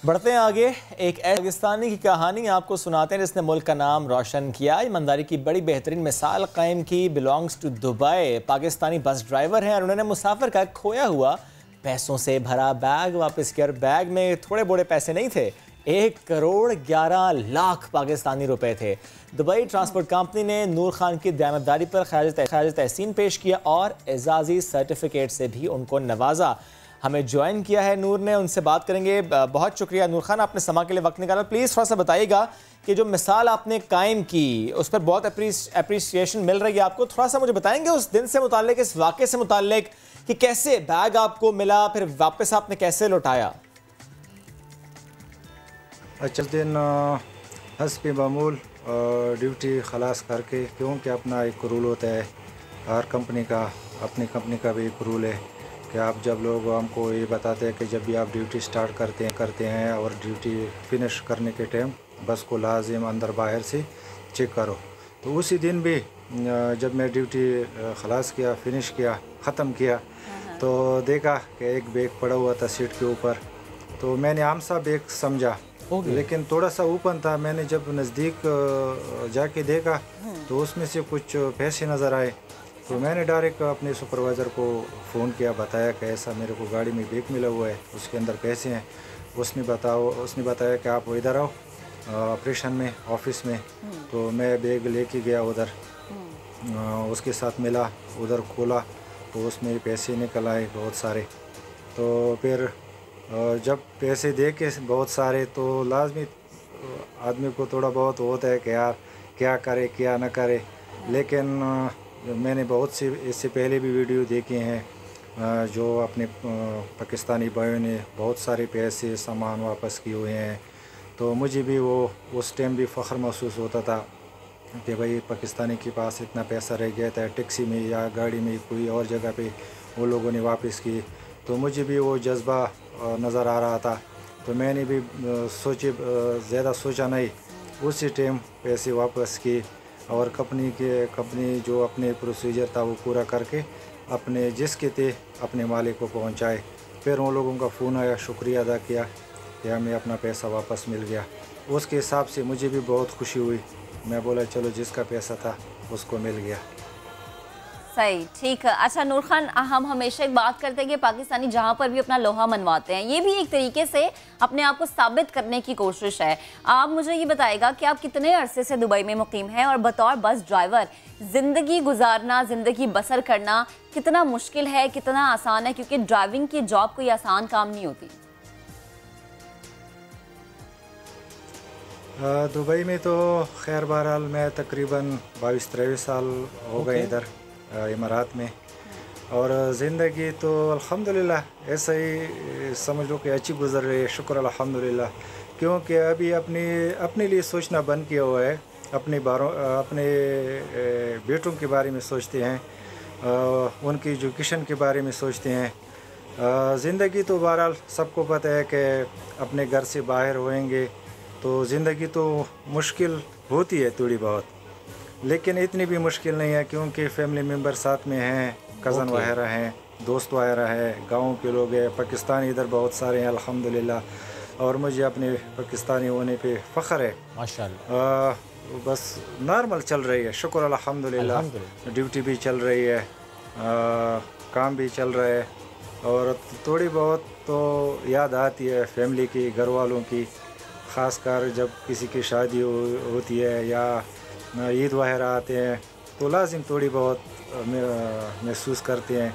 Speaker 1: बढ़ते हैं आगे, एक पाकिस्तानी की कहानी आपको सुनाते हैं जिसने मुल्क का नाम रोशन किया, ईमानदारी की बड़ी बेहतरीन मिसाल कायम की। Belongs to Dubai. Pakistani bus driver हैं और उन्होंने मुसाफिर का खोया हुआ पैसों से भरा बैग वापस किया। और बैग में थोड़े बोड़े पैसे नहीं थे, 1,11,00,000 पाकिस्तानी रुपए थे। दुबई ट्रांसपोर्ट कंपनी ने नूर खान की दयानतदारी पर खराज तहसीन पेश किया और एजाजी सर्टिफिकेट से भी उनको नवाजा। हमें ज्वाइन किया है नूर ने, उनसे बात करेंगे। बहुत शुक्रिया नूर खान, आपने समा के लिए वक्त निकाला। प्लीज़ थोड़ा सा बताइएगा कि जो मिसाल आपने कायम की उस पर बहुत अप्रिसिएशन मिल रही है आपको, थोड़ा सा मुझे बताएंगे उस दिन से मुताल्लिक, इस वाक़े से मुताल्लिक कि कैसे बैग आपको मिला, फिर वापस आपने कैसे लौटाया?
Speaker 6: अच्छा दिन हस्बी मामूल ड्यूटी खलास करके, क्योंकि अपना एक रूल होता है हर कंपनी का, अपनी कंपनी का भी एक रूल है कि आप जब लोग हमको ये बताते हैं कि जब भी आप ड्यूटी स्टार्ट करते हैं और ड्यूटी फिनिश करने के टाइम बस को लाजिम अंदर बाहर से चेक करो। तो उसी दिन भी जब मैं ड्यूटी खलास किया, फिनिश किया, ख़त्म किया, तो देखा कि एक बैग पड़ा हुआ था सीट के ऊपर। तो मैंने आम सा बैग समझा, लेकिन थोड़ा सा ओपन था। मैंने जब नज़दीक जाके देखा तो उसमें से कुछ पैसे नज़र आए। तो मैंने डायरेक्ट अपने सुपरवाइज़र को फ़ोन किया, बताया कि ऐसा मेरे को गाड़ी में बैग मिला हुआ है, उसके अंदर पैसे हैं। उसने बताया कि आप इधर आओ ऑपरेशन में, ऑफिस में। तो मैं बैग लेके गया उधर, उसके साथ मिला, उधर खोला तो उसमें पैसे निकल आए बहुत सारे। तो फिर जब पैसे दे के बहुत सारे, तो लाजमी आदमी को थोड़ा बहुत होता है कि यार क्या करे क्या ना करे। लेकिन मैंने बहुत सी इससे पहले भी वीडियो देखे हैं जो अपने पाकिस्तानी भाइयों ने बहुत सारे पैसे सामान वापस किए हुए हैं। तो मुझे भी वो उस टाइम भी फ़ख्र महसूस होता था कि भाई पाकिस्तानी के पास इतना पैसा रह गया था, टैक्सी में या गाड़ी में कोई और जगह पे वो लोगों ने वापस की। तो मुझे भी वो जज्बा नज़र आ रहा था। तो मैंने भी ज़्यादा सोचा नहीं, उसी टाइम पैसे वापस किए और कंपनी जो अपने प्रोसीजर था वो पूरा करके अपने जिसके थे अपने मालिक को पहुंचाए। फिर उन लोगों का फ़ोन आया, शुक्रिया अदा किया कि हमें अपना पैसा वापस मिल गया। उसके हिसाब से मुझे भी बहुत खुशी हुई। मैं बोला चलो जिसका पैसा था उसको मिल गया।
Speaker 2: सही, ठीक है। अच्छा नूर खान, हम हमेशा एक बात करते हैं कि पाकिस्तानी जहाँ पर भी अपना लोहा मनवाते हैं, ये भी एक तरीके से अपने आप को साबित करने की कोशिश है। आप मुझे ये बताएगा कि आप कितने अरसे से दुबई में मुकीम हैं और बतौर बस ड्राइवर ज़िंदगी गुजारना, ज़िंदगी बसर करना कितना मुश्किल है, कितना आसान है? क्योंकि ड्राइविंग की जॉब कोई आसान काम नहीं होती।
Speaker 6: दुबई में तो खैर बहरहाल मैं तकरीबन 22-23 साल हो गए इधर इमारात में, और ज़िंदगी तो अल्हम्दुलिल्लाह ऐसा ही समझ लो कि अच्छी गुजर रही है, शुक्र अल्हम्दुलिल्लाह। क्योंकि अभी अपने लिए सोचना बंद किया हुआ है, अपने बेटों के बारे में सोचते हैं, उनकी एजुकेशन के बारे में सोचते हैं। ज़िंदगी तो बहरहाल सबको पता है कि अपने घर से बाहर होएंगे तो ज़िंदगी तो मुश्किल होती है थोड़ी बहुत, लेकिन इतनी भी मुश्किल नहीं है क्योंकि फैमिली मेम्बर साथ में हैं, कज़न वगैरह हैं, दोस्त वगैरह हैं, गाँव के लोग हैं, पाकिस्तानी इधर बहुत सारे हैं अल्हम्दुलिल्लाह, और मुझे अपने पाकिस्तानी होने पे फ़ख्र है माशाअल्लाह। बस नॉर्मल चल रही है, शुक्र अल्हम्दुलिल्लाह। ड्यूटी भी चल रही है, काम भी चल रहा है, और थोड़ी बहुत तो याद आती है फैमिली की, घर वालों की, ख़ासकर जब किसी की शादी होती है या ईद वगैरह आते हैं तो लाजिम थोड़ी बहुत महसूस करते हैं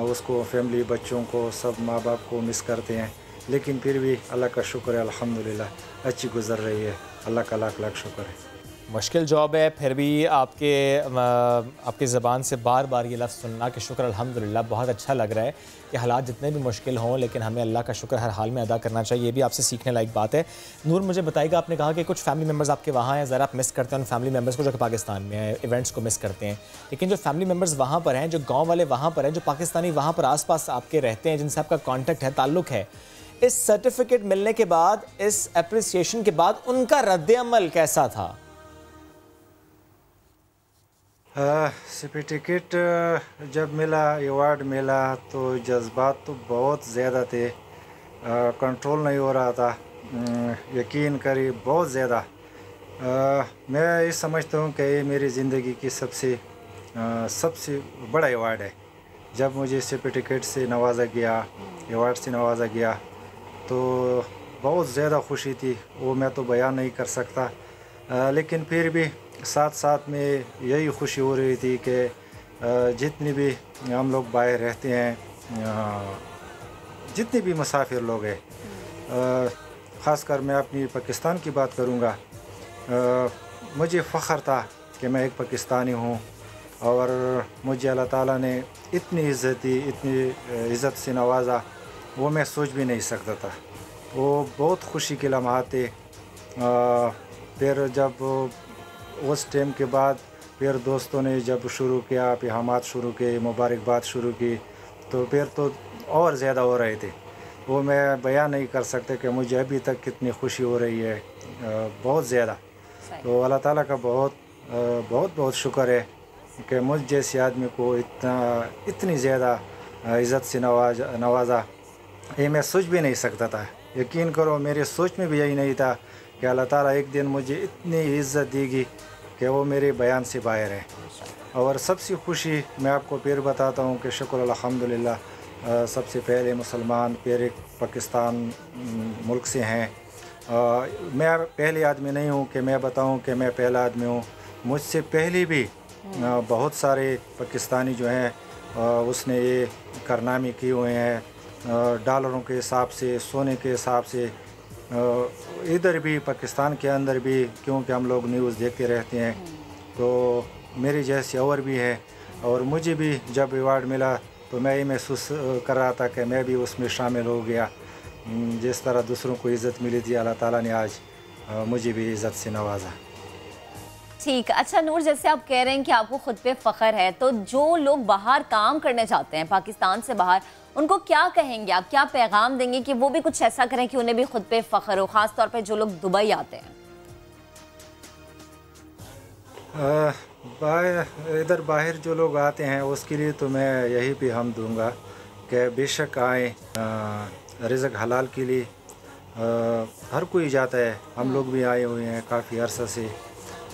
Speaker 6: उसको, फैमिली, बच्चों को, सब माँ बाप को मिस करते हैं। लेकिन फिर भी अल्लाह का शुक्र है अल्हम्दुलिल्लाह अच्छी गुजर रही है, अल्लाह का लाख लाख शुक्र है।
Speaker 1: मुश्किल जॉब है, फिर भी आपकी ज़बान से बार बार ये लफ्ज़ सुनना कि शुक्र अल्हम्दुलिल्लाह बहुत अच्छा लग रहा है कि हालात जितने भी मुश्किल हों लेकिन हमें अल्लाह का शुक्र हर हाल में अदा करना चाहिए। ये भी आपसे सीखने लायक बात है। नूर, मुझे बताइएगा, आपने कहा कि कुछ फैमिली मेम्बर्स आपके वहाँ हैं, ज़रा आप मिस करते हैं उन फैमिली मेम्बर्स को जो कि पाकिस्तान में हैं, इवेंट्स को मिस करते हैं, लेकिन जो फैमिली मेम्बर्स वहाँ पर हैं, जो गाँव वाले वहाँ पर हैं, जो पाकिस्तानी वहाँ पर आस पास आपके रहते हैं, जिनसे आपका कॉन्टैक्ट है, ताल्लुक़ है, इस सर्टिफिकेट मिलने के बाद, इस अप्रिसिएशन के बाद उनका रद्द-ए-अमल कैसा था?
Speaker 6: सर्टिफिकेट जब मिला, अवार्ड मिला तो जज्बात तो बहुत ज़्यादा थे, कंट्रोल नहीं हो रहा था, यकीन करिए बहुत ज़्यादा। मैं ये समझता हूँ कि ये मेरी ज़िंदगी की सबसे बड़ा अवार्ड है। जब मुझे सर्टिफिकेट से नवाजा गया, अवार्ड से नवाजा गया, तो बहुत ज़्यादा खुशी थी, वो मैं तो बयान नहीं कर सकता। लेकिन फिर भी साथ साथ में यही खुशी हो रही थी कि जितने भी हम लोग बाहर रहते हैं, जितने भी मुसाफिर लोग हैं, ख़ासकर मैं अपनी पाकिस्तान की बात करूँगा, मुझे फ़ख्र था कि मैं एक पाकिस्तानी हूँ और मुझे अल्लाह ताला ने इतनी इज़्ज़त दी, इतनी इज़्ज़त से नवाजा, वो मैं सोच भी नहीं सकता था। वो बहुत खुशी के लम्हात थे। फिर जब उस टाइम के बाद फिर दोस्तों ने जब शुरू किया, पिहामात शुरू किए, मुबारकबाद शुरू की, तो फिर तो और ज़्यादा हो रहे थे। वो मैं बयान नहीं कर सकते कि मुझे अभी तक कितनी खुशी हो रही है, बहुत ज़्यादा। तो अल्लाह ताला का बहुत शुक्र है कि मुझ जैसे आदमी को इतनी ज़्यादा इज़्ज़त से नवाजा, ये मैं सोच भी नहीं सकता था। यकीन करो, मेरे सोच में भी यही नहीं था कि अल्लाह ताला एक दिन मुझे इतनी इज़्ज़त देगी कि वो मेरे बयान से बाहर है। और सबसे खुशी मैं आपको फिर बताता हूँ कि शुक्र अल्हम्दुलिल्लाह, सबसे पहले मुसलमान, फिर एक पाकिस्तान मुल्क से हैं। मैं पहले आदमी नहीं हूँ कि मैं बताऊँ कि मैं पहला आदमी हूँ। मुझसे पहले भी बहुत सारे पाकिस्तानी जो हैं उसने ये कारनामे किए हुए हैं, डॉलरों के हिसाब से, सोने के हिसाब से। इधर भी पाकिस्तान के अंदर भी, क्योंकि हम लोग न्यूज़ देखते रहते हैं, तो मेरे जैसे और भी है। और मुझे भी जब अवार्ड मिला तो मैं ये महसूस कर रहा था कि मैं भी उसमें शामिल हो गया। जिस तरह दूसरों को इज़्ज़त मिली थी, अल्लाह ताला ने आज मुझे भी इज़्ज़त से नवाजा।
Speaker 2: ठीक। अच्छा नूर, जैसे आप कह रहे हैं कि आपको ख़ुद पे फ़ख्र है, तो जो लोग बाहर काम करने चाहते हैं पाकिस्तान से बाहर, उनको क्या कहेंगे आप, क्या पैगाम देंगे कि वो भी कुछ ऐसा करें कि उन्हें भी खुद पे फ़ख्र हो, ख़ास तौर पे जो लोग दुबई आते हैं?
Speaker 6: इधर बाहर जो लोग आते हैं उसके लिए तो मैं यही भी हम दूंगा कि बेशक आए, रिज़्क़ हलाल के लिए हर कोई जाता है, हम लोग भी आए हुए हैं काफ़ी अरसा से।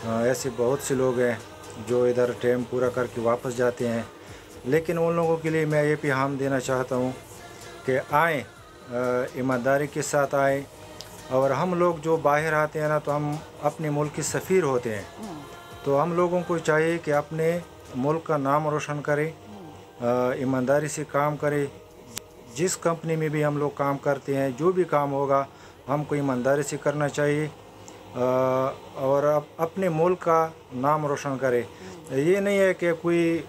Speaker 6: ऐसे बहुत से लोग हैं जो इधर टाइम पूरा करके वापस जाते हैं। लेकिन उन लोगों के लिए मैं ये पैगाम देना चाहता हूँ कि आएँ, ईमानदारी के साथ आएँ। और हम लोग जो बाहर आते हैं ना, तो हम अपने मुल्क के सफ़ीर होते हैं, तो हम लोगों को चाहिए कि अपने मुल्क का नाम रोशन करें, ईमानदारी से काम करें। जिस कंपनी में भी हम लोग काम करते हैं, जो भी काम होगा हमको ईमानदारी से करना चाहिए और अपने मुल्क का नाम रोशन करें। ये नहीं है कि कोई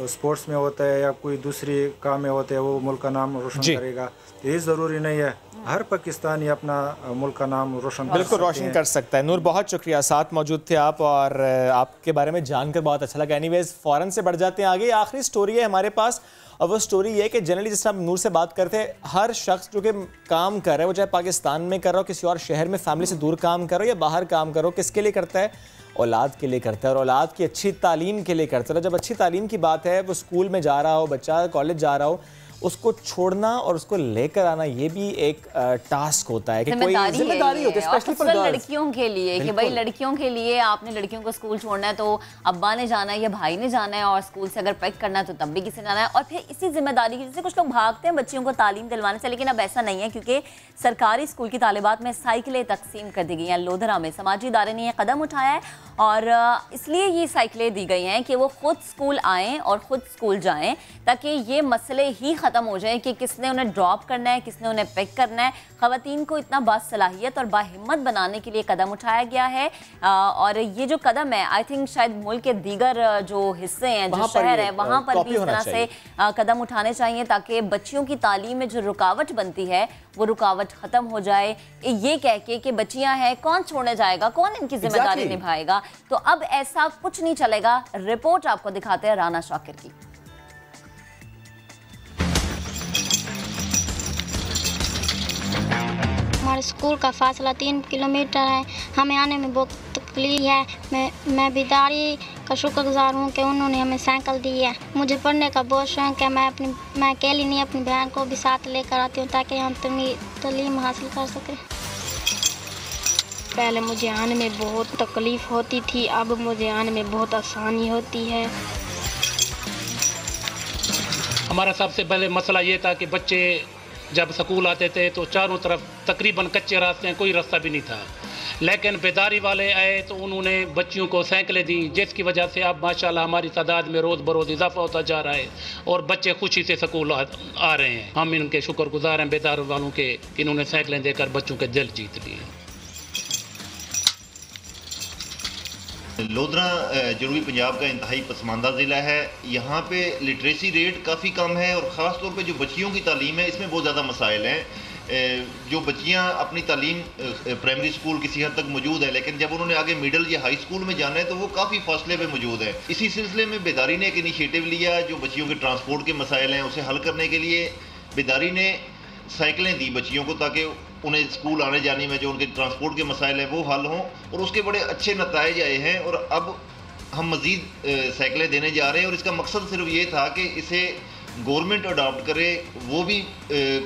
Speaker 6: स्पोर्ट्स में होता है या कोई दूसरी काम में होता है वो मुल्क का नाम रोशन करेगा, तो ये ज़रूरी नहीं है। हर पाकिस्तानी अपना मुल्क का नाम रोशन
Speaker 1: बिल्कुल रोशन कर सकता है। नूर, बहुत शुक्रिया, साथ मौजूद थे आप और आपके बारे में जानकर बहुत अच्छा लगा। एनीवेज फ़ौरन से बढ़ जाते हैं आगे। आखिरी स्टोरी है हमारे पास और वो स्टोरी ये है कि जनरली जिस तरह नूर से बात करते हैं, हर शख्स जो कि काम कर रहा है, वो चाहे पाकिस्तान में कर रहा हो, किसी और शहर में फैमिली से दूर काम कर रहा हो या बाहर काम कर रहा हो, किसके लिए करता है? औलाद के लिए करता है और औलाद की अच्छी तालीम के लिए करता है। जब अच्छी तालीम की बात है, वो स्कूल में जा रहा हो, बच्चा कॉलेज जा रहा हो, उसको छोड़ना और उसको लेकर आना ये भी एक टास्क होता है कि कोई जिम्मेदारी होती है, स्पेशली फॉर
Speaker 2: लड़कियों के लिए कि भाई लड़कियों के लिए आपने लड़कियों को स्कूल छोड़ना है तो अब्बा ने जाना है या भाई ने जाना है, और स्कूल से अगर पिक करना है तो तब भी किसी ने जाना है। और फिर इसी जिम्मेदारी की, जैसे कुछ लोग भागते हैं बच्चियों को तालीम दिलवाने से, लेकिन अब ऐसा नहीं है क्योंकि सरकारी स्कूल की तालिबात में साइकिलें तकसीम कर दी गई हैं। लोधरा में समाजी इदारे ने यह कदम उठाया है और इसलिए ये साइकिलें दी गई हैं कि वो खुद स्कूल आएँ और ख़ुद स्कूल जाएँ, ताकि ये मसले ही ख़त्म हो जाए कि किसने उन्हें ड्रॉप करना है, किसने उन्हें पिक करना है। ख़वातीन को इतना बासलाहियत और बाहिम्मत बनाने के लिए कदम उठाया गया है और ये जो कदम है आई थिंक शायद मुल्क के दीगर जो हिस्से हैं, जो शहर है, वहाँ पर भी इस तरह से कदम उठाने चाहिए ताकि बच्चियों की तालीम में जो रुकावट बनती है वो रुकावट ख़त्म हो जाए। ये कह के कि बच्चियाँ हैं, कौन छोड़ने जाएगा, कौन इनकी जिम्मेदारी निभाएगा, तो अब ऐसा कुछ नहीं चलेगा। रिपोर्ट आपको दिखाते हैं राना शाकिर की।
Speaker 12: हमारे स्कूल का फासला 3 किलोमीटर है, हमें आने में बहुत तकलीफ है। मैं बेदारी का शुक्रगुजार हूँ कि उन्होंने हमें साइकिल दी है। मुझे पढ़ने का बहुत शौक़ है, मैं अकेली नहीं अपनी बहन को भी साथ लेकर आती हूँ ताकि हम तालीम हासिल कर सकें। पहले मुझे आने में बहुत तकलीफ़ होती थी, अब मुझे आने में बहुत आसानी होती है।
Speaker 13: हमारा सबसे पहले मसला ये था कि बच्चे जब स्कूल आते थे तो चारों तरफ तकरीबन कच्चे रास्ते हैं, कोई रास्ता भी नहीं था। लेकिन बेदारी वाले आए तो उन्होंने बच्चियों को साइकिलें दी, जिसकी वजह से अब माशाल्लाह हमारी तादाद में रोज़ बरोज़ इजाफा होता जा रहा है और बच्चे खुशी से स्कूल आ रहे हैं। हम इनके शुक्रगुजार हैं बेदारी वालों के कि इन्होंने साइकिलें देकर बच्चों के दिल जीत लिए।
Speaker 14: लोधरा जनूबी पंजाब का इंतहाई पसमानदा ज़िला है। यहाँ पे लिटरेसी रेट काफ़ी कम है और ख़ास तौर पे जो बच्चियों की तालीम है इसमें बहुत ज़्यादा मसाइल हैं। जो बच्चियाँ अपनी तालीम प्राइमरी स्कूल किसी हद तक मौजूद है, लेकिन जब उन्होंने आगे मिडिल या हाई स्कूल में जाना है तो वो काफ़ी फासले पे मौजूद है। इसी सिलसिले में बेदारी ने एक इनिशिएटिव लिया, जो बच्चियों के ट्रांसपोर्ट के मसाइल हैं उसे हल करने के लिए बेदारी ने साइकिलें दी बच्चियों को ताकि उन्हें स्कूल आने जाने में जो उनके ट्रांसपोर्ट के मसाइल हैं वो हल हों, और उसके बड़े अच्छे नताइज आए हैं। और अब हम मज़ीद साइकिलें देने जा रहे हैं और इसका मकसद सिर्फ ये था कि इसे गवर्नमेंट अडॉप्ट करे, वो भी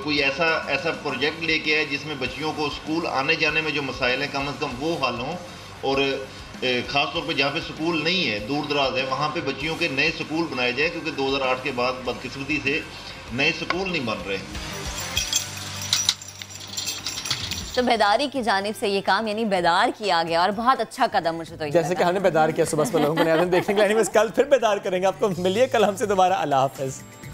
Speaker 14: कोई ऐसा प्रोजेक्ट लेके आए जिसमें बच्चियों को स्कूल आने जाने में जो मसाइल हैं कम से कम वो हल हों। और ख़ास तौर पे जहाँ पे स्कूल नहीं है, दूर दराज है, वहाँ पे बच्चियों के नए स्कूल बनाए जाए, क्योंकि 2008 के बाद बदकिस्मती से नए स्कूल नहीं बन रहे।
Speaker 2: तो बेदारी की जानिब से ये काम यानी बेदार किया गया और बहुत अच्छा कदम मुझे तो
Speaker 1: जैसे कि हमने बेदार किया सुबह लोगों को देखने के लिए। कल फिर बेदार करेंगे। आपको मिलिए कल हमसे दोबारा। अल्लाह हाफ़िज़।